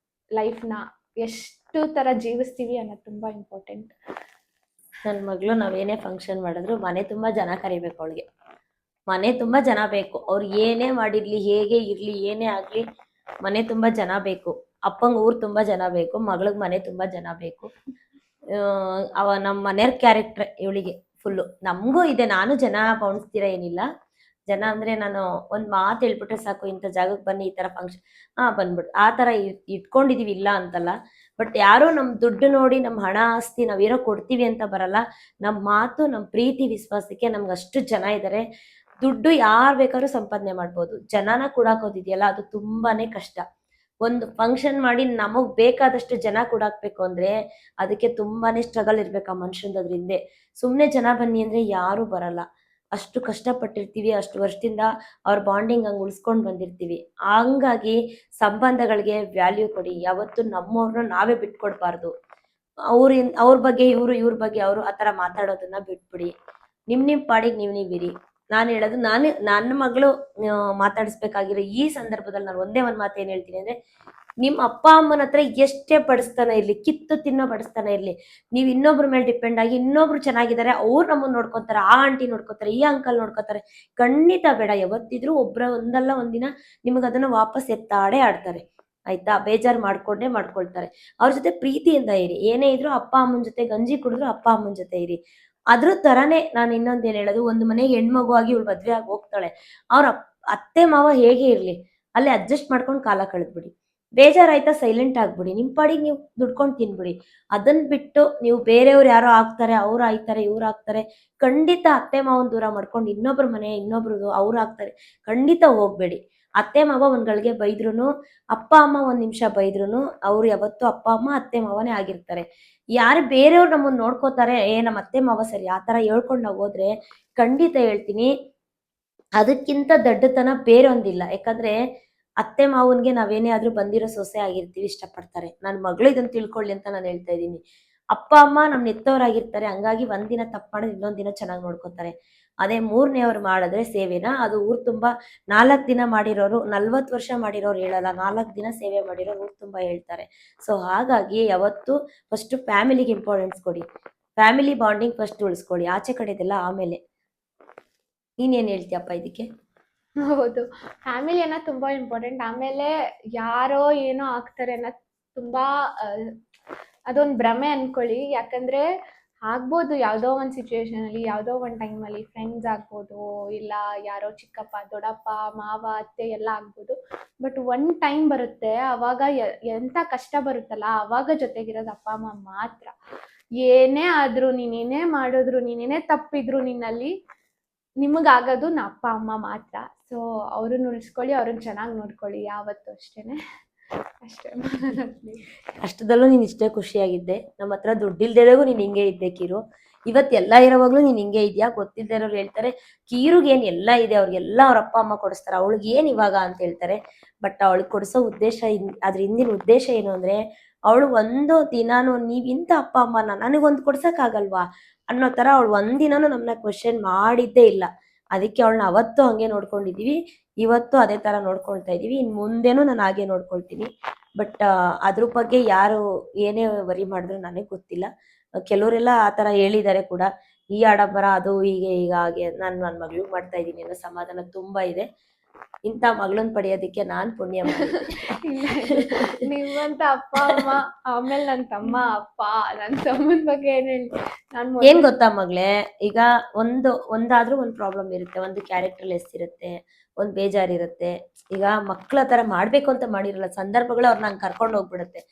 ಲೈಫ್ನ, ಎಷ್ಟು ತರ ಜೀವಿಸ್ತೀವಿ ಅನ್ನೋದು ತುಂಬಾ ಇಂಪಾರ್ಟೆಂಟ್. ನನ್ನ ಮಗಳು ನಾವೇನೇ ಫಂಕ್ಷನ್ ಮಾಡಿದ್ರು ಮನೆ ತುಂಬ ಜನ ಕರಿಬೇಕು. ಅವಳಿಗೆ ಮನೆ ತುಂಬ ಜನ ಬೇಕು. ಅವ್ರು ಏನೇ ಮಾಡಿರ್ಲಿ, ಹೇಗೆ ಇರಲಿ, ಏನೇ ಆಗಲಿ, ಮನೆ ತುಂಬ ಜನ ಬೇಕು. ಅಪ್ಪಂಗೆ ಊರು ತುಂಬ ಜನ ಬೇಕು, ಮಗಳಿಗೆ ಮನೆ ತುಂಬ ಜನ ಬೇಕು. ನಮ್ಮ ಮನೆಯವ್ರ ಕ್ಯಾರೆಕ್ಟ್ರ್ ಇವಳಿಗೆ ಫುಲ್ಲು. ನಮಗೂ ಇದೆ, ನಾನು ಜನ ಪೌಣಿಸ್ತೀರ ಏನಿಲ್ಲ. ಜನ ಅಂದರೆ ನಾನು ಒಂದು ಮಾತು ಹೇಳ್ಬಿಟ್ರೆ ಸಾಕು, ಇಂಥ ಜಾಗಕ್ಕೆ ಬನ್ನಿ, ಈ ಥರ ಫಂಕ್ಷನ್ ಬಂದ್ಬಿಟ್ಟು ಆ ಥರ ಇಟ್ಕೊಂಡಿದೀವಿ, ಇಲ್ಲ ಅಂತಲ್ಲ. ಬಟ್ ಯಾರೋ ನಮ್ಮ ದುಡ್ಡು ನೋಡಿ, ನಮ್ಮ ಹಣ ಆಸ್ತಿ ನಾವೇನೋ ಕೊಡ್ತೀವಿ ಅಂತ ಬರಲ್ಲ. ನಮ್ಮ ಮಾತು, ನಮ್ಮ ಪ್ರೀತಿ ವಿಶ್ವಾಸಕ್ಕೆ ನಮ್ಗೆ ಅಷ್ಟು ಜನ ಇದ್ದಾರೆ. ದುಡ್ಡು ಯಾರು ಬೇಕಾದ್ರೂ ಸಂಪಾದನೆ ಮಾಡ್ಬೋದು, ಜನನ ಕೂಡಾಕೋದಿದೆಯಲ್ಲ ಅದು ತುಂಬಾನೇ ಕಷ್ಟ. ಒಂದು ಫಂಕ್ಷನ್ ಮಾಡಿ ನಮಗ್ ಬೇಕಾದಷ್ಟು ಜನ ಕೂಡಾಕ್ಬೇಕು ಅಂದ್ರೆ ಅದಕ್ಕೆ ತುಂಬಾನೇ ಸ್ಟ್ರಗಲ್ ಇರ್ಬೇಕು ಆ ಮನುಷ್ಯಂದು ಹಿಂದೆ. ಸುಮ್ಮನೆ ಜನ ಬನ್ನಿ ಅಂದ್ರೆ ಯಾರು ಬರಲ್ಲ. ಅಷ್ಟು ಕಷ್ಟಪಟ್ಟಿರ್ತೀವಿ, ಅಷ್ಟು ವರ್ಷದಿಂದ ಅವ್ರ ಬಾಂಡಿಂಗ್ ಹಂಗೆ ಉಳಿಸ್ಕೊಂಡು ಬಂದಿರ್ತೀವಿ. ಹಂಗಾಗಿ ಸಂಬಂಧಗಳಿಗೆ ವ್ಯಾಲ್ಯೂ ಕೊಡಿ. ಯಾವತ್ತು ನಮ್ಮವ್ರನ್ನ ನಾವೇ ಬಿಟ್ಕೊಡ್ಬಾರ್ದು. ಅವ್ರ ಬಗ್ಗೆ ಇವ್ರ ಬಗ್ಗೆ ಅವರು ಆ ಥರ ಮಾತಾಡೋದನ್ನ ಬಿಟ್ಬಿಡಿ. ನಿಮ್ ಪಾಡಿಗೆ ನೀವಿರಿ. ನಾನು ಹೇಳೋದು, ನನ್ನ ಮಗಳು ಮಾತಾಡಿಸ್ಬೇಕಾಗಿರೋ ಈ ಸಂದರ್ಭದಲ್ಲಿ ನಾನು ಒಂದೇ ಒಂದು ಮಾತು ಏನು ಹೇಳ್ತೀನಿ ಅಂದ್ರೆ, ನಿಮ್ಮ ಅಪ್ಪ ಅಮ್ಮನ ಹತ್ರ ಎಷ್ಟೇ ಬಡಿಸ್ತಾನೆ ಇರ್ಲಿ, ಕಿತ್ತು ತಿನ್ನೋ ಬಡಿಸ್ತಾನೆ ಇರ್ಲಿ, ನೀವು ಇನ್ನೊಬ್ರ ಮೇಲೆ ಡಿಪೆಂಡ್ ಆಗಿ ಇನ್ನೊಬ್ರು ಚೆನ್ನಾಗಿದ್ದಾರೆ, ಅವ್ರು ನಮ್ಮನ್ನ ನೋಡ್ಕೊತಾರೆ, ಆ ಆಂಟಿ ನೋಡ್ಕೊತಾರೆ, ಈ ಅಂಕಲ್ ನೋಡ್ಕೊತಾರೆ, ಖಂಡಿತ ಬೇಡ. ಯಾವತ್ತಿದ್ರು ಒಂದಲ್ಲ ಒಂದಿನ ನಿಮಗೆ ಅದನ್ನ ವಾಪಸ್ ಎತ್ತಾಡೇ ಆಡ್ತಾರೆ. ಆಯ್ತಾ? ಬೇಜಾರು ಮಾಡ್ಕೊಳ್ತಾರೆ. ಅವ್ರ ಜೊತೆ ಪ್ರೀತಿಯಿಂದ ಇರಿ. ಏನೇ ಇದ್ರು ಅಪ್ಪ ಅಮ್ಮನ ಜೊತೆ, ಗಂಜಿ ಕುಡಿದ್ರು ಅಪ್ಪ ಅಮ್ಮನ ಜೊತೆ ಇರಿ. ಅದ್ರ ತರಾನೇ ನಾನು ಇನ್ನೊಂದೇನು ಹೇಳೋದು, ಒಂದು ಮನೆಗೆ ಹೆಣ್ಮಗು ಆಗಿ ಇವಳು ಮದ್ವೆ ಆಗಿ ಹೋಗ್ತಾಳೆ, ಅವ್ರ ಅತ್ತೆ ಮಾವ ಹೇಗೆ ಇರ್ಲಿ ಅಲ್ಲೇ ಅಡ್ಜಸ್ಟ್ ಮಾಡ್ಕೊಂಡು ಕಾಲ ಕಳೆದ್ಬಿಡಿ. ಬೇಜಾರಾಯ್ತಾ ಸೈಲೆಂಟ್ ಆಗ್ಬಿಡಿ, ನಿಮ್ ಪಾಡಿಗೆ ನೀವು ದುಡ್ಕೊಂಡು ತಿನ್ಬಿಡಿ. ಅದನ್ನ ಬಿಟ್ಟು ನೀವು ಬೇರೆಯವ್ರು ಯಾರೋ ಆಗ್ತಾರೆ, ಅವ್ರು ಆಯ್ತಾರೆ, ಇವ್ರು ಆಗ್ತಾರೆ, ಖಂಡಿತ ಅತ್ತೆ ಮಾವನ್ ದೂರ ಮಾಡ್ಕೊಂಡು ಇನ್ನೊಬ್ರ ಮನೆ, ಇನ್ನೊಬ್ರದು ಅವ್ರು ಆಗ್ತಾರೆ, ಖಂಡಿತ ಹೋಗ್ಬೇಡಿ. ಅತ್ತೆ ಮಾವ ಒಂದ್ಗಳಿಗೆ ಬೈದ್ರುನು, ಅಪ್ಪ ಅಮ್ಮ ಒಂದ್ ನಿಮಿಷ ಬೈದ್ರುನು ಅವ್ರು ಯಾವತ್ತು ಅಪ್ಪ ಅಮ್ಮ ಅತ್ತೆ ಮಾವನೇ ಆಗಿರ್ತಾರೆ. ಯಾರು ಬೇರೆಯವ್ರು ನಮ್ಮನ್ನ ನೋಡ್ಕೋತಾರೆ, ನಮ್ಮ ಅತ್ತೆ ಮಾವ ಸರಿ, ಆ ತರ ಹೇಳ್ಕೊಂಡು ನಾವು ಹೋದ್ರೆ ಖಂಡಿತ ಹೇಳ್ತೀನಿ ಅದಕ್ಕಿಂತ ದಡ್ಡತನ ಬೇರೆ ಒಂದಿಲ್ಲ. ಯಾಕಂದ್ರೆ ಅತ್ತೆ ಮಾವನ್ಗೆ ನಾವೇನೇ ಆದ್ರೂ ಬಂದಿರೋ ಸೊಸೆ ಆಗಿರ್ತೀವಿ, ಇಷ್ಟಪಡ್ತಾರೆ. ನನ್ನ ಮಗಳು ಇದನ್ನ ತಿಳ್ಕೊಳ್ಳಿ ಅಂತ ನಾನು ಹೇಳ್ತಾ ಇದ್ದೀನಿ. ಅಪ್ಪ ಅಮ್ಮ ನಮ್ನ ಎತ್ತವರಾಗಿರ್ತಾರೆ, ಹಂಗಾಗಿ ಒಂದಿನ ತಪ್ಪು ಮಾಡಿದ್ರೆ ಇನ್ನೊಂದ್ ದಿನ ಚೆನ್ನಾಗಿ ನೋಡ್ಕೋತಾರೆ. ಅದೇ ಮೂರನೇವ್ರು ಮಾಡಿದ್ರೆ ಸೇವೆನ, ಅದು ಊರ್ ತುಂಬಾ 4 ದಿನ ಮಾಡಿರೋರು, 40 ವರ್ಷ ಮಾಡಿರೋರು ಹೇಳಲ್ಲ, 4 ದಿನ ಸೇವೆ ಮಾಡಿರೋರು ಊರ್ ತುಂಬಾ ಹೇಳ್ತಾರೆ. ಸೊ ಹಾಗಾಗಿ ಯಾವತ್ತು ಫಸ್ಟ್ ಫ್ಯಾಮಿಲಿಗೆ ಇಂಪಾರ್ಟೆನ್ಸ್ ಕೊಡಿ, ಫ್ಯಾಮಿಲಿ ಬಾಂಡಿಂಗ್ ಫಸ್ಟ್ ಉಳಿಸ್ಕೊಳ್ಳಿ, ಆಚೆ ಕಡೆದೆಲ್ಲ ಆಮೇಲೆ. ನೀನೇನ್ ಹೇಳ್ತೀಯಪ್ಪ ಇದಕ್ಕೆ? ಹೌದು, ಫ್ಯಾಮಿಲಿ ಅನ್ನೋದು ತುಂಬಾ ಇಂಪಾರ್ಟೆಂಟ್. ಆಮೇಲೆ ಯಾರೋ ಏನೋ ಆಗ್ತಾರೆ ಅನ್ನೋದು ತುಂಬಾ ಅದೊಂದು ಭ್ರಮೆ ಅನ್ಕೊಳ್ಳಿ. ಯಾಕಂದ್ರೆ ಆಗ್ಬೋದು ಯಾವುದೋ ಒಂದು ಸಿಚುವೇಶನ್ ಅಲ್ಲಿ, ಯಾವುದೋ ಒಂದು ಟೈಮಲ್ಲಿ ಫ್ರೆಂಡ್ಸ್ ಆಗ್ಬೋದು, ಇಲ್ಲ ಯಾರೋ ಚಿಕ್ಕಪ್ಪ, ದೊಡ್ಡಪ್ಪ, ಮಾವ, ಅತ್ತೆ ಎಲ್ಲ ಆಗ್ಬೋದು. ಬಟ್ ಒಂದು ಟೈಮ್ ಬರುತ್ತೆ, ಅವಾಗ ಎಂಥ ಕಷ್ಟ ಬರುತ್ತಲ್ಲ, ಅವಾಗ ಜೊತೆಗಿರೋದು ಅಪ್ಪ ಅಮ್ಮ ಮಾತ್ರ. ಏನೇ ಆದ್ರೂ, ನೀನೇನೇ ಮಾಡಿದ್ರು, ನೀನೇನೇ ತಪ್ಪಿದ್ರು ನಿನ್ನಲ್ಲಿ, ನಿಮಗಾಗೋದು ಅಪ್ಪ ಅಮ್ಮ ಮಾತ್ರ. ಸೊ ಅವ್ರನ್ನ ಉಳಿಸ್ಕೊಳ್ಳಿ, ಅವ್ರನ್ನ ಚೆನ್ನಾಗಿ ನೋಡ್ಕೊಳ್ಳಿ ಯಾವತ್ತೂ ಅಷ್ಟೇನೆ. ಅಷ್ಟೇ. ಕಷ್ಟದಲ್ಲೂ ನೀನು ಇಷ್ಟೇ ಖುಷಿಯಾಗಿದ್ದೆ, ನಮ್ಮ ಹತ್ರ ದುಡ್ಡಿಲ್ದೇದಾಗೂ ನೀನು ಹಿಂಗೆ ಇದ್ದೆ ಕಿರು. ಇವತ್ತೆಲ್ಲ ಇರೋವಾಗ್ಲೂ ನೀನ್ ಹಿಂಗೆ ಇದೆಯಾ, ಗೊತ್ತಿಲ್ಲದೆ ಇರೋರು ಹೇಳ್ತಾರೆ ಕೀರುಗೆ ಏನ್ ಎಲ್ಲ ಇದೆ, ಅವ್ರಿಗೆಲ್ಲ ಅವ್ರ ಅಪ್ಪ ಅಮ್ಮ ಕೊಡಿಸ್ತಾರೆ, ಅವಳಿಗೆ ಏನ್ ಇವಾಗ ಅಂತ ಹೇಳ್ತಾರೆ. ಬಟ್ ಅವಳಿಗೆ ಕೊಡಿಸೋ ಉದ್ದೇಶ ಅದ್ರ ಹಿಂದಿನ ಉದ್ದೇಶ ಏನು ಅಂದ್ರೆ, ಅವಳು ಒಂದು ದಿನಾನು ನೀವ್ ಇಂಥ ಅಪ್ಪ ಅಮ್ಮನ ನನಗೊಂದು ಕೊಡ್ಸಕ್ ಆಗಲ್ವಾ ಅನ್ನೋ ತರ ಅವಳು ಒಂದಿನಾನು ನಮ್ಮನ್ನ ಕ್ವಶನ್ ಮಾಡಿದ್ದೇ ಇಲ್ಲ. ಅದಕ್ಕೆ ಅವಳನ್ನ ಅವತ್ತು ಹಂಗೆ ನೋಡ್ಕೊಂಡಿದೀವಿ, ಇವತ್ತು ಅದೇ ತರ ನೋಡ್ಕೊಳ್ತಾ ಇದೀವಿ, ಇನ್ ಮುಂದೆನೂ ನಾನು ಹಾಗೆ ನೋಡ್ಕೊಳ್ತೀನಿ. ಬಟ್ ಅದ್ರ ಬಗ್ಗೆ ಯಾರು ಏನೇ ವರಿ ಮಾಡಿದ್ರು ನನಗೆ ಗೊತ್ತಿಲ್ಲ. ಕೆಲವರೆಲ್ಲ ಆ ತರ ಹೇಳಿದ್ದಾರೆ ಕೂಡ, ಈ ಆಡಂಬರ ಅದು ಹೀಗೆ ಈಗ ಹಾಗೆ. ನಾನು ನನ್ನ ಮಗಳು ಮಾಡ್ತಾ ಇದ್ದೀನಿ ಅನ್ನೋ ಸಮಾಧಾನ ತುಂಬಾ ಇದೆ. ಇಂಥ ಮಗಳನ್ನ ಪಡೆಯೋದಕ್ಕೆ ನಾನ್ ಪುಣ್ಯ ಮಾಡಿದ್ದೀನಿ. ನಿಮ್ಮಂತ ಅಪ್ಪ ಅಮ್ಮ, ಆಮೇಲೆ ನನ್ ತಮ್ಮ ಅಪ್ಪ, ನನ್ ತಮ್ಮನ ಬಗ್ಗೆ ಏನ್ ಹೇಳ್ತೀನಿ ಏನ್ ಗೊತ್ತಾ ಮಗಳೇ, ಈಗ ಒಂದಾದ್ರೂ ಒಂದ್ ಪ್ರಾಬ್ಲಮ್ ಇರುತ್ತೆ, ಒಂದು ಕ್ಯಾರೆಕ್ಟರ್ ಲೆಸ್ ಇರುತ್ತೆ, ಒಂದ್ ಬೇಜಾರಿರುತ್ತೆ. ಈಗ ಮಕ್ಳ ತರ ಮಾಡ್ಬೇಕು ಅಂತ ಮಾಡಿರಲ್ಲ, ಸಂದರ್ಭಗಳು ಅವ್ರನ್ನ ಹಂಗ್ ಕರ್ಕೊಂಡು ಹೋಗ್ಬಿಡುತ್ತೆ.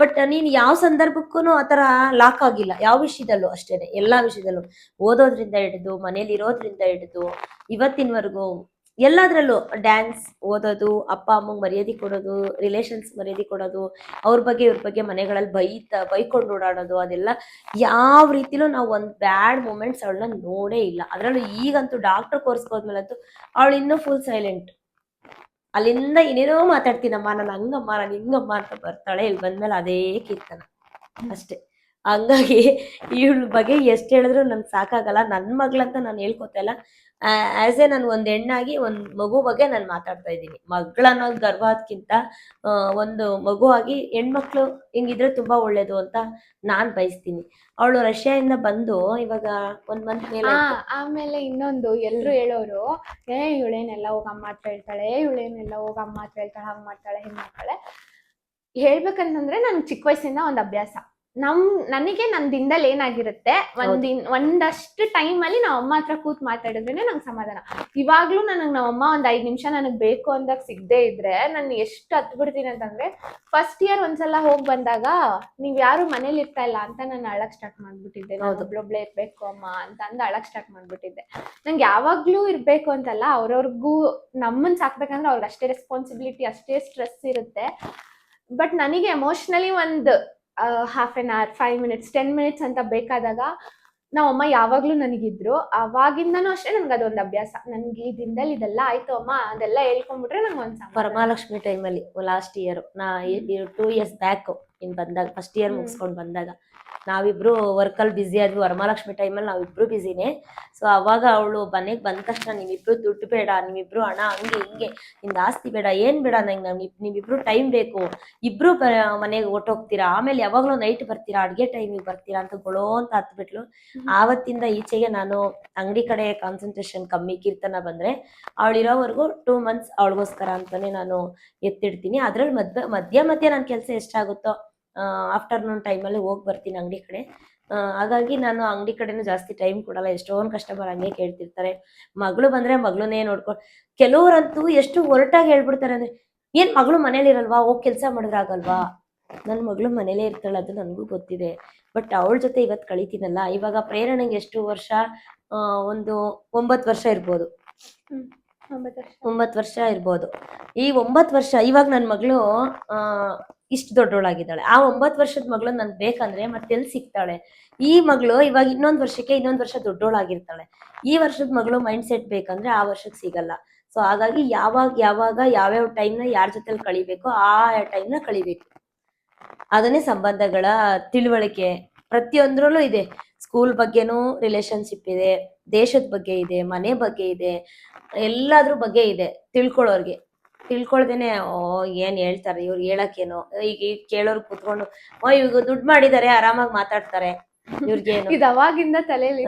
ಬಟ್ ನೀನ್ ಯಾವ ಸಂದರ್ಭಕ್ಕೂ ಆತರ ಲಾಕ್ ಆಗಿಲ್ಲ, ಯಾವ ವಿಷಯದಲ್ಲೂ ಅಷ್ಟೇನೆ, ಎಲ್ಲಾ ವಿಷಯದಲ್ಲೂ ಓದೋದ್ರಿಂದ ಹಿಡಿದು ಮನೇಲಿ ಇರೋದ್ರಿಂದ ಹಿಡಿದು ಇವತ್ತಿನವರೆಗೂ ಎಲ್ಲಾದ್ರಲ್ಲೂ ಡ್ಯಾನ್ಸ್, ಓದೋದು, ಅಪ್ಪ ಅಮ್ಮಂಗ್ ಮರ್ಯಾದೆ ಕೊಡೋದು, ರಿಲೇಷನ್ಸ್ ಮರ್ಯಾದೆ ಕೊಡೋದು, ಅವ್ರ ಬಗ್ಗೆ ಇವ್ರ ಬಗ್ಗೆ ಮನೆಗಳಲ್ಲಿ ಬೈಕೊಂಡು ಓಡಾಡೋದು, ಅದೆಲ್ಲ ಯಾವ ರೀತಿಲೂ ನಾವು ಒಂದ್ ಬ್ಯಾಡ್ ಮೂಮೆಂಟ್ಸ್ ಅವಳನ್ನ ನೋಡೇ ಇಲ್ಲ. ಅದ್ರಲ್ಲೂ ಈಗಂತೂ ಡಾಕ್ಟರ್ ಕೋರ್ಸ್ಗೆ ಹೋದ್ಮೇಲಂತೂ ಅವಳು ಇನ್ನೂ ಫುಲ್ ಸೈಲೆಂಟ್. ಅಲ್ಲಿಂದ ಏನೇನೋ ಮಾತಾಡ್ತೀನಮ್ಮ, ನಾನು ಹಂಗಮ್ಮ, ನಾನು ಹಿಂಗಮ್ಮ ಅಂತ ಬರ್ತಾಳೆ, ಇಲ್ಲಿ ಬಂದ್ಮೇಲೆ ಅದೇ ಕೀರ್ತನ ಅಷ್ಟೇ. ಹಂಗಾಗಿ ಇವಳ ಬಗ್ಗೆ ಎಷ್ಟು ಹೇಳಿದ್ರು ನನ್ಗೆ ಸಾಕಾಗಲ್ಲ. ನನ್ನ ಮಗಳಂತ ನಾನು ಹೇಳ್ಕೊತಾ ಇಲ್ಲ, ಆಸ್ ಎ ನಾನು ಒಂದ್ ಹೆಣ್ಣಾಗಿ ಒಂದ್ ಮಗು ಬಗ್ಗೆ ನಾನು ಮಾತಾಡ್ತಾ ಇದ್ದೀನಿ. ಮಗಳನ್ನೋದು ಗರ್ವ ಅದಕ್ಕಿಂತ ಒಂದು ಮಗು ಆಗಿ ಹೆಣ್ಮಕ್ಳು ಹಿಂಗಿದ್ರೆ ತುಂಬಾ ಒಳ್ಳೇದು ಅಂತ ನಾನ್ ಬಯಸ್ತೀನಿ. ಅವಳು ರಷ್ಯಾದಿಂದ ಬಂದು ಇವಾಗ 1 ಮಂತ್ ಮೇಲೆ ಆಮೇಲೆ ಇನ್ನೊಂದು ಎಲ್ರು ಹೇಳೋರು, ಇವಳೇನೆಲ್ಲ ಹೋಗ ಅಮ್ಮ ಹತ್ರ ಹೇಳ್ತಾಳೆ, ಇವಳೇನೆಲ್ಲ ಹೋಗ ಅಮ್ಮ ಹತ್ರ ಹೇಳ್ತಾಳೆ, ಹಂಗ್ ಮಾಡ್ತಾಳೆ ಹಿಂಗ್ ಮಾಡ್ತಾಳೆ. ಹೇಳ್ಬೇಕಂತಂದ್ರೆ ನನ್ ಚಿಕ್ಕ ವಯಸ್ಸಿಂದ ಒಂದ್ ಅಭ್ಯಾಸ. ನನಗೆ ನನ್ ದಿನದಲ್ಲಿ ಏನಾಗಿರುತ್ತೆ, ಒಂದಷ್ಟು ಟೈಮ್ ಅಲ್ಲಿ ನಾವ್ ಅಮ್ಮ ಹತ್ರ ಕೂತ್ ಮಾತಾಡಿದ್ರೇನೆ ನಂಗೆ ಸಮಾಧಾನ. ಇವಾಗ್ಲೂ ನಾವ್ ಅಮ್ಮ ಒಂದ್ 5 ನಿಮಿಷ ನನಗ್ ಬೇಕು ಅಂದಾಗ ಸಿಗದೆ ಇದ್ರೆ ನಾನು ಎಷ್ಟು ಹತ್ ಬಿಡ್ತೀನಿ ಅಂತಂದ್ರೆ, ಫಸ್ಟ್ ಇಯರ್ ಒಂದ್ಸಲ ಹೋಗ್ ಬಂದಾಗ ನೀವ್ ಯಾರು ಮನೇಲಿ ಇರ್ತಾ ಇಲ್ಲ ಅಂತ ನಾನು ಅಳಕ್ ಸ್ಟಾರ್ಟ್ ಮಾಡ್ಬಿಟ್ಟಿದ್ದೆ. ಒಬ್ಳೊಬ್ಳೆ ಇರ್ಬೇಕು ಅಮ್ಮ ಅಂತ ಅಂದ್ ಅಳಕ್ ಸ್ಟಾರ್ಟ್ ಮಾಡ್ಬಿಟ್ಟಿದ್ದೆ. ನಂಗೆ ಯಾವಾಗ್ಲೂ ಇರ್ಬೇಕು ಅಂತಲ್ಲ, ಅವ್ರವ್ರಿಗೂ ನಮ್ಮನ್ ಸಾಕ್ಬೇಕಂದ್ರೆ ಅವ್ರಿಗೆ ಅಷ್ಟೇ ರೆಸ್ಪಾನ್ಸಿಬಿಲಿಟಿ, ಅಷ್ಟೇ ಸ್ಟ್ರೆಸ್ ಇರುತ್ತೆ. ಬಟ್ ನನಗೆ ಎಮೋಷನಲಿ ಒಂದು half an hour, 5 minutes, 10 minutes ಅಂತ ಬೇಕಾದಾಗ ನಾವಮ್ಮ ಯಾವಾಗ್ಲೂ ನನಗಿದ್ರು. ಅವಾಗಿಂದನೂ ಅಷ್ಟೇ ನನ್ಗೆ ಅದೊಂದು ಅಭ್ಯಾಸ. ನನ್ಗೆ ಈ ದಿನದಲ್ಲಿ ಇದೆಲ್ಲ ಆಯ್ತು ಅಮ್ಮ ಅದೆಲ್ಲ ಹೇಳ್ಕೊಂಡ್ಬಿಟ್ರೆ ನಂಗೆ ಒಂದ್ ವರಮಹಾಲಕ್ಷ್ಮಿ ಟೈಮಲ್ಲಿ last year 2 years back in ಬಂದಾಗ, ಫಸ್ಟ್ ಇಯರ್ ಮುಗಿಸ್ಕೊಂಡು ಬಂದಾಗ ನಾವಿಬ್ರು ವರ್ಕಲ್ಲಿ ಬ್ಯುಸಿ ಆದ್ವಿ. ವರಮಹಾಲಕ್ಷ್ಮಿ ಟೈಮಲ್ಲಿ ನಾವಿಬ್ರು ಬ್ಯುಸಿನೇ. ಸೊ ಅವಾಗ ಅವಳು ಮನೆಗೆ ಬಂದ ತಕ್ಷಣ, ನೀವಿಬ್ರು ದುಡ್ಡು ಬೇಡ, ನೀವಿಬ್ರು ಹಣ ಹಂಗೆ ಹಿಂಗೆ, ನಿಮ್ದು ಆಸ್ತಿ ಬೇಡ, ಏನ್ ಬೇಡ, ನಂಗೆ ನೀವಿಬ್ರು ಟೈಮ್ ಬೇಕು, ಇಬ್ರು ಮನೆಗೆ ಹೊಟ್ಟೋಗ್ತೀರಾ, ಆಮೇಲೆ ಯಾವಾಗ್ಲೂ ನೈಟ್ ಬರ್ತೀರಾ, ಅಡ್ಗೆ ಟೈಮಿಗೆ ಬರ್ತೀರಾ ಅಂತ ಗೊಳೋ ಅಂತ ಹತ್ಬಿಟ್ಲು. ಆವತ್ತಿಂದ ಈಚೆಗೆ ನಾನು ಅಂಗಡಿ ಕಡೆ ಕಾನ್ಸಂಟ್ರೇಷನ್ ಕಮ್ಮಿ. ಕೀರ್ತನ ಬಂದ್ರೆ ಅವಳಿರೋವರೆಗೂ 2 months ಅವಳಿಗೋಸ್ಕರ ಅಂತಾನೆ ನಾನು ಎತ್ತಿಡ್ತೀನಿ. ಅದ್ರಲ್ಲಿ ಮಧ್ಯ ನನ್ನ ಕೆಲಸ ಎಷ್ಟಾಗುತ್ತೋ ಆಫ್ಟರ್ನೂನ್ ಟೈಮಲ್ಲಿ ಹೋಗಿ ಬರ್ತೀನಿ ಅಂಗಡಿ ಕಡೆ. ಹಾಗಾಗಿ ನಾನು ಅಂಗಡಿ ಕಡೆನೂ ಜಾಸ್ತಿ ಟೈಮ್ ಕೊಡಲ್ಲ. ಎಷ್ಟೊಂದು ಕಸ್ಟಮರ್ ಹಂಗೆ ಕೇಳ್ತಿರ್ತಾರೆ, ಮಗಳು ಬಂದ್ರೆ ಮಗಳನ್ನೇ ನೋಡ್ಕೊಂಡು. ಕೆಲವ್ರಂತೂ ಎಷ್ಟು ಹೊರಟಾಗಿ ಹೇಳ್ಬಿಡ್ತಾರೆ ಅಂದ್ರೆ, ಏನ್ ಮಗಳು ಮನೇಲಿ ಇರಲ್ವಾ, ಹೋಗಿ ಕೆಲಸ ಮಾಡಿದ್ರಾಗಲ್ವಾ? ನನ್ನ ಮಗಳು ಮನೇಲೇ ಇರ್ತಾಳೆ, ಅದು ನನಗೂ ಗೊತ್ತಿದೆ. ಬಟ್ ಅವಳ ಜೊತೆ ಇವತ್ತು ಕಳಿತೀನಲ್ಲ. ಇವಾಗ ಪ್ರೇರಣೆಗೆ ಎಷ್ಟು ವರ್ಷ? ಒಂದು 9 ವರ್ಷ ಇರ್ಬೋದು. 9 ವರ್ಷ ಇರ್ಬೋದು. ಈ 9 ವರ್ಷ ಇವಾಗ ನನ್ನ ಮಗಳು ಇಷ್ಟು ದೊಡ್ಡವಳಾಗಿದ್ದಾಳೆ. ಆ 9 ವರ್ಷದ ಮಗಳು ನನ್ಗೆ ಬೇಕಂದ್ರೆ ಮತ್ತೆಲ್ಲಿ ಸಿಗ್ತಾಳೆ? ಈ ಮಗಳು ಇವಾಗ ಇನ್ನೊಂದು ವರ್ಷ ದೊಡ್ಡವಳಾಗಿರ್ತಾಳೆ. ಈ ವರ್ಷದ ಮಗಳು ಮೈಂಡ್ ಸೆಟ್ ಬೇಕಂದ್ರೆ ಆ ವರ್ಷಕ್ಕೆ ಸಿಗಲ್ಲ. ಸೊ ಹಾಗಾಗಿ ಯಾವ್ಯಾವ ಟೈಮ್ನ ಯಾರ ಜೊತೆಲಿ ಕಳಿಬೇಕು ಆ ಟೈಮ್ನ ಕಳಿಬೇಕು. ಅದನ್ನೇ ಸಂಬಂಧಗಳ ತಿಳುವಳಿಕೆ ಪ್ರತಿಯೊಂದ್ರಲ್ಲೂ ಇದೆ. ಸ್ಕೂಲ್ ಬಗ್ಗೆನೂ ರಿಲೇಶನ್ಶಿಪ್ ಇದೆ, ದೇಶದ ಬಗ್ಗೆ ಇದೆ, ಮನೆ ಬಗ್ಗೆ ಇದೆ, ಎಲ್ಲಾದ್ರ ಬಗ್ಗೆ ಇದೆ. ತಿಳ್ಕೊಳ್ದೇನೆ ಏನ್ ಹೇಳ್ತಾರೆ ಇವ್ರು, ಹೇಳಕ್ಕೇನೋ. ಈಗ ಕೇಳೋರು ಕುತ್ಕೊಂಡು ಇವಾಗ ದುಡ್ಡು ಮಾಡಿದ್ದಾರೆ ಆರಾಮಾಗಿ ಮಾತಾಡ್ತಾರೆ, ಇವ್ರಿಗೇನು ಇದು ಅವಾಗಿಂದ ತಲೆಯಲ್ಲಿ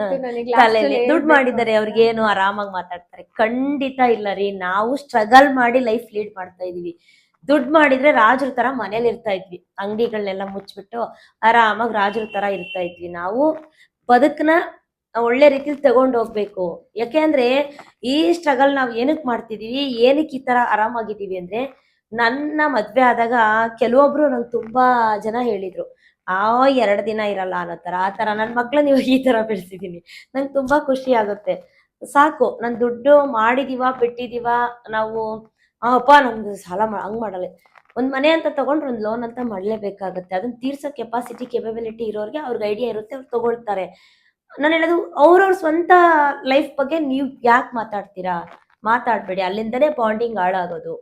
ದುಡ್ಡು ಮಾಡಿದ್ದಾರೆ ಅವ್ರಿಗೇನು ಆರಾಮಾಗಿ ಮಾತಾಡ್ತಾರೆ. ಖಂಡಿತ ಇಲ್ಲ ರೀ. ನಾವು ಸ್ಟ್ರಗಲ್ ಮಾಡಿ ಲೈಫ್ ಲೀಡ್ ಮಾಡ್ತಾ ಇದೀವಿ. ದುಡ್ಡು ಮಾಡಿದ್ರೆ ರಾಜರ ತರ ಮನೇಲಿ ಇರ್ತಾ ಇದ್ವಿ, ಅಂಗಡಿಗಳನ್ನೆಲ್ಲ ಮುಚ್ಚಿಬಿಟ್ಟು ಆರಾಮಾಗಿ ರಾಜರ ತರ ಇರ್ತಾ ಇದ್ವಿ. ನಾವು ಬದುಕನ್ನ ಒಳ್ಳೆ ರೀತಿಲಿ ತಗೊಂಡು ಹೋಗ್ಬೇಕು. ಯಾಕೆಂದ್ರೆ ಈ ಸ್ಟ್ರಗಲ್ ನಾವ್ ಏನಕ್ ಮಾಡ್ತಿದೀವಿ, ಏನಕ್ಕೆ ಈ ತರ ಆರಾಮಾಗಿದ್ದೀವಿ ಅಂದ್ರೆ, ನನ್ನ ಮದ್ವೆ ಆದಾಗ ಕೆಲವೊಬ್ರು ನಂಗೆ ತುಂಬಾ ಜನ ಹೇಳಿದ್ರು, 2 ದಿನ ಇರಲ್ಲ ಅನ್ನೋ ತರ. ಆ ತರ ನನ್ನ ಮಕ್ಳನ್ನ ಇವಾಗ ಈ ತರ ಬೆಳೆಸಿದೀನಿ. ನಂಗೆ ತುಂಬಾ ಖುಷಿ ಆಗುತ್ತೆ. ಸಾಕು, ನನ್ ದುಡ್ಡು ಮಾಡಿದೀವ ಬಿಟ್ಟಿದೀವ ನಾವು, ಅಪ್ಪ ನಮ್ದು ಸಾಲ ಹಂಗ್ ಮಾಡಲ್ಲ. ಒಂದ್ ಮನೆ ಅಂತ ತಗೊಂಡ್ರೆ ಒಂದ್ ಲೋನ್ ಅಂತ ಮಾಡ್ಲೇಬೇಕಾಗತ್ತೆ. ಅದನ್ನ ತೀರ್ಸೋ ಕೆಪಾಸಿಟಿ ಕೇಪಬಿಲಿಟಿ ಇರೋರ್ಗೆ ಅವ್ರಿಗೆ ಐಡಿಯಾ ಇರುತ್ತೆ, ಅವ್ರು ತಗೊಳ್ತಾರೆ. ನಾನು ಹೇಳೋದು ಅವ್ರವ್ರ ಸ್ವಂತ ಲೈಫ್ ಬಗ್ಗೆ ನೀವು ಯಾಕೆ ಮಾತಾಡ್ತೀರಾ? ಮಾತಾಡಬೇಡಿ, ಅಲ್ಲಿಂದನೇ ಬಾಂಡಿಂಗ್ ಹಾಳಾಗೋದು.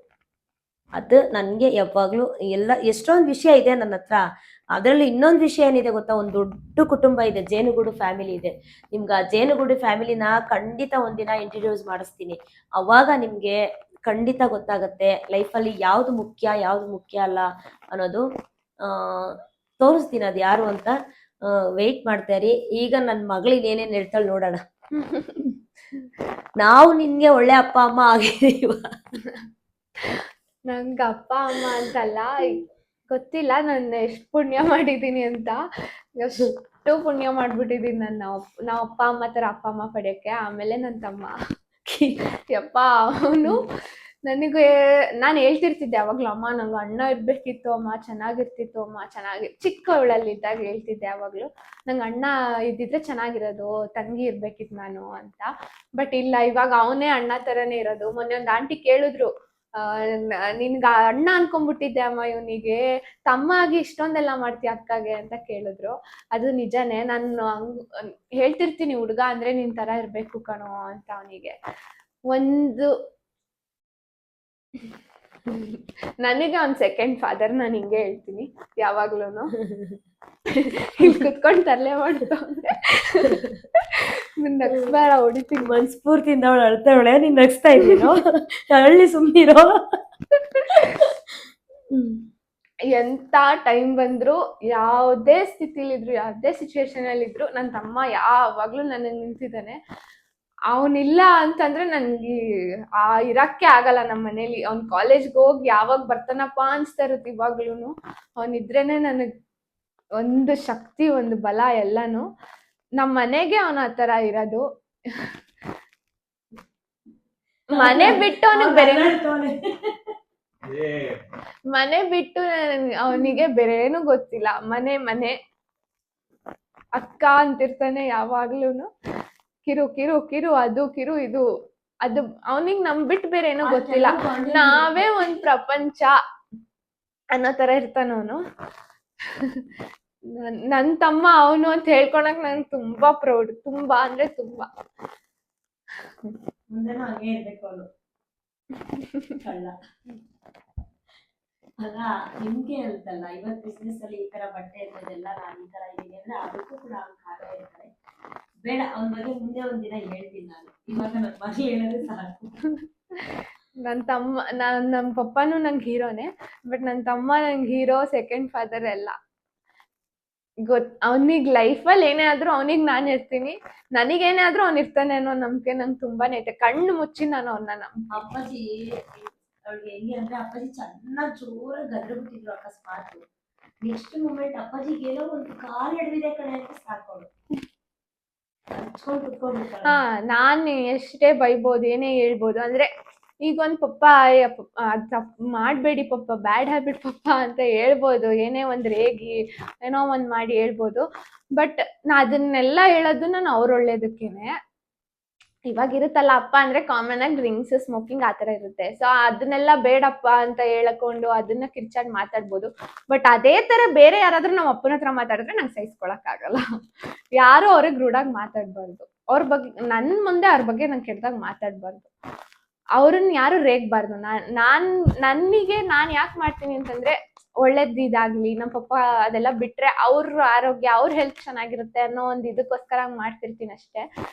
ಅದು ನನಗೆ ಯಾವಾಗಲೂ ಎಷ್ಟೊಂದು ವಿಷಯ ಇದೆ ನನ್ನ ಹತ್ರ. ಅದರಲ್ಲಿ ಇನ್ನೊಂದು ವಿಷಯ ಏನಿದೆ ಗೊತ್ತಾ, ಒಂದು ದೊಡ್ಡ ಕುಟುಂಬ ಇದೆ, ಜೇನುಗೂಡು ಫ್ಯಾಮಿಲಿ ಇದೆ. ನಿಮ್ಗೆ ಆ ಜೇನುಗೂಡು ಫ್ಯಾಮಿಲಿನ ಖಂಡಿತ ಒಂದಿನ ಇಂಟ್ರಡ್ಯೂಸ್ ಮಾಡಿಸ್ತೀನಿ. ಅವಾಗ ನಿಮಗೆ ಖಂಡಿತ ಗೊತ್ತಾಗುತ್ತೆ ಲೈಫಲ್ಲಿ ಯಾವುದು ಮುಖ್ಯ ಯಾವುದು ಮುಖ್ಯ ಅಲ್ಲ ಅನ್ನೋದು. ತೋರಿಸ್ತೀನಿ ಅದು ಯಾರು ಅಂತ. ವೆಯ್ಟ್ ಮಾಡ್ತಾ ಇರಿ. ಈಗ ನನ್ನ ಮಗಳಿಗೆ ಏನೇನು ಹೇಳ್ತಾಳೆ ನೋಡೋಣ. ನಾವು ನಿನ್ಗೆ ಒಳ್ಳೆ ಅಪ್ಪ ಅಮ್ಮ ಆಗಿದೀವ. ನಂಗೆ ಅಪ್ಪ ಅಮ್ಮ ಅಂತಲ್ಲ, ಗೊತ್ತಿಲ್ಲ ನಾನು ಎಷ್ಟು ಪುಣ್ಯ ಮಾಡಿದ್ದೀನಿ ಅಂತ. ಎಷ್ಟು ಪುಣ್ಯ ಮಾಡ್ಬಿಟ್ಟಿದ್ದೀನಿ ನಾವು ಅಪ್ಪ ಅಮ್ಮ ಥರ ಅಪ್ಪ ಅಮ್ಮ ಪಡೆಯೋಕ್ಕೆ. ಆಮೇಲೆ ನನ್ನ ತಮ್ಮ ಯಪ್ಪ, ಅವನು ನನಗೆ ನಾನು ಹೇಳ್ತಿರ್ತಿದ್ದೆ ಯಾವಾಗಲೂ, ಅಮ್ಮ ನಂಗೆ ಅಣ್ಣ ಇರಬೇಕಿತ್ತು ಅಮ್ಮ, ಚೆನ್ನಾಗಿರ್ತಿತ್ತು ಅಮ್ಮ, ಚಿಕ್ಕವಳಲ್ಲಿದ್ದಾಗ ಹೇಳ್ತಿದ್ದೆ ಯಾವಾಗಲೂ, ನಂಗೆ ಅಣ್ಣ ಇದ್ದಿದ್ರೆ ಚೆನ್ನಾಗಿರೋದು, ತಂಗಿ ಇರ್ಬೇಕಿತ್ತು ನಾನು ಅಂತ. ಬಟ್ ಇಲ್ಲ, ಇವಾಗ ಅವನೇ ಅಣ್ಣ ಥರನೇ ಇರೋದು. ಮೊನ್ನೆ ಒಂದು ಆಂಟಿ ಕೇಳಿದ್ರು, ನಿನ್ಗೆ ಅಣ್ಣ ಅನ್ಕೊಂಡ್ಬಿಟ್ಟಿದ್ದೆ ಅಮ್ಮ ಇವನಿಗೆ, ತಮ್ಮ ಆಗಿ ಇಷ್ಟೊಂದೆಲ್ಲ ಮಾಡ್ತೀಯ ಅಕ್ಕಗೆ ಅಂತ ಕೇಳಿದ್ರು. ಅದು ನಿಜಾನೇ. ನಾನು ಹೇಳ್ತಿರ್ತೀನಿ, ಹುಡುಗ ಅಂದ್ರೆ ನಿನ್ ತರ ಇರ್ಬೇಕು ಕಣೋ ಅಂತ ಅವನಿಗೆ. ನನಗೆ ಅವ್ನ್ ಸೆಕೆಂಡ್ ಫಾದರ್, ನಾನು ಹಿಂಗೆ ಹೇಳ್ತೀನಿ ಯಾವಾಗ್ಲೂನು. ಇಲ್ಲಿ ಕುತ್ಕೊಂಡು ತರಲೆ ಮಾಡ್ತವ್ರೆ, ನಗ್ಸ್ಬೇಡ ಹೊಡಿತೀನಿ. ಮನ್ಸ್ಫೂರ್ತಿಯಿಂದ ಅವಳು ಅಳ್ತಾವಳೆ, ನೀನ್ ನಗ್ಸ್ತಾ ಇದ್ದೀನೋ? ಅಳ್ಳಿ ಸುಮ್ಮನಿರೋ. ಎಂತ ಟೈಮ್ ಬಂದ್ರು, ಯಾವುದೇ ಸ್ಥಿತಿಲಿದ್ರು, ಯಾವುದೇ ಸಿಚುವೇಶನ್ ಅಲ್ಲಿ ಇದ್ರು, ನನ್ನ ತಮ್ಮ ಯಾವಾಗ್ಲೂ ನನಗೆ ನಿಂತಿದ್ದಾನೆ. ಅವನಿಲ್ಲ ಅಂತಂದ್ರೆ ನನ್ಗೆ ಇರಕ್ಕೆ ಆಗಲ್ಲ ನಮ್ಮ ಮನೇಲಿ. ಅವ್ನ್ ಕಾಲೇಜ್ಗೆ ಹೋಗಿ ಯಾವಾಗ ಬರ್ತಾನಪ್ಪ ಅನ್ಸ್ತಾ ಇರುತ್ತೆ ಇವಾಗ್ಲೂನು. ಅವನಿದ್ರೇನೆ ನನಗ್ ಒಂದು ಶಕ್ತಿ, ಒಂದು ಬಲ ಎಲ್ಲಾನು. ನಮ್ಮ ಮನೆಗೆ ಅವನ ಆ ತರ ಇರೋದು. ಮನೆ ಬಿಟ್ಟು ಅವನಿಗೆ ಅವನಿಗೆ ಬೇರೆ ಏನು ಗೊತ್ತಿಲ್ಲ. ಮನೆ ಅಕ್ಕ ಅಂತಿರ್ತಾನೆ ಯಾವಾಗ್ಲೂನು. ಕಿರು ಅದು ಕಿರು ಇದು, ಅದು ಅವನಿಗೆ ನಮ್ ಬಿಟ್ಟು ಬೇರೆ ಏನೋ ಗೊತ್ತಿಲ್ಲ. ನಾವೇ ಒಂದ್ ಪ್ರಪಂಚ ಅನ್ನೋ ತರ ಇರ್ತಾನವನು. ನನ್ ತಮ್ಮ ಅವನು ಅಂತ ಹೇಳ್ಕೊಳಕ್ ನಂಗೆ ತುಂಬಾ ಪ್ರೌಡ್, ತುಂಬಾ ಅಂದ್ರೆ ತುಂಬಾ. ಮುಂದೆನೂ ಹಂಗೆ ಇರ್ಬೇಕು ಅವನು. ಅಲ್ಲ, ನಿಮ್ಗೆ ಅಂತಲ್ಲ, ಇವತ್ತು ಬಿಸ್ನೆಸ್ ಅಲ್ಲಿ ಈ ತರ ಬಟ್ಟೆ ಇರೋದೆಲ್ಲ ನಾನು ಈ ತರ ಇದೀನಿ ಅಂದ್ರೆ ಅದಕ್ಕೂ ಕೂಡ ಅವ್ನು ಕಾರಣ ಇರ್ತಾರೆ. ಬೇಡ, ಅವನ ಬಗ್ಗೆ ಮುಂದೆ ಒಂದಿನ ಹೇಳ್ತೀನಿ ನಾನು. ಇವಾಗ ನನ್ನ ಬಗ್ಗೆ ಹೇಳಿದ್ರೆ ಸಾಕು. ನಮ್ಮ ಪಪ್ಪನೂ ನಂಗೆ ಹೀರೋನೇ, ಬಟ್ ನನ್ನ ತಮ್ಮ ನಂಗೆ ಹೀರೋ, ಸೆಕೆಂಡ್ ಫಾದರ್ ಎಲ್ಲ. ಅವನಿಗೆ ಲೈಫಲ್ಲಿ ಏನೇ ಆದ್ರೂ ಅವನಿಗೆ ನಾನು ಇರ್ತೀನಿ, ನನಗೇನೇ ಆದ್ರೂ ಅವ್ನು ಇರ್ತಾನೆ ಅನ್ನೋ ನಂಬಿಕೆ ನಂಗೆ ತುಂಬಾನೇ ಐತೆ. ಕಣ್ಣು ಮುಚ್ಚಿ ನಾನು ಅವನ್ನ ಅಪ್ಪಾಜಿ ಅವ್ಳಿಗೆ ಹೆಂಗೆ ಅಂದ್ರೆ, ಅಪ್ಪಾಜಿ ಚೆನ್ನಾಗಿ ಜೋರಾಗಿ ಗದ್ರಬಿಟ್ಟಿದ್ರು ಅಕಸ್ಮಾತ್. ನೆಕ್ಸ್ಟ್ ಮೂಮೆಂಟ್ ಅಪ್ಪಾಜಿಗೆ ಏನೋ ಒಂದು ಕಾಲು ಎಡವಿದೆ ಕಡೆ ಅಂತ ಸಾಕೋಳು. ನಾನು ಎಷ್ಟೇ ಬೈಬೋದು, ಏನೇ ಹೇಳ್ಬೋದು ಅಂದ್ರೆ, ಈಗ ಒಂದು ಪಪ್ಪ ಮಾಡಬೇಡಿ ಪಪ್ಪ, ಬ್ಯಾಡ್ ಹ್ಯಾಬಿಟ್ ಪಪ್ಪ ಅಂತ ಹೇಳ್ಬೋದು, ಏನೇ ಒಂದು ರೇಗಿ ಏನೋ ಒಂದು ಮಾಡಿ ಹೇಳ್ಬೋದು. ಬಟ್ ಅದನ್ನೆಲ್ಲ ಹೇಳೋದು ನಾನು ಅವ್ರ ಒಳ್ಳೇದಕ್ಕೇನೆ. ಇವಾಗ ಇರುತ್ತಲ್ಲ, ಅಪ್ಪ ಅಂದ್ರೆ ಕಾಮನ್ ಆಗಿ ಡ್ರಿಂಕ್ಸ್, ಸ್ಮೋಕಿಂಗ್ ಆ ಥರ ಇರುತ್ತೆ. ಸೊ ಅದನ್ನೆಲ್ಲ ಬೇಡಪ್ಪ ಅಂತ ಹೇಳ್ಕೊಂಡು ಅದನ್ನ ಕಿರ್ಚಾಡಿ ಮಾತಾಡ್ಬೋದು. ಬಟ್ ಅದೇ ತರ ಬೇರೆ ಯಾರಾದ್ರೂ ನಮ್ಮ ಅಪ್ಪನ ಹತ್ರ ಮಾತಾಡಿದ್ರೆ ನಂಗೆ ಸಹಿಸ್ಕೊಳಕ್ ಆಗಲ್ಲ. ಯಾರು ಅವ್ರಿಗೆ ರೂಢಾಗಿ ಮಾತಾಡ್ಬಾರ್ದು. ಅವ್ರ ಬಗ್ಗೆ ನನ್ನ ಮುಂದೆ ಅವ್ರ ಬಗ್ಗೆ ನಂಗೆ ಕೆಟ್ಟದಾಗ ಮಾತಾಡ್ಬಾರ್ದು. ಅವ್ರನ್ನ ಯಾರು ರೇಗ್ಬಾರ್ದು. ನನಗೆ ನಾನು ಯಾಕೆ ಮಾಡ್ತೀನಿ ಅಂತಂದ್ರೆ, ಒಳ್ಳೇದಿದಾಗ್ಲಿ, ನಮ್ಮ ಪಪ್ಪ ಅದೆಲ್ಲ ಬಿಟ್ರೆ ಅವ್ರ ಆರೋಗ್ಯ, ಅವ್ರ ಹೆಲ್ತ್ ಚೆನ್ನಾಗಿರುತ್ತೆ ಅನ್ನೋ ಒಂದು ಇದಕ್ಕೋಸ್ಕರ ಮಾಡ್ತಿರ್ತೀನಿ ಅಷ್ಟೇ.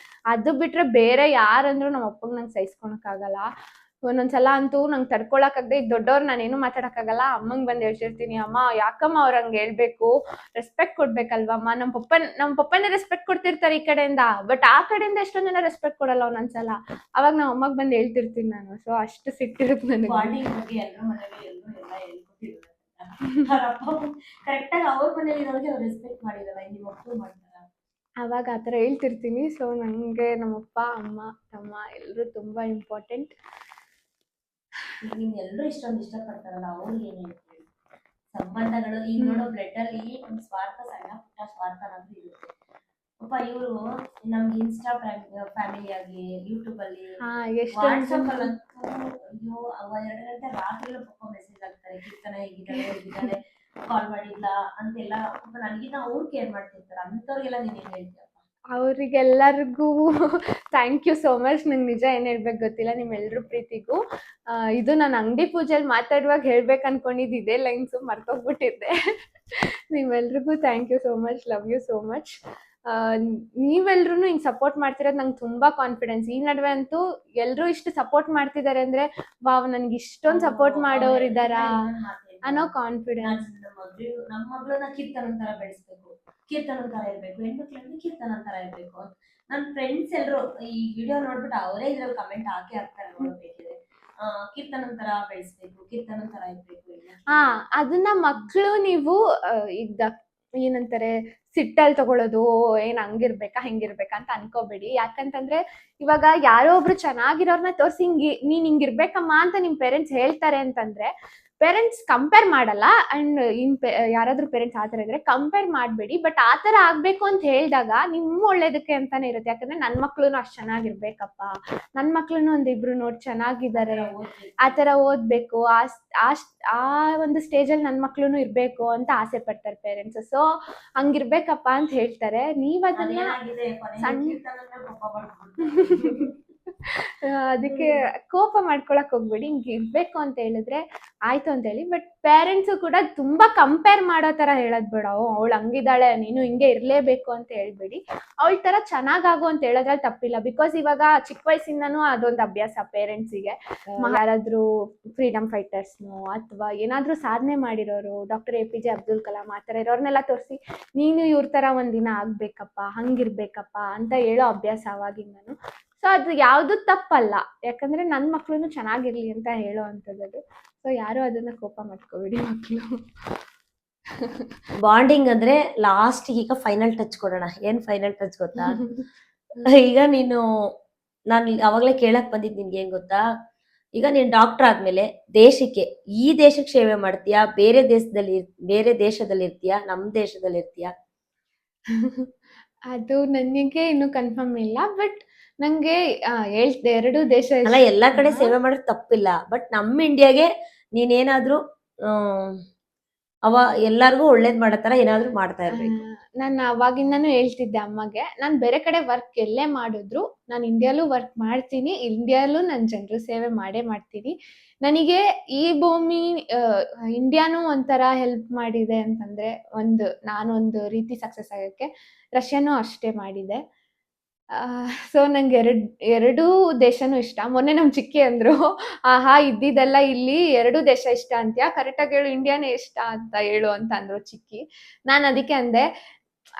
ಅದು ಬಿಟ್ರೆ ಬೇರೆ ಯಾರಂದ್ರೂ ನಮ್ಮ ಅಪ್ಪಗೆ ನಂಗೆ ಸಹಿಸ್ಕೊಳಕ್ಕಾಗಲ್ಲ. ಒಂದೊಂದ್ಸಲ ಅಂತೂ ನಂಗೆ ತಡ್ಕೊಳಕ್ಕಾಗದೆ, ಈಗ ದೊಡ್ಡವ್ರು ನಾನೇನು ಮಾತಾಡಕ್ಕಾಗಲ್ಲ, ಅಮ್ಮಂಗೆ ಬಂದು ಹೇಳ್ತಿರ್ತೀನಿ, ಅಮ್ಮ ಯಾಕಮ್ಮ ಅವ್ರು ಹಂಗೆ ಹೇಳ್ಬೇಕು, ರೆಸ್ಪೆಕ್ಟ್ ಕೊಡ್ಬೇಕಲ್ವಮ್ಮ. ನಮ್ಮ ಪಪ್ಪನೇ ರೆಸ್ಪೆಕ್ಟ್ ಕೊಡ್ತಿರ್ತಾರೆ ಈ ಕಡೆಯಿಂದ, ಬಟ್ ಆ ಕಡೆಯಿಂದ ಎಷ್ಟೊಂದ್ ಜನ ರೆಸ್ಪೆಕ್ಟ್ ಕೊಡಲ್ಲ ಒಂದೊಂದ್ಸಲ. ಅವಾಗ ನಮ್ಮ ಅಮ್ಮಗ್ ಬಂದು ಹೇಳ್ತಿರ್ತೀನಿ ನಾನು. ಸೊ ಅಷ್ಟು ಸಿಟ್ಟಿರುತ್ತೆ ನನಗೆ. ಕರೆಕ್ಟಾಗಿ ಅವ್ರ ಮನೇಲಿ ಅವ್ರು ರೆಸ್ಪೆಕ್ಟ್ ಮಾಡಿರಲ್ಲ, ನಿಮ್ಮ ಮಕ್ಕಳು ಮಾಡ್ತಾರ. ಅವಾಗ ಆ ಥರ ಹೇಳ್ತಿರ್ತೀನಿ. ಸೊ ನನಗೆ ನಮ್ಮಪ್ಪ, ಅಮ್ಮ, ತಮ್ಮ ಎಲ್ಲರೂ ತುಂಬ ಇಂಪಾರ್ಟೆಂಟ್. ನಿಮ್ಗೆ ಎಲ್ಲರೂ ಇಷ್ಟೊಂದು ಇಷ್ಟಪಡ್ತಾರಲ್ಲ, ಅವ್ರಿಗೆ ಏನ್ ಹೇಳ್ತೀವಿ? ಸಂಬಂಧಗಳು ಈಗ ನೋಡೋ ಬ್ಲಡ್ ಅಲ್ಲಿ ಒಂದು ಸ್ವಾರ್ಥ, ಸಣ್ಣ ಪುಟ್ಟ ಸ್ವಾರ್ಥ ಅನ್ನೋದು ಇರುತ್ತೆ. ಪಾಪ ಇವರು ನಮ್ಗೆ ಇನ್ಸ್ಟಾ ಫ್ಯಾಮಿಲಿ ಆಗಿ, ಯೂಟ್ಯೂಬ್ ಅಲ್ಲಿ, ವಾಟ್ಸಪ್ ಅಲ್ಲಿ ಅಯ್ಯೋ 2 ಗಂಟೆ ರಾತ್ರಿ ಪಾಪ ಮೆಸೇಜ್ ಆಗ್ತಾರೆ, ಕೀರ್ತನ ಹೇಗಿದ್ದಾಳೆ, ಕಾಲ್ ಮಾಡಿಲ್ಲ ಅಂತೆಲ್ಲ. ಪಾಪ ನನಗಿನ್ನ ಅವ್ರು ಕೇರ್ ಮಾಡ್ತಿರ್ತಾರೆ. ಅಂಥವ್ರಿಗೆಲ್ಲ ನೀನ್ ಏನ್ ಹೇಳ್ತೀಯಪ್ಪ? ಅವರಿಗೆಲ್ಲರಿಗೂ ಥ್ಯಾಂಕ್ ಯು ಸೋ ಮಚ್. ನಂಗೆ ನಿಜ ಏನು ಹೇಳ್ಬೇಕು ಗೊತ್ತಿಲ್ಲ, ನಿಮ್ಮೆಲ್ಲರ ಪ್ರೀತಿಗೂ. ಇದು ನಾನು ಅಂಗಡಿ ಪೂಜೆಯಲ್ಲಿ ಮಾತಾಡುವಾಗ ಹೇಳ್ಬೇಕು ಅನ್ಕೊಂಡಿದ್ದು ಇದೇ ಲೈನ್ಸು, ಮರ್ತೋಗ್ಬಿಟ್ಟಿದ್ದೆ. ನಿಮ್ಮೆಲ್ರಿಗೂ thank you so much, love you so much. ನೀವೆಲ್ಲರೂ ಹಿಂಗೆ ಸಪೋರ್ಟ್ ಮಾಡ್ತಿರೋದು ನಂಗೆ ತುಂಬ ಕಾನ್ಫಿಡೆನ್ಸ್. ಈ ನಡುವೆ ಅಂತೂ ಎಲ್ಲರೂ ಇಷ್ಟು ಸಪೋರ್ಟ್ ಮಾಡ್ತಿದ್ದಾರೆ ಅಂದರೆ, ವಾವ್, ನನಗೆ ಇಷ್ಟೊಂದು ಸಪೋರ್ಟ್ ಮಾಡೋರು ಇದ್ದಾರಾ ಅನ್ನೋ ಕಾನ್ಫಿಡೆನ್ಸ್. ನಮ್ಮ ಮಗಳನ್ನ ಕೀರ್ತನ ತರ ಬೆಳೆಸ್ಬೇಕು, ಕೀರ್ತನ ತರ ಇರ್ಬೇಕು, ಹೆಣ್ಮಕ್ಳಲ್ಲಿ ಕೀರ್ತನ ತರ ಇರ್ಬೇಕು. ನನ್ನ ಫ್ರೆಂಡ್ಸ್ ಎಲ್ಲರೂ ಈ ವಿಡಿಯೋ ನೋಡ್ಬಿಟ್ಟು ಅವರೇ ಇದ್ರಲ್ಲಿ ಕಮೆಂಟ್ ಹಾಕ್ತಾರೆ, ನೋಡ್ಬೇಕಿದೆ ಕೀರ್ತನ ತರ ಬೆಳೆಸ್ಬೇಕು, ಕೀರ್ತನ ತರ ಇರ್ಬೇಕು. ಅದನ್ನ ಮಕ್ಕಳು ನೀವು ಈಗ ಏನಂತಾರೆ ಸಿಟ್ಟಲ್ಲಿ ತಗೊಳ್ಳೋದು, ಏನ್ ಹಂಗಿರ್ಬೇಕಾ ಹಿಂಗಿರ್ಬೇಕಾ ಅಂತ ಅನ್ಕೋಬೇಡಿ. ಯಾಕಂತಂದ್ರೆ ಇವಾಗ ಯಾರೋ ಒಬ್ರು ಚೆನ್ನಾಗಿರೋರ್ನ ತೋರಿಸಿ ನೀನ್ ಹಿಂಗಿರ್ಬೇಕಮ್ಮ ಅಂತ ನಿಮ್ ಪೇರೆಂಟ್ಸ್ ಹೇಳ್ತಾರೆ ಅಂತಂದ್ರೆ, ಪೇರೆಂಟ್ಸ್ ಕಂಪೇರ್ ಮಾಡಲ್ಲ. ಅಂಡ್ ಯಾರಾದ್ರೂ ಪೇರೆಂಟ್ಸ್ ಆ ಥರ ಇದ್ರೆ ಕಂಪೇರ್ ಮಾಡಬೇಡಿ. ಬಟ್ ಆ ಥರ ಆಗ್ಬೇಕು ಅಂತ ಹೇಳಿದಾಗ ನಿಮ್ಮ ಒಳ್ಳೇದಕ್ಕೆ ಅಂತಾನೆ ಇರುತ್ತೆ. ಯಾಕಂದ್ರೆ ನನ್ನ ಮಕ್ಳು ಅಷ್ಟು ಚೆನ್ನಾಗಿರ್ಬೇಕಪ್ಪ, ನನ್ನ ಮಕ್ಳು ಒಂದಿಬ್ರು ನೋಡಿ ಚೆನ್ನಾಗಿದ್ದಾರೆ, ಆ ಥರ ಓದ್ಬೇಕು, ಆ ಒಂದು ಸ್ಟೇಜಲ್ಲಿ ನನ್ನ ಮಕ್ಳು ಇರ್ಬೇಕು ಅಂತ ಆಸೆ ಪಡ್ತಾರೆ ಪೇರೆಂಟ್ಸ್. ಸೊ ಹಂಗಿರ್ಬೇಕಪ್ಪ ಅಂತ ಹೇಳ್ತಾರೆ. ನೀವ್ ಅದನ್ನ ಅದಕ್ಕೆ ಕೋಪ ಮಾಡ್ಕೊಳಕ್ ಹೋಗ್ಬೇಡಿ. ಹಿಂಗೆ ಇರ್ಬೇಕು ಅಂತ ಹೇಳಿದ್ರೆ ಆಯ್ತು ಅಂತ ಹೇಳಿ. ಬಟ್ ಪೇರೆಂಟ್ಸು ಕೂಡ ತುಂಬಾ ಕಂಪೇರ್ ಮಾಡೋ ತರ ಹೇಳೋದ್ ಬೇಡ. ಅವಳು ಹಂಗಿದ್ದಾಳೆ, ನೀನು ಹಿಂಗೆ ಇರ್ಲೇಬೇಕು ಅಂತ ಹೇಳ್ಬೇಡಿ. ಅವಳ ತರ ಚೆನ್ನಾಗಾಗು ಅಂತ ಹೇಳೋದ್ರಲ್ಲಿ ತಪ್ಪಿಲ್ಲ. ಬಿಕಾಸ್ ಇವಾಗ ಚಿಕ್ಕ ವಯಸ್ಸಿಂದನೂ ಅದೊಂದು ಅಭ್ಯಾಸ ಪೇರೆಂಟ್ಸಿಗೆ. ಯಾರಾದ್ರೂ ಫ್ರೀಡಮ್ ಫೈಟರ್ಸ್ನು ಅಥವಾ ಏನಾದ್ರೂ ಸಾಧನೆ ಮಾಡಿರೋರು, ಡಾಕ್ಟರ್ APJ ಅಬ್ದುಲ್ ಕಲಾಂ ಆ ಥರ ಇರೋರ್ನೆಲ್ಲ ತೋರಿಸಿ ನೀನು ಇವ್ರ ತರ ಒಂದಿನ ಆಗ್ಬೇಕಪ್ಪ, ಹಂಗಿರ್ಬೇಕಪ್ಪ ಅಂತ ಹೇಳೋ ಅಭ್ಯಾಸ ಅವಾಗಿಂದನು. ಸೊ ಅದು ಯಾವುದು ತಪ್ಪಲ್ಲ, ಯಾಕಂದ್ರೆ ನನ್ನ ಮಕ್ಳು ಚೆನ್ನಾಗಿರ್ಲಿ ಅಂತ ಹೇಳೋ ಅಂಥದ್ದು. ಸೊ ಯಾರು ಅದನ್ನ ಕೋಪ ಮಾಡ್ಕೋಬೇಡಿ ಮಕ್ಕಳು. ಬಾಂಡಿಂಗ್ ಅಂದ್ರೆ ಲಾಸ್ಟ್ ಈಗ ಫೈನಲ್ ಟಚ್ ಕೊಡೋಣ. ಏನ್ ಫೈನಲ್ ಟಚ್ ಗೊತ್ತಾ? ಈಗ ನೀನು ನಾನು ಅವಾಗ್ಲೇ ಕೇಳಕ್ ಬಂದಿದ್ ನಿನ್ಗೆ ಏನ್ ಗೊತ್ತಾ, ಈಗ ನೀನ್ ಡಾಕ್ಟರ್ ಆದ್ಮೇಲೆ ದೇಶಕ್ಕೆ, ಈ ದೇಶಕ್ಕೆ ಸೇವೆ ಮಾಡ್ತೀಯಾ, ಬೇರೆ ದೇಶದಲ್ಲಿ ಇರ್ತೀಯಾ, ನಮ್ ದೇಶದಲ್ಲಿ ಇರ್ತೀಯಾ? ಅದು ನನಗೆ ಇನ್ನೂ ಕನ್ಫರ್ಮ್ ಇಲ್ಲ. ಬಟ್ ನಂಗೆ ಹೇಳ್ದೆ 2 ದೇಶ ಅಲ್ಲ, ಎಲ್ಲಾ ಕಡೆ ಸೇವೆ ಮಾಡೋದು ತಪ್ಪಿಲ್ಲ. ಬಟ್ ನಮ್ಮ ಇಂಡಿಯಾಗೆ ನೀನೇನಾದ್ರೂ ಎಲ್ಲಾರ್ಗು ಒಳ್ಳೇದ್ ಮಾಡೋ ತರ ಏನಾದ್ರು ಮಾಡ್ತಾ ಇರ್ಬೇಕು. ನಾನು ಅವಾಗಿಂದನೂ ಹೇಳ್ತಿದ್ದೆ ಅಮ್ಮಗೆ, ನಾನು ಬೇರೆ ಕಡೆ ವರ್ಕ್ ಎಲ್ಲೇ ಮಾಡಿದ್ರು ನಾನು ಇಂಡಿಯಾಲೂ ವರ್ಕ್ ಮಾಡ್ತೀನಿ, ಇಂಡಿಯಾಲೂ ನನ್ನ ಜನರು ಸೇವೆ ಮಾಡೇ ಮಾಡ್ತೀನಿ. ನನಗೆ ಈ ಭೂಮಿ ಇಂಡಿಯಾನೂ ಒಂಥರ ಹೆಲ್ಪ್ ಮಾಡಿದೆ ಅಂತಂದ್ರೆ, ನಾನೊಂದು ರೀತಿ ಸಕ್ಸಸ್ ಆಗೋಕ್ಕೆ ರಷ್ಯಾನೂ ಅಷ್ಟೇ ಮಾಡಿದೆ. ಸೊ ನಂಗೆ ಎರಡೂ ದೇಶನೂ ಇಷ್ಟ. ಮೊನ್ನೆ ನಮ್ಮ ಚಿಕ್ಕಿ ಅಂದ್ರು, ಆಹಾ ಇದ್ದಿದ್ದೆಲ್ಲ ಇಲ್ಲಿ 2 ದೇಶ ಇಷ್ಟ ಅಂತ್ಯಾ, ಕರೆಕ್ಟಾಗಿ ಹೇಳು, ಇಂಡಿಯಾನೇ ಇಷ್ಟ ಅಂತ ಹೇಳು ಅಂತ ಅಂದ್ರು ಚಿಕ್ಕಿ. ನಾನು ಅದಕ್ಕೆ ಅಂದೆ,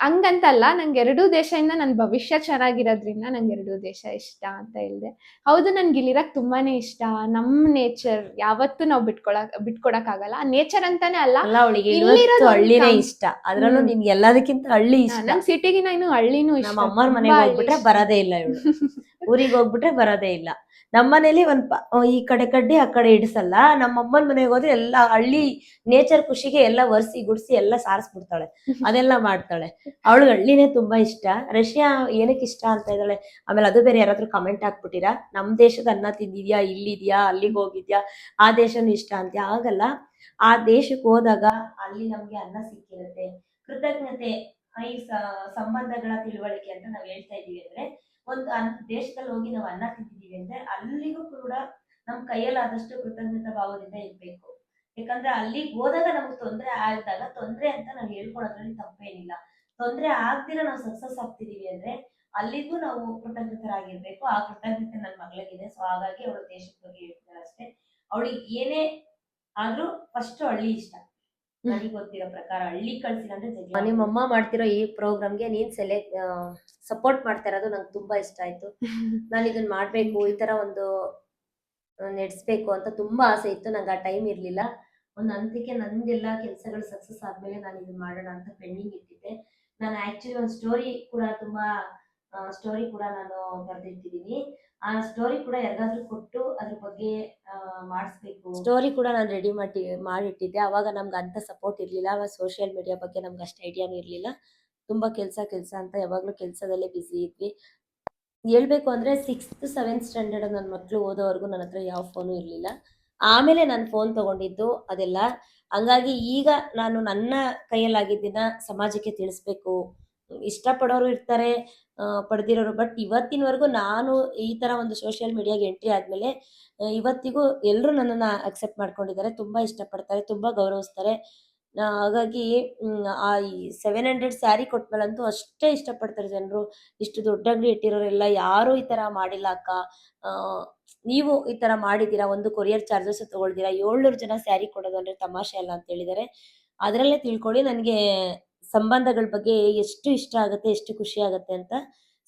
ಹಂಗಂತಲ್ಲ, ನಂಗೆ 2 ದೇಶದಿಂದ ನನ್ನ ಭವಿಷ್ಯ ಚೆನ್ನಾಗಿರೋದ್ರಿಂದ ನಂಗೆ 2 ದೇಶ ಇಷ್ಟ ಅಂತ ಹೇಳಿದೆ. ಹೌದು, ನನ್ಗೆ ಇಲ್ಲಿರಕ್ ತುಂಬಾನೇ ಇಷ್ಟ. ನಮ್ಮ ನೇಚರ್ ಯಾವತ್ತೂ ನಾವು ಬಿಟ್ಕೊಡಕ್ ಆಗಲ್ಲ. ಆ ನೇಚರ್ ಅಂತಾನೆ ಅಲ್ಲ, ಅವಳಿಗೆ ಹಳ್ಳಿನೇ ಇಷ್ಟ. ಅದ್ರಲ್ಲೂ ನಿನ್ಗೆ ಎಲ್ಲದಕ್ಕಿಂತ ಹಳ್ಳಿ ಇಷ್ಟ. ನಂಗೆ ಸಿಟಿಗಿನ ಇನ್ನು ಹಳ್ಳಿನೂ ಇಷ್ಟ. ನಮ್ಮ ಅಮ್ಮರ ಮನೆಗೆ ಹೋಗ್ಬಿಟ್ರೆ ಬರೋದೇ ಇಲ್ಲ ಇವಳು. ಊರಿಗೆ ಹೋಗ್ಬಿಟ್ರೆ ಬರೋದೇ ಇಲ್ಲ. ನಮ್ಮನೇಲಿ ಈ ಕಡೆ ಕಡ್ಡಿ ಆ ಕಡೆ ಇಡಿಸಲ್ಲ. ನಮ್ಮ ಅಮ್ಮನ ಮನೆಗೆ ಹೋದ್ರೆ ಎಲ್ಲ ಹಳ್ಳಿ ನೇಚರ್ ಖುಷಿಗೆ ಎಲ್ಲ ಒರ್ಸಿ ಗುಡ್ಸಿ ಎಲ್ಲ ಸಾರಿಸ್ಬಿಡ್ತಾಳೆ, ಅದೆಲ್ಲ ಮಾಡ್ತಾಳೆ. ಅವಳು ಹಳ್ಳಿನೇ ತುಂಬಾ ಇಷ್ಟ. ರಷ್ಯಾ ಏನಕ್ಕೆ ಇಷ್ಟ ಅಂತ ಇದ್ದಾಳೆ. ಆಮೇಲೆ ಅದು ಬೇರೆ ಯಾರಾದ್ರೂ ಕಮೆಂಟ್ ಹಾಕ್ಬಿಟ್ಟಿರಾ, ನಮ್ ದೇಶದ ಅನ್ನ ತಿಂದಿದ್ಯಾ, ಇಲ್ಲಿದ್ಯಾ, ಅಲ್ಲಿಗೆ ಹೋಗಿದ್ಯಾ, ಆ ದೇಶನೂ ಇಷ್ಟ ಅಂತ. ಆಗಲ್ಲ. ಆ ದೇಶಕ್ಕೆ ಹೋದಾಗ ಅಲ್ಲಿ ನಮ್ಗೆ ಅನ್ನ ಸಿಕ್ಕಿರುತ್ತೆ, ಕೃತಜ್ಞತೆ, ಈ ಸಂಬಂಧಗಳ ತಿಳುವಳಿಕೆ ಅಂತ ನಾವ್ ಹೇಳ್ತಾ ಇದೀವಿ. ಅಂದ್ರೆ ಒಂದು ದೇಶದಲ್ಲಿ ಹೋಗಿ ನಾವು ಅನ್ನ ತಿಂತಿದೀವಿ ಅಂದ್ರೆ ಅಲ್ಲಿಗೂ ಕೂಡ ನಮ್ ಕೈಯಲ್ಲಾದಷ್ಟು ಕೃತಜ್ಞತಾ ಭಾವದಿಂದ ಇರ್ಬೇಕು. ಯಾಕಂದ್ರೆ ಅಲ್ಲಿಗೆ ಹೋದಾಗ ನಮ್ಗೆ ತೊಂದ್ರೆ ಆದಾಗ ತೊಂದ್ರೆ ಅಂತ ನಾವು ಹೇಳ್ಕೊಳೋದ್ರಲ್ಲಿ ತಪ್ಪೇನಿಲ್ಲ. ತೊಂದ್ರೆ ಆಗ್ದಿರ ನಾವು ಸಕ್ಸಸ್ ಆಗ್ತಿದೀವಿ ಅಂದ್ರೆ ಅಲ್ಲಿಗೂ ನಾವು ಕೃತಜ್ಞತರಾಗಿರ್ಬೇಕು. ಆ ಕೃತಜ್ಞತೆ ನನ್ನ ಮಗಳಿಗಿದೆ. ಸೊ ಹಾಗಾಗಿ ಅವಳು ದೇಶದ ಬಗ್ಗೆ ಹೇಳ್ತಾರೆ ಅಷ್ಟೇ. ಅವಳಿಗೆ ಏನೇ ಆದ್ರೂ ಫಸ್ಟ್ ಹಳ್ಳಿ ಇಷ್ಟ. ನನಗೆ ಗೊತ್ತಿರೋ ಪ್ರಕಾರ ಹಳ್ಳಿ ಕಳ್ಸಿಲ್ಲ ಅಂದ್ರೆ ಜಗಳ. ನಿಮ್ಮಮ್ಮ ಮಾಡ್ತಿರೋ ಈ ಪ್ರೋಗ್ರಾಮ್ಗೆ ನೀನ್ ಸಪೋರ್ಟ್ ಮಾಡ್ತಾ ಇರೋದು ನಂಗೆ ತುಂಬಾ ಇಷ್ಟ ಆಯ್ತು. ನಾನು ಇದನ್ನ ಮಾಡ್ಬೇಕು, ಈ ತರ ಒಂದು ನಡೆಸ್ಬೇಕು ಅಂತ ತುಂಬಾ ಆಸೆ ಇತ್ತು. ನಂಗೆ ಆ ಟೈಮ್ ಇರ್ಲಿಲ್ಲ. ಒಂದು ಹಂತಕ್ಕೆ ನಂದೆಲ್ಲ ಕೆಲಸಗಳು ಸಕ್ಸಸ್ ಆದ್ಮೇಲೆ ನಾನು ಇದನ್ನ ಮಾಡೋಣ ಅಂತ ಪೆಂಡಿಂಗ್ ಇಟ್ಟಿದ್ದೆ. ನಾನು ಆಕ್ಚುಲಿ ಒಂದು ಸ್ಟೋರಿ ಕೂಡ ನಾನು ಬರ್ದಿಟ್ಟಿದ್ದೀನಿ. ಆ ಸ್ಟೋರಿ ಕೂಡ ಯಾರಿಗಾದ್ರೂ ಕೊಟ್ಟು ಅದ್ರ ಬಗ್ಗೆ ಮಾಡಿಸ್ಬೇಕು. ಸ್ಟೋರಿ ಕೂಡ ನಾನು ರೆಡಿ ಮಾಡಿಟ್ಟಿದ್ದೆ. ಅವಾಗ ನಮ್ಗೆ ಅಂತ ಸಪೋರ್ಟ್ ಇರ್ಲಿಲ್ಲ. ಅವಾಗ ಸೋಷಿಯಲ್ ಮೀಡಿಯಾ ಬಗ್ಗೆ ನಮ್ಗೆ ಅಷ್ಟು ಐಡಿಯಾನು ಇರ್ಲಿಲ್ಲ. ತುಂಬಾ ಕೆಲಸ ಅಂತ ಯಾವಾಗ್ಲೂ ಕೆಲಸದಲ್ಲೇ ಬಿಸಿ ಇದ್ವಿ. ಹೇಳ್ಬೇಕು ಅಂದ್ರೆ 6th 7th ಸ್ಟ್ಯಾಂಡರ್ಡ್ ನನ್ನ ಮಕ್ಕಳು ಓದೋವರೆಗೂ ನನ್ನ ಹತ್ರ ಯಾವ ಫೋನು ಇರ್ಲಿಲ್ಲ. ಆಮೇಲೆ ನಾನು ಫೋನ್ ತಗೊಂಡಿದ್ದು ಅದೆಲ್ಲ. ಹಂಗಾಗಿ ಈಗ ನಾನು ನನ್ನ ಕೈಯಲ್ಲಾಗಿದ್ದನ್ನ ಸಮಾಜಕ್ಕೆ ತಿಳಿಸ್ಬೇಕು, ಇಷ್ಟಪಡೋರು ಇರ್ತಾರೆ, ಪಡೆದಿರೋರು. ಬಟ್ ಇವತ್ತಿನವರೆಗೂ ನಾನು ಈ ಥರ ಒಂದು ಸೋಷಿಯಲ್ ಮೀಡಿಯಾಗೆ ಎಂಟ್ರಿ ಆದಮೇಲೆ ಇವತ್ತಿಗೂ ಎಲ್ಲರೂ ನನ್ನನ್ನು ಅಕ್ಸೆಪ್ಟ್ ಮಾಡ್ಕೊಂಡಿದ್ದಾರೆ, ತುಂಬ ಇಷ್ಟಪಡ್ತಾರೆ, ತುಂಬ ಗೌರವಿಸ್ತಾರೆ. ಹಾಗಾಗಿ ಆ ಈ 700 ಸ್ಯಾರಿ ಕೊಟ್ಮೇಲಂತೂ ಅಷ್ಟೇ ಇಷ್ಟಪಡ್ತಾರೆ ಜನರು. ಇಷ್ಟು ದೊಡ್ಡ ಅಂಗಡಿ ಇಟ್ಟಿರೋರೆಲ್ಲ ಯಾರೂ ಈ ಥರ ಮಾಡಿಲ್ಲ ಅಕ್ಕ, ಆ, ನೀವು ಈ ಥರ ಮಾಡಿದ್ದೀರಾ, ಒಂದು ಕೊರಿಯರ್ ಚಾರ್ಜಸ್ ತೊಗೊಳ್ತೀರಾ, 700 ಜನ ಸ್ಯಾರಿ ಕೊಡೋದು ಅಂದರೆ ತಮಾಷೆ ಅಲ್ಲ ಅಂತ ಹೇಳಿದ್ದಾರೆ. ಅದರಲ್ಲೇ ತಿಳ್ಕೊಳ್ಳಿ ನನಗೆ ಸಂಬಂಧಗಳ ಬಗ್ಗೆ ಎಷ್ಟು ಇಷ್ಟ ಆಗುತ್ತೆ, ಎಷ್ಟು ಖುಷಿ ಆಗುತ್ತೆ ಅಂತ.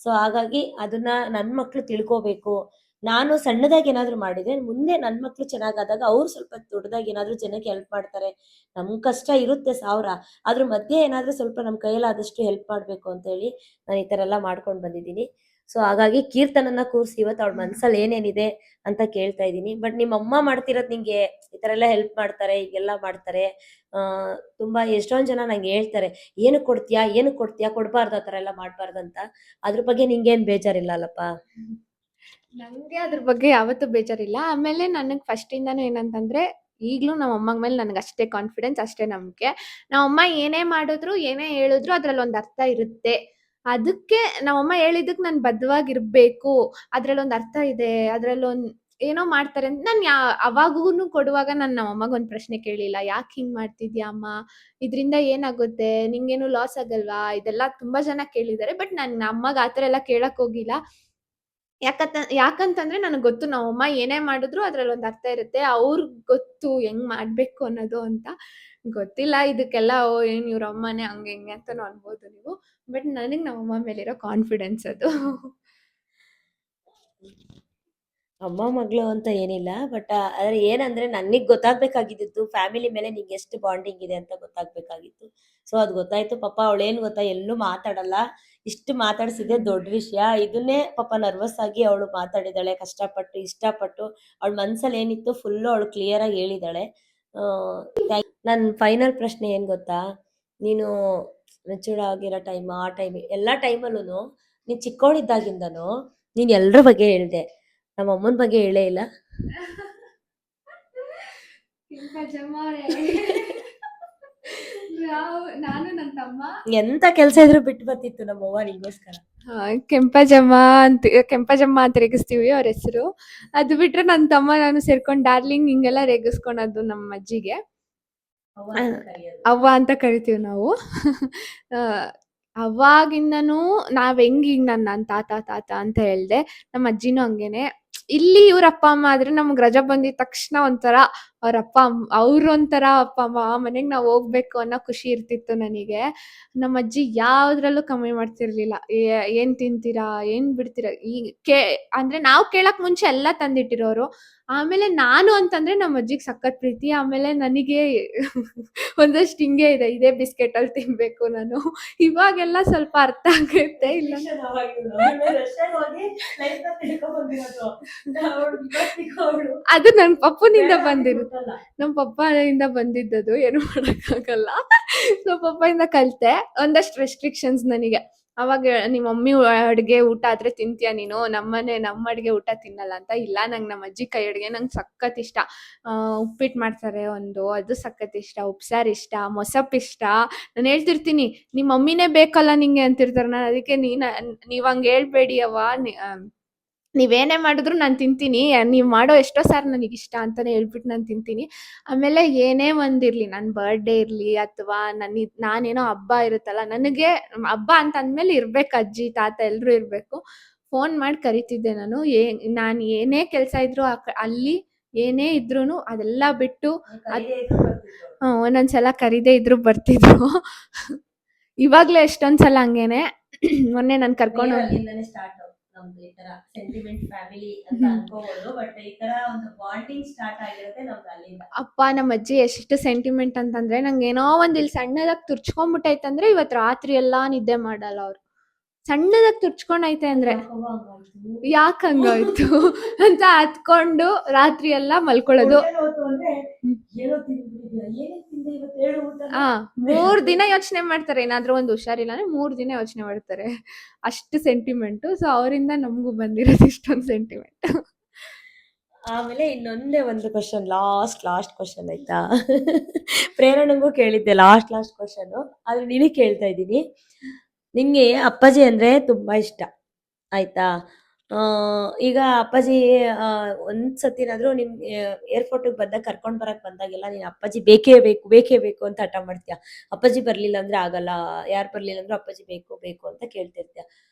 ಸೊ ಹಾಗಾಗಿ ಅದನ್ನ ನನ್ನ ಮಕ್ಕಳು ತಿಳ್ಕೋಬೇಕು. ನಾನು ಸಣ್ಣದಾಗಿ ಏನಾದರೂ ಮಾಡಿದರೆ ಮುಂದೆ ನನ್ನ ಮಕ್ಕಳು ಚೆನ್ನಾಗಾದಾಗ ಅವ್ರು ಸ್ವಲ್ಪ ದೊಡ್ಡದಾಗಿ ಏನಾದರೂ ಜನಕ್ಕೆ ಹೆಲ್ಪ್ ಮಾಡ್ತಾರೆ. ನಮ್ಮ ಕಷ್ಟ ಇರುತ್ತೆ 1000, ಅದ್ರ ಮಧ್ಯೆ ಏನಾದರೂ ಸ್ವಲ್ಪ ನಮ್ಮ ಕೈಯಲ್ಲಾದಷ್ಟು ಹೆಲ್ಪ್ ಮಾಡಬೇಕು ಅಂತೇಳಿ ನಾನು ಈ ಥರ ಎಲ್ಲ ಮಾಡ್ಕೊಂಡು ಬಂದಿದ್ದೀನಿ. ಸೊ ಹಾಗಾಗಿ ಕೀರ್ತನನ್ನ ಕೂರಿಸಿ ಇವತ್ತು ಅವಳ ಮನಸ್ಸಲ್ಲಿ ಏನೇನಿದೆ ಅಂತ ಕೇಳ್ತಾ ಇದ್ದೀನಿ. ಬಟ್ ನಿಮ್ಮ ಅಮ್ಮ ಮಾಡ್ತಿರೋದು ನಿಂಗೆ ಈ ಥರ ಎಲ್ಲ ಹೆಲ್ಪ್ ಮಾಡ್ತಾರೆ, ಹೀಗೆಲ್ಲ ಮಾಡ್ತಾರೆ. ತುಂಬ ಎಷ್ಟೊಂದು ಜನ ನಂಗೆ ಹೇಳ್ತಾರೆ, ಏನಕ್ಕೆ ಕೊಡ್ತೀಯಾ, ಏನಕ್ಕೆ ಕೊಡ್ತೀಯಾ, ಕೊಡಬಾರ್ದು, ಆ ಥರ ಎಲ್ಲ ಮಾಡಬಾರ್ದು ಅಂತ. ಅದ್ರ ಬಗ್ಗೆ ನಿಂಗೇನು ಬೇಜಾರಿಲ್ಲ ಅಲ್ಲಪ್ಪ? ನನಗೆ ಅದ್ರ ಬಗ್ಗೆ ಯಾವತ್ತೂ ಬೇಜಾರಿಲ್ಲ. ಆಮೇಲೆ ನನಗೆ ಫಸ್ಟಿಂದನೂ ಏನಂತಂದರೆ, ಈಗಲೂ ನಮ್ಮ ಅಮ್ಮನ ಮೇಲೆ ನನಗೆ ಅಷ್ಟೇ ಕಾನ್ಫಿಡೆನ್ಸ್, ಅಷ್ಟೇ ನಂಬಿಕೆ. ನಮ್ಮಮ್ಮ ಏನೇ ಮಾಡಿದ್ರು, ಏನೇ ಹೇಳಿದ್ರು ಅದರಲ್ಲೊಂದು ಅರ್ಥ ಇರುತ್ತೆ. ಅದಕ್ಕೆ ನಮ್ಮಮ್ಮ ಹೇಳಿದ್ದಕ್ಕೆ ನಾನು ಬದ್ಧವಾಗಿರಬೇಕು, ಅದರಲ್ಲೊಂದು ಅರ್ಥ ಇದೆ, ಅದರಲ್ಲೊಂದು ಏನೋ ಮಾಡ್ತಾರೆ ಅಂತ ನಾನು ಅವಾಗೂ ಕೊಡುವಾಗ ನಾನು ನಮ್ಮಮ್ಮಗೆ ಒಂದು ಪ್ರಶ್ನೆ ಕೇಳಿಲ್ಲ, ಯಾಕೆ ಹಿಂಗೆ ಮಾಡ್ತಿದ್ಯಾ ಅಮ್ಮ, ಇದರಿಂದ ಏನಾಗುತ್ತೆ, ನಿಂಗೇನು ಲಾಸ್ ಆಗಲ್ವಾ, ಇದೆಲ್ಲ ತುಂಬ ಜನ ಕೇಳಿದ್ದಾರೆ. ಬಟ್ ನಾನು ಅಮ್ಮಗೆ ಆ ಥರ ಎಲ್ಲ ಕೇಳಕ್ಕೆ ಹೋಗಿಲ್ಲ. ಯಾಕಂತಂದ್ರೆ ನನಗೆ ಗೊತ್ತು ನಮ್ಮಮ್ಮ ಏನೇ ಮಾಡಿದ್ರು ಅದ್ರಲ್ಲೊಂದು ಅರ್ಥ ಇರುತ್ತೆ. ಅವ್ರಿಗೆ ಗೊತ್ತು ಹೆಂಗ್ ಮಾಡ್ಬೇಕು ಅನ್ನೋದು ಅಂತ. ಗೊತ್ತಿಲ್ಲ ಇದಕ್ಕೆಲ್ಲ ಏನು ಇವ್ರ ಅಮ್ಮನೇ ಹಂಗೆ ಹಿಂಗೆ ಅಂತಾನು ಅನ್ಬೋದು ನೀವು. ಬಟ್ ನನಗೆ ನಮ್ಮಮ್ಮ ಮೇಲಿರೋ ಕಾನ್ಫಿಡೆನ್ಸ್ ಅದು. ಅಮ್ಮ ಮಗಳು ಅಂತ ಏನಿಲ್ಲ. ಬಟ್ ಆದರೆ ಏನಂದ್ರೆ ನನಗೆ ಗೊತ್ತಾಗಬೇಕಾಗಿದ್ದು ಫ್ಯಾಮಿಲಿ ಮೇಲೆ ನಿಂಗೆ ಎಷ್ಟು ಬಾಂಡಿಂಗ್ ಇದೆ ಅಂತ ಗೊತ್ತಾಗಬೇಕಾಗಿತ್ತು. ಸೊ ಅದು ಗೊತ್ತಾಯ್ತು. ಪಾಪ ಅವಳೇನು ಗೊತ್ತಾ, ಎಲ್ಲೂ ಮಾತಾಡಲ್ಲ, ಇಷ್ಟು ಮಾತಾಡ್ಸಿದ್ದೆ ದೊಡ್ಡ ವಿಷಯ. ಇದನ್ನೇ ಪಾಪ ನರ್ವಸ್ ಆಗಿ ಅವಳು ಮಾತಾಡಿದಾಳೆ, ಕಷ್ಟಪಟ್ಟು ಇಷ್ಟಪಟ್ಟು ಅವಳ ಮನ್ಸಲ್ಲಿ ಏನಿತ್ತು ಫುಲ್ಲು ಅವಳು ಕ್ಲಿಯರಾಗಿ ಹೇಳಿದಾಳೆ. ನನ್ನ ಫೈನಲ್ ಪ್ರಶ್ನೆ ಏನು ಗೊತ್ತಾ, ನೀನು ಮೆಚೂರ್ಡ್ ಆಗಿರೋ ಟೈಮ್, ಆ ಟೈಮ್ ಎಲ್ಲ ಟೈಮಲ್ಲೂ ನೀನು ಚಿಕ್ಕವಳಿದ್ದಾಗಿಂದನೂ ನೀನು ಎಲ್ಲರ ಬಗ್ಗೆ ಹೇಳಿದೆ, ನಮ್ಮ ಅಮ್ಮನ ಬಗ್ಗೆ ಹೇಳೇ ಇಲ್ಲ. ನಾನು ನನ್ನ ತಮ್ಮ ಎಂತ ಕೆಲಸ ಇದ್ರೂ ಬಿಟ್ಟು ಬರ್ತಿತ್ತು ನಮ್ಮವ್ವ ನಿಂಗೋಸ್ಕರ. ಕೆಂಪಜಮ್ಮ ಅಂತ ರೇಗಿಸ್ತೀವಿ ಅವ್ರ ಹೆಸರು. ಅದು ಬಿಟ್ರೆ ನನ್ನ ತಮ್ಮ ನಾನು ಸೇರ್ಕೊಂಡು ಡಾರ್ಲಿಂಗ್ ಹಿಂಗೆಲ್ಲ ರೇಗಿಸ್ಕೊಳೋದು ನಮ್ಮ ಅಜ್ಜಿಗೆ. ಅವ್ವ ಅಂತ ಕರಿತೀವಿ ನಾವು. ಅವಾಗಿಂದನೂ ನಾವ್ ಹೆಂಗ್ ಈಗ ನನ್ನ ತಾತ ತಾತ ಅಂತ ಹೇಳ್ದೆ, ನಮ್ಮ ಅಜ್ಜಿನೂ ಹಂಗೇನೆ. ಇಲ್ಲಿ ಇವ್ರ ಅಪ್ಪ ಅಮ್ಮ ಆದ್ರೆ ನಮ್ಗೆ ರಜಾ ಬಂದಿದ ತಕ್ಷಣ ಒಂಥರ ಅವ್ರ ಅಪ್ಪ ಅವ್ರು ಒಂಥರ ಅಪ್ಪ ಅಮ್ಮ, ಮನೆಗೆ ನಾವು ಹೋಗ್ಬೇಕು ಅನ್ನೋ ಖುಷಿ ಇರ್ತಿತ್ತು ನನಗೆ. ನಮ್ಮ ಅಜ್ಜಿ ಯಾವ್ದ್ರಲ್ಲೂ ಕಮ್ಮಿ ಮಾಡ್ತಿರ್ಲಿಲ್ಲ. ಏನ್ ತಿಂತೀರಾ, ಏನ್ ಬಿಡ್ತೀರಾ, ಅಂದ್ರೆ ನಾವು ಕೇಳಕ್ ಮುಂಚೆ ಎಲ್ಲ ತಂದಿಟ್ಟಿರೋರು. ಆಮೇಲೆ ನಾನು ಅಂತಂದ್ರೆ ನಮ್ಮ ಅಜ್ಜಿಗೆ ಸಖತ್ ಪ್ರೀತಿ. ಆಮೇಲೆ ನನಗೆ ಒಂದಷ್ಟು ಹಿಂಗೆ ಇದೆ, ಇದೇ ಬಿಸ್ಕೆಟ್ ಅಲ್ಲಿ ತಿನ್ಬೇಕು ನಾನು. ಇವಾಗೆಲ್ಲ ಸ್ವಲ್ಪ ಅರ್ಥ ಆಗುತ್ತೆ. ಇಲ್ಲ ಅದು ನನ್ನ ಪಪ್ಪನಿಂದ ಬಂದಿರುತ್ತೆ, ನಮ್ಮ ಪಪ್ಪನಿಂದ ಬಂದಿದ್ದದು, ಏನು ಮಾಡೋಕ್ಕಾಗಲ್ಲ. ಸೊ ಪಪ್ಪಯಿಂದ ಕಲಿತೆ ಒಂದಷ್ಟು ರೆಸ್ಟ್ರಿಕ್ಷನ್ಸ್ ನನಗೆ. ಅವಾಗ ನಿಮ್ಮ ಮಮ್ಮಿ ಅಡುಗೆ ಊಟ ಆದ್ರೆ ತಿಂತೀಯ ನೀನು, ನಮ್ಮ ಅಡುಗೆ ಊಟ ತಿನ್ನಲ್ಲ ಅಂತ. ಇಲ್ಲ, ನಂಗೆ ನಮ್ಮ ಅಜ್ಜಿ ಕೈ ಅಡುಗೆ ನಂಗೆ ಸಖತ್ ಇಷ್ಟ. ಉಪ್ಪಿಟ್ಟು ಮಾಡ್ತಾರೆ ಒಂದು, ಅದು ಸಖತ್ ಇಷ್ಟ. ಉಪ್ಸಾರು ಇಷ್ಟ, ಮೊಸಪ್ಪು ಇಷ್ಟ. ನಾನು ಹೇಳ್ತಿರ್ತೀನಿ, ನಿಮ್ಮ ಮಮ್ಮಿನೇ ಬೇಕಲ್ಲ ನಿಂಗೆ ಅಂತಿರ್ತಾರೆ. ನಾನು ಅದಕ್ಕೆ ನೀವು ಹಂಗೆ ಹೇಳ್ಬೇಡಿ ಅವ್ವ, ನೀವೇನೇ ಮಾಡಿದ್ರು ನಾನು ತಿಂತೀನಿ, ನೀವು ಮಾಡೋ ಎಷ್ಟೋ ಸಾರು ನನಗಿಷ್ಟ ಅಂತಲೇ ಹೇಳ್ಬಿಟ್ಟು ನಾನು ತಿಂತೀನಿ. ಆಮೇಲೆ ಏನೇ ಒಂದಿರಲಿ, ನನ್ನ ಬರ್ಡೇ ಇರಲಿ ಅಥವಾ ನಾನೇನೋ ಹಬ್ಬ ಇರುತ್ತಲ್ಲ, ನನಗೆ ಹಬ್ಬ ಅಂತ ಅಂದಮೇಲೆ ಇರಬೇಕು ಅಜ್ಜಿ ತಾತ ಎಲ್ಲರೂ ಇರಬೇಕು. ಫೋನ್ ಮಾಡಿ ಕರಿತಿದ್ದೆ ನಾನು. ನಾನು ಏನೇ ಕೆಲಸ ಇದ್ರು ಅಲ್ಲಿ ಏನೇ ಇದ್ರೂ ಅದೆಲ್ಲ ಬಿಟ್ಟು ಒಂದೊಂದ್ಸಲ ಕರೀದೇ ಇದ್ರು ಬರ್ತಿದ್ರು. ಇವಾಗಲೇ ಎಷ್ಟೊಂದು ಸಲ ಹಂಗೇನೆ. ಮೊನ್ನೆ ನಾನು ಕರ್ಕೊಂಡು ನಮ್ದು ಈ ತರ ಸೆಂಟಿಮೆಂಟ್ ಫ್ಯಾಮಿಲಿ ಅಂತ ಅನ್ಕೋಬಹುದು. ಬಟ್ ಈ ತರ ಒಂದು ಬಾಂಡಿಂಗ್ ಸ್ಟಾರ್ಟ್ ಆಗಿರುತ್ತೆ ನಮ್ದು ಅಲ್ಲಿಂದ. ಅಪ್ಪ ನಮ್ಮ ಅಜ್ಜಿ ಎಷ್ಟು ಸೆಂಟಿಮೆಂಟ್ ಅಂತಂದ್ರೆ, ನಂಗೆ ಏನೋ ಒಂದ್ ಇಲ್ಲಿ ಸಣ್ಣದಾಗಿ ತುರ್ಚ್ಕೊಂಡ್ಬಿಟ್ಟೈತಂದ್ರೆ ಇವತ್ತು ರಾತ್ರಿ ಎಲ್ಲಾ ನಿದ್ದೆ ಮಾಡಲ್ಲ ಅವ್ರು. ಸಣ್ಣದಾಗಿ ತುರ್ಚ್ಕೊಂಡೈತೆ ಅಂದ್ರೆ ಯಾಕೆ ಹಂಗಾಯ್ತು ಅಂತ ಹತ್ಕೊಂಡು ರಾತ್ರಿ ಎಲ್ಲ ಮಲ್ಕೊಳ್ಳೋದು. 3 ದಿನ ಯೋಚನೆ ಮಾಡ್ತಾರೆ, ಏನಾದ್ರೂ ಒಂದು ಹುಷಾರಿಲ್ಲ ಅಂದ್ರೆ 3 ದಿನ ಯೋಚನೆ ಮಾಡ್ತಾರೆ, ಅಷ್ಟು ಸೆಂಟಿಮೆಂಟು. ಸೊ ಅವರಿಂದ ನಮಗೂ ಬಂದಿರೋದು ಇಷ್ಟೊಂದು ಸೆಂಟಿಮೆಂಟ್. ಆಮೇಲೆ ಇನ್ನೊಂದೇ ಒಂದು ಕ್ವಶನ್, ಲಾಸ್ಟ್ ಕ್ವಶನ್ ಆಯ್ತಾ? ಪ್ರೇರಣೆಗೂ ಕೇಳಿದ್ದೆ ಲಾಸ್ಟ್ ಕ್ವಶನ್, ಆದ್ರೆ ನಿನಗೆ ಕೇಳ್ತಾ ಇದ್ದೀನಿ. ನಿಂಗೆ ಅಪ್ಪಾಜಿ ಅಂದ್ರೆ ತುಂಬಾ ಇಷ್ಟ ಆಯ್ತಾ. ಆ, ಈಗ ಅಪ್ಪಾಜಿ ಒಂದ್ಸತಿನಾದ್ರೂ ನಿಮ್ ಏರ್ಪೋರ್ಟಿಗೆ ಬಂದಾಗ ಕರ್ಕೊಂಡ್ ಬರಕ್ ಬಂದಾಗೆಲ್ಲ ನೀನ್ ಅಪ್ಪಾಜಿ ಬೇಕೇ ಬೇಕು ಬೇಕೇ ಬೇಕು ಅಂತ ಹಠ ಮಾಡ್ತೀಯ. ಅಪ್ಪಾಜಿ ಬರ್ಲಿಲ್ಲ ಅಂದ್ರೆ ಆಗಲ್ಲ, ಯಾರು ಬರ್ಲಿಲ್ಲ ಅಂದ್ರೆ ಅಪ್ಪಾಜಿ ಬೇಕು ಬೇಕು ಅಂತ ಕೇಳ್ತಿರ್ತೀಯ.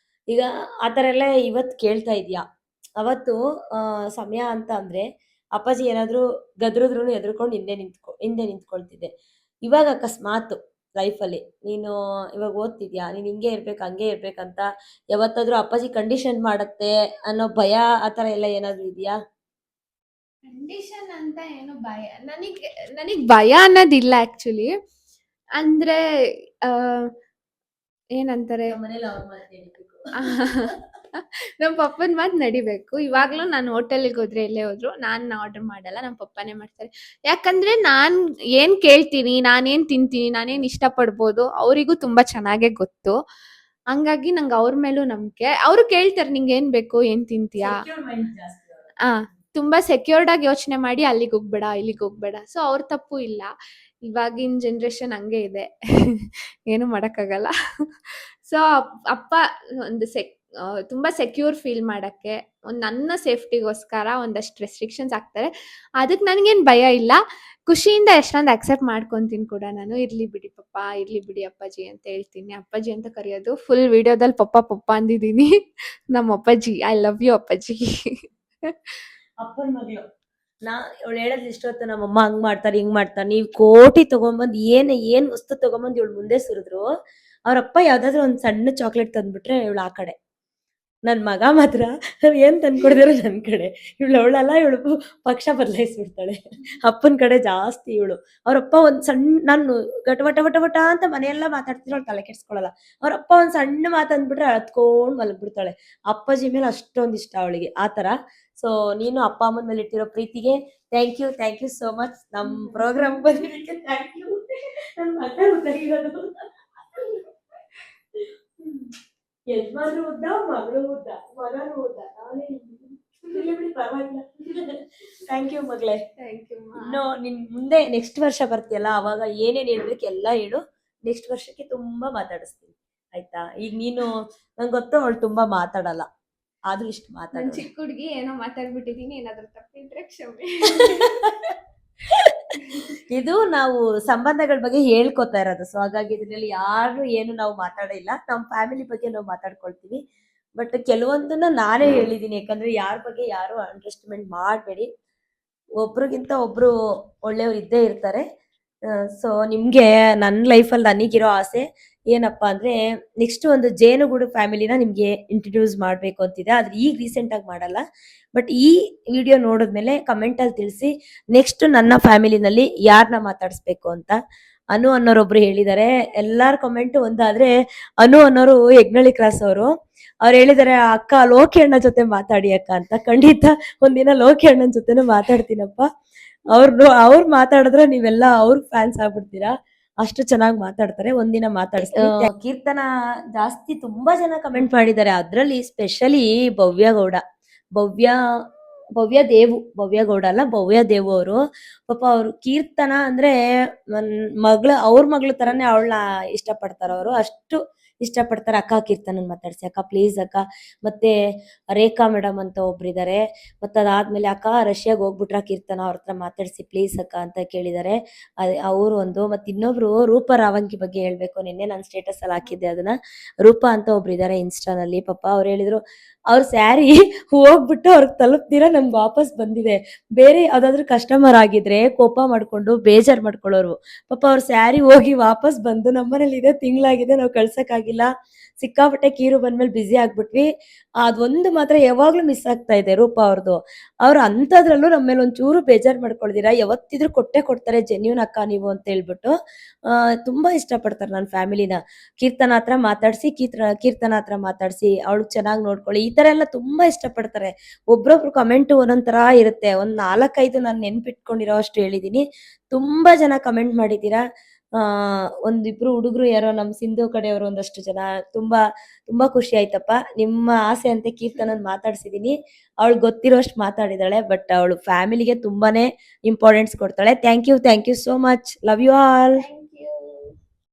ಈಗ ಆತರ ಎಲ್ಲ ಇವತ್ ಕೇಳ್ತಾ ಇದೀಯ. ಅವತ್ತು ಸಮಯ ಅಂತ ಅಂದ್ರೆ ಅಪ್ಪಾಜಿ ಏನಾದ್ರು ಗದ್ರದ್ರುನು ಎದ್ರುಕೊಂಡು ಹಿಂದೆ ನಿಂತ್ಕೊಳ್ತಿದ್ದೆ. ಇವಾಗ ಅಕಸ್ಮಾತ್ ಲೈಫಲ್ಲಿ ನೀನು ಇವಾಗ ಓದ್ತಿದ್ಯಾ, ನೀನ್ ಹಿಂಗೆ ಇರ್ಬೇಕು ಹಂಗೆ ಇರ್ಬೇಕಂತ ಯಾವತ್ತಾದ್ರೂ ಅಪ್ಪಾಜಿ ಕಂಡೀಷನ್ ಮಾಡತ್ತೆ ಅನ್ನೋ ಭಯ ಆತರ ಎಲ್ಲ ಏನಾದ್ರು ಇದೆಯಾ? ಕಂಡೀಷನ್ ಅಂತ ಏನು ಭಯ ನನಗ್ ಭಯ ಅನ್ನೋದಿಲ್ಲ ಆಕ್ಚುಲಿ. ಅಂದ್ರೆ ಆ, ಏನಂತಾರೆ, ಮನೇಲಿ ಅವ್ರ ಮಾತು ಕೇಳ್ಬೇಕು. ನಮ್ಮ ಪಪ್ಪನ ಮಾತು ನಡಿಬೇಕು. ಇವಾಗ್ಲೂ ನಾನು ಹೋಟೆಲ್ಗೆ ಹೋದ್ರೆ ಎಲ್ಲೇ ಹೋದ್ರು ನಾನು ಆರ್ಡರ್ ಮಾಡಲ್ಲ, ನಮ್ಮ ಪಪ್ಪನೇ ಮಾಡ್ತಾರೆ. ಯಾಕಂದ್ರೆ ನಾನ್ ಏನ್ ಕೇಳ್ತೀನಿ, ನಾನೇನ್ ತಿಂತೀನಿ, ನಾನೇನ್ ಇಷ್ಟಪಡ್ಬೋದು ಅವರಿಗೂ ತುಂಬಾ ಚೆನ್ನಾಗೇ ಗೊತ್ತು. ಹಂಗಾಗಿ ನಂಗೆ ಅವ್ರ ಮೇಲೂ ನಂಬಿಕೆ. ಅವರು ಕೇಳ್ತಾರೆ ನಿಂಗೆ ಏನ್ ಬೇಕು, ಏನ್ ತಿಂತೀಯಾ. Secure mind ಜಾಸ್ತಿ ಅವ್ರು. ಆ ತುಂಬಾ ಸೆಕ್ಯೂರ್ಡ್ ಆಗಿ ಯೋಚನೆ ಮಾಡಿ ಅಲ್ಲಿಗೆ ಹೋಗ್ಬೇಡ ಇಲ್ಲಿಗೆ ಹೋಗ್ಬೇಡ. ಸೊ ಅವ್ರ ತಪ್ಪು ಇಲ್ಲ. ಇವಾಗಿನ ಜನ್ರೇಷನ್ ಹಂಗೆ ಇದೆ. ಏನು ಮಾಡಕ್ಕಾಗಲ್ಲ. ಸೊ ಅಪ್ಪ ಒಂದು ತುಂಬಾ ಸೆಕ್ಯೂರ್ ಫೀಲ್ ಮಾಡಕ್ಕೆ, ನನ್ನ ಸೇಫ್ಟಿಗೋಸ್ಕರ ಒಂದಷ್ಟು ರೆಸ್ಟ್ರಿಕ್ಷನ್ಸ್ ಹಾಕ್ತಾರೆ. ಅದಕ್ಕೆ ನನಗೇನು ಭಯ ಇಲ್ಲ. ಖುಷಿಯಿಂದ ಎಷ್ಟೊಂದು ಅಕ್ಸೆಪ್ಟ್ ಮಾಡ್ಕೊಂತೀನಿ ಕೂಡ ನಾನು. ಇರ್ಲಿ ಬಿಡಿ ಪಪ್ಪ, ಇರ್ಲಿ ಬಿಡಿ ಅಪ್ಪಾಜಿ ಅಂತ ಹೇಳ್ತೀನಿ. ಅಪ್ಪಾಜಿ ಅಂತ ಕರೆಯೋದು ಫುಲ್ ವಿಡಿಯೋದಲ್ಲಿ ಪಪ್ಪ ಪಪ್ಪ ಅಂದಿದ್ದೀನಿ. ನಮ್ಮ ಅಪ್ಪಾಜಿ, ಐ ಲವ್ ಯು ಅಪ್ಪಾಜಿ. ಅಪ್ಪನ ಮಗಳು ಇವಳು ಹೇಳೋದು ಇಷ್ಟೊತ್ತು ನಮ್ಮಮ್ಮ ಹಂಗ್ ಮಾಡ್ತಾರೆ ಹಿಂಗ್ ಮಾಡ್ತಾರೆ, ನೀವ್ ಕೋಟಿ ತಗೊಂಬಂದ್ ಏನ್ ವಸ್ತು ತಗೊಂಬಂದ್ ಇವಳು ಮುಂದೆ ಸುರಿದ್ರು ಅವ್ರಪ್ಪ ಯಾವ್ದಾದ್ರು ಒಂದ್ ಸಣ್ಣ ಚಾಕ್ಲೇಟ್ ತಂದ್ಬಿಟ್ರೆ ಇವಳು ಆ ಕಡೆ. ನನ್ ಮಗ ಮಾತ್ರ ಏನ್ ತಂದ್ಕೊಡಿದ್ರು ನನ್ ಕಡೆ. ಅವಳಲ್ಲ, ಇವಳು ಪಕ್ಷ ಬದಲಾಯಿಸ್ಬಿಡ್ತಾಳೆ. ಅಪ್ಪನ ಕಡೆ ಜಾಸ್ತಿ ಇವಳು. ಅವ್ರಪ್ಪ ಒಂದ್ ಸಣ್ಣ, ನಾನು ವಟ ವಟ ವಟ ಅಂತ ಮನೆಯೆಲ್ಲ ಮಾತಾಡ್ತಿದ್ರು ಅವಳು ತಲೆ ಕೆಡ್ಸ್ಕೊಳಲ್ಲ. ಅವ್ರಪ್ಪ ಒಂದ್ ಸಣ್ಣ ಮಾತಂದ್ಬಿಟ್ರೆ ಅತ್ಕೊಂಡ್ ಮಲಗ್ಬಿಡ್ತಾಳೆ. ಅಪ್ಪಾಜಿ ಮೇಲೆ ಅಷ್ಟೊಂದ್ ಇಷ್ಟ ಅವಳಿಗೆ ಆತರ. ಸೊ ನೀನು ಅಪ್ಪ ಅಮ್ಮನ ಮೇಲೆ ಇಟ್ಟಿರೋ ಪ್ರೀತಿಗೆ ಥ್ಯಾಂಕ್ ಯು ಸೋ ಮಚ್. ನಮ್ ಪ್ರೋಗ್ರಾಮ್ ಬಂದಿದ್ದಕ್ಕೆ ಥ್ಯಾಂಕ್ ಯು. ನನ್ ಮಗ ಉದ್ದಾಗಿರೋದು. ಯಜಮಾನ್ರು ಉದ್ದ, ಮಗಳು ಉದ್ದ, ಮಗನು ಉದ್ದ, ನಾನೇ ಬಿಡಿ ಪರವಾಗಿಲ್ಲ. ಥ್ಯಾಂಕ್ ಯು ಮಗಳೇ. Thank you. ಇನ್ನು ನಿನ್ ಮುಂದೆ ನೆಕ್ಸ್ಟ್ ವರ್ಷ ಬರ್ತೀಯಲ್ಲ, ಅವಾಗ ಏನೇನ್ ಹೇಳ್ಬೇಕು ಎಲ್ಲ ಹೇಳು. ನೆಕ್ಸ್ಟ್ ವರ್ಷಕ್ಕೆ ತುಂಬಾ ಮಾತಾಡಿಸ್ತೀನಿ ಆಯ್ತಾ. ಈಗ ನೀನು ನಂಗೆ ಗೊತ್ತು ಅವಳು ತುಂಬಾ ಮಾತಾಡಲ್ಲ, ಆದ್ರೂ ಇಷ್ಟು ನಾನು ಮಾತಾಡ. ಚಿಕ್ಕ ಹುಡುಗಿ ಏನೋ ಮಾತಾಡ್ಬಿಟ್ಟಿದೀನಿ. ಏನಾದ್ರೂ ತಪ್ಪಿದ್ರೆ ಕ್ಷಮೆ. ಇದು ನಾವು ಸಂಬಂಧಗಳ ಬಗ್ಗೆ ಹೇಳ್ಕೊತಾ ಇರೋದು. ಸೊ ಹಾಗಾಗಿ ಇದ್ರಲ್ಲಿ ಯಾರು ಏನು ನಾವು ಮಾತಾಡಿಲ್ಲ, ನಮ್ಮ ಫ್ಯಾಮಿಲಿ ಬಗ್ಗೆ ನಾವು ಮಾತಾಡ್ಕೊಳ್ತೀವಿ. ಬಟ್ ಕೆಲವೊಂದನ್ನ ನಾನೇ ಹೇಳಿದೀನಿ, ಯಾಕಂದ್ರೆ ಯಾರ ಬಗ್ಗೆ ಯಾರು ಅಂಡರ್ಎಸ್ಟಿಮೇಟ್ ಮಾಡಬೇಡಿ. ಒಬ್ರಿಗಿಂತ ಒಬ್ರು ಒಳ್ಳೆಯವ್ರು ಇದ್ದೇ ಇರ್ತಾರೆ. ಸೊ ನಿಮ್ಗೆ ನನ್ನ ಲೈಫಲ್ಲಿ ನನಗಿರೋ ಆಸೆ ಏನಪ್ಪಾ ಅಂದ್ರೆ, ನೆಕ್ಸ್ಟ್ ಒಂದು ಜೇನುಗೂಡು ಫ್ಯಾಮಿಲಿನ ನಿಮ್ಗೆ ಇಂಟ್ರೊಡ್ಯೂಸ್ ಮಾಡ್ಬೇಕು ಅಂತಿದೆ. ಆದ್ರೆ ಈಗ ರೀಸೆಂಟ್ ಆಗಿ ಮಾಡಲ್ಲ. ಬಟ್ ಈ ವಿಡಿಯೋ ನೋಡಿದ್ಮೇಲೆ ಕಮೆಂಟ್ ಅಲ್ಲಿ ತಿಳಿಸಿ ನೆಕ್ಸ್ಟ್ ನನ್ನ ಫ್ಯಾಮಿಲಿನಲ್ಲಿ ಯಾರನ್ನ ಮಾತಾಡಿಸ್ಬೇಕು ಅಂತ. ಅನು ಅನ್ನೋರೊಬ್ರು ಹೇಳಿದ್ದಾರೆ. ಎಲ್ಲಾರ ಕಮೆಂಟ್ ಒಂದಾದ್ರೆ ಅನು ಅನ್ನೋರು ಯಜ್ಞಳ್ಳಿ ಕ್ರಾಸ್ ಅವ್ರು ಹೇಳಿದಾರೆ, ಅಕ್ಕ ಲೋಕಿ ಅಣ್ಣ ಜೊತೆ ಮಾತಾಡಿ ಅಕ್ಕ ಅಂತ. ಖಂಡಿತ ಒಂದಿನ ಲೋಕಿ ಅಣ್ಣನ ಜೊತೆನೂ ಮಾತಾಡ್ತೀನಪ್ಪ. ಅವ್ರು ಮಾತಾಡಿದ್ರೆ ನೀವೆಲ್ಲ ಅವ್ರ ಫ್ಯಾನ್ಸ್ ಆಗ್ಬಿಡ್ತೀರಾ, ಅಷ್ಟು ಚೆನ್ನಾಗಿ ಮಾತಾಡ್ತಾರೆ. ಒಂದಿನ ಮಾತಾಡಿಸ್ತೀನಿ. ಕೀರ್ತನ ಜಾಸ್ತಿ ತುಂಬಾ ಜನ ಕಮೆಂಟ್ ಮಾಡಿದ್ದಾರೆ, ಅದ್ರಲ್ಲಿ ಸ್ಪೆಷಲಿ ಭವ್ಯ ಗೌಡ, ಭವ್ಯ ಭವ್ಯ ಗೌಡ ಅಲ್ಲ, ಭವ್ಯ ದೇವು ಅವರು. ಪಾಪ ಅವ್ರು ಕೀರ್ತನ ಅಂದ್ರೆ ಅವ್ರ ಮಗಳ ತರಾನೇ ಅವಳನ್ನ ಇಷ್ಟಪಡ್ತಾರ. ಅವರು ಅಷ್ಟು ಇಷ್ಟಪಡ್ತಾರೆ. ಅಕ್ಕ ಕೀರ್ತನನ್ ಮಾತಾಡ್ಸಿ ಅಕ್ಕ ಪ್ಲೀಸ್ ಅಕ್ಕ. ಮತ್ತೆ ರೇಖಾ ಮೇಡಮ್ ಅಂತ ಒಬ್ರು ಇದಾರೆ. ಮತ್ತೆ ಅದಾದ್ಮೇಲೆ ಅಕ್ಕ ರಷ್ಯಾಗ್ ಹೋಗ್ಬಿಟ್ರ ಕೀರ್ತನ, ಅವ್ರ ಹತ್ರ ಮಾತಾಡ್ಸಿ ಪ್ಲೀಸ್ ಅಕ್ಕ ಅಂತ ಕೇಳಿದಾರೆ. ಅವ್ರು ಒಂದು. ಮತ್ತೆ ಇನ್ನೊಬ್ರು ರೂಪಾ ರಾವಂಕಿ ಬಗ್ಗೆ ಹೇಳ್ಬೇಕು. ನಿನ್ನೆ ನಾನು ಸ್ಟೇಟಸ್ ಅಲ್ಲಿ ಹಾಕಿದ್ದೆ ಅದನ್ನ. ರೂಪಾ ಅಂತ ಒಬ್ರು ಇದಾರೆ ಇನ್ಸ್ಟಾನಲ್ಲಿ. ಪಾಪ ಅವ್ರು ಹೇಳಿದ್ರು, ಅವ್ರ ಸ್ಯಾರಿ ಹೋಗ್ಬಿಟ್ಟು ಅವ್ರಿಗೆ ತಲುಪ್ತೀರಾ ನಮ್ಗೆ ವಾಪಸ್ ಬಂದಿದೆ. ಬೇರೆ ಯಾವ್ದಾದ್ರು ಕಸ್ಟಮರ್ ಆಗಿದ್ರೆ ಕೋಪ ಮಾಡ್ಕೊಂಡು ಬೇಜಾರ್ ಮಾಡ್ಕೊಳ್ಳೋರು. ಪಾಪ ಅವ್ರ ಸ್ಯಾರಿ ಹೋಗಿ ವಾಪಸ್ ಬಂದು ನಮ್ಮನೇಲಿ ಇದೆ ತಿಂಗಳಾಗಿದೆ, ನಾವು ಕಳ್ಸಕ್ಕಾಗಿಲ್ಲ, ಸಿಕ್ಕಾಪಟ್ಟೆ ಕೀರು ಬಂದ್ಮೇಲೆ ಬ್ಯುಸಿ ಆಗ್ಬಿಟ್ವಿ. ಅದೊಂದು ಮಾತ್ರ ಯಾವಾಗ್ಲೂ ಮಿಸ್ ಆಗ್ತಾ ಇದೆ ರೂಪಾ ಅವ್ರದ್ದು. ಅವ್ರು ಅಂಥದ್ರಲ್ಲೂ ನಮ್ಮ ಮೇಲೆ ಒಂಚೂರು ಬೇಜಾರ್ ಮಾಡ್ಕೊಳ್ದಿರಾ ಯಾವತ್ತಿದ್ರು ಕೊಟ್ಟೆ ಕೊಡ್ತಾರೆ, ಜೆನ್ಯೂನ್ ಅಕ್ಕ ನೀವು ಅಂತ ಹೇಳ್ಬಿಟ್ಟು. ತುಂಬಾ ಇಷ್ಟಪಡ್ತಾರೆ ನನ್ನ ಫ್ಯಾಮಿಲಿನ. ಕೀರ್ತನ ಹತ್ರ ಮಾತಾಡ್ಸಿ, ಕೀರ್ತನ ಹತ್ರ ಮಾತಾಡ್ಸಿ, ಅವಳು ಚೆನ್ನಾಗಿ ನೋಡ್ಕೊಳ್ಳಿ, ಈ ತರ ಎಲ್ಲ ತುಂಬಾ ಇಷ್ಟಪಡ್ತಾರೆ. ಒಬ್ರೊಬ್ರು ಕಮೆಂಟ್ ಒಂದೊಂದ್ ತರ ಇರುತ್ತೆ. ಒಂದ್ 4-5 ನಾನು ನೆನ್ಪಿಟ್ಕೊಂಡಿರೋ ಅಷ್ಟು ಹೇಳಿದೀನಿ. ತುಂಬಾ ಜನ ಕಮೆಂಟ್ ಮಾಡಿದೀರಾ. ಒಂದಿಬ್ರು ಹುಡುಗರು ಯಾರೋ ನಮ್ ಸಿಂಧು ಕಡೆಯವರು ಒಂದಷ್ಟು ಜನ. ತುಂಬಾ ತುಂಬಾ ಖುಷಿ ಆಯ್ತಪ್ಪ. ನಿಮ್ಮ ಆಸೆ ಅಂತೆ ಕೀರ್ತನನ್ ಮಾತಾಡ್ಸಿದೀನಿ. ಅವಳು ಗೊತ್ತಿರೋಷ್ಟು ಮಾತಾಡಿದಾಳೆ. ಬಟ್ ಅವಳು ಫ್ಯಾಮಿಲಿಗೆ ತುಂಬಾನೇ ಇಂಪಾರ್ಟೆನ್ಸ್ ಕೊಡ್ತಾಳೆ. Thank you so much. Love you all.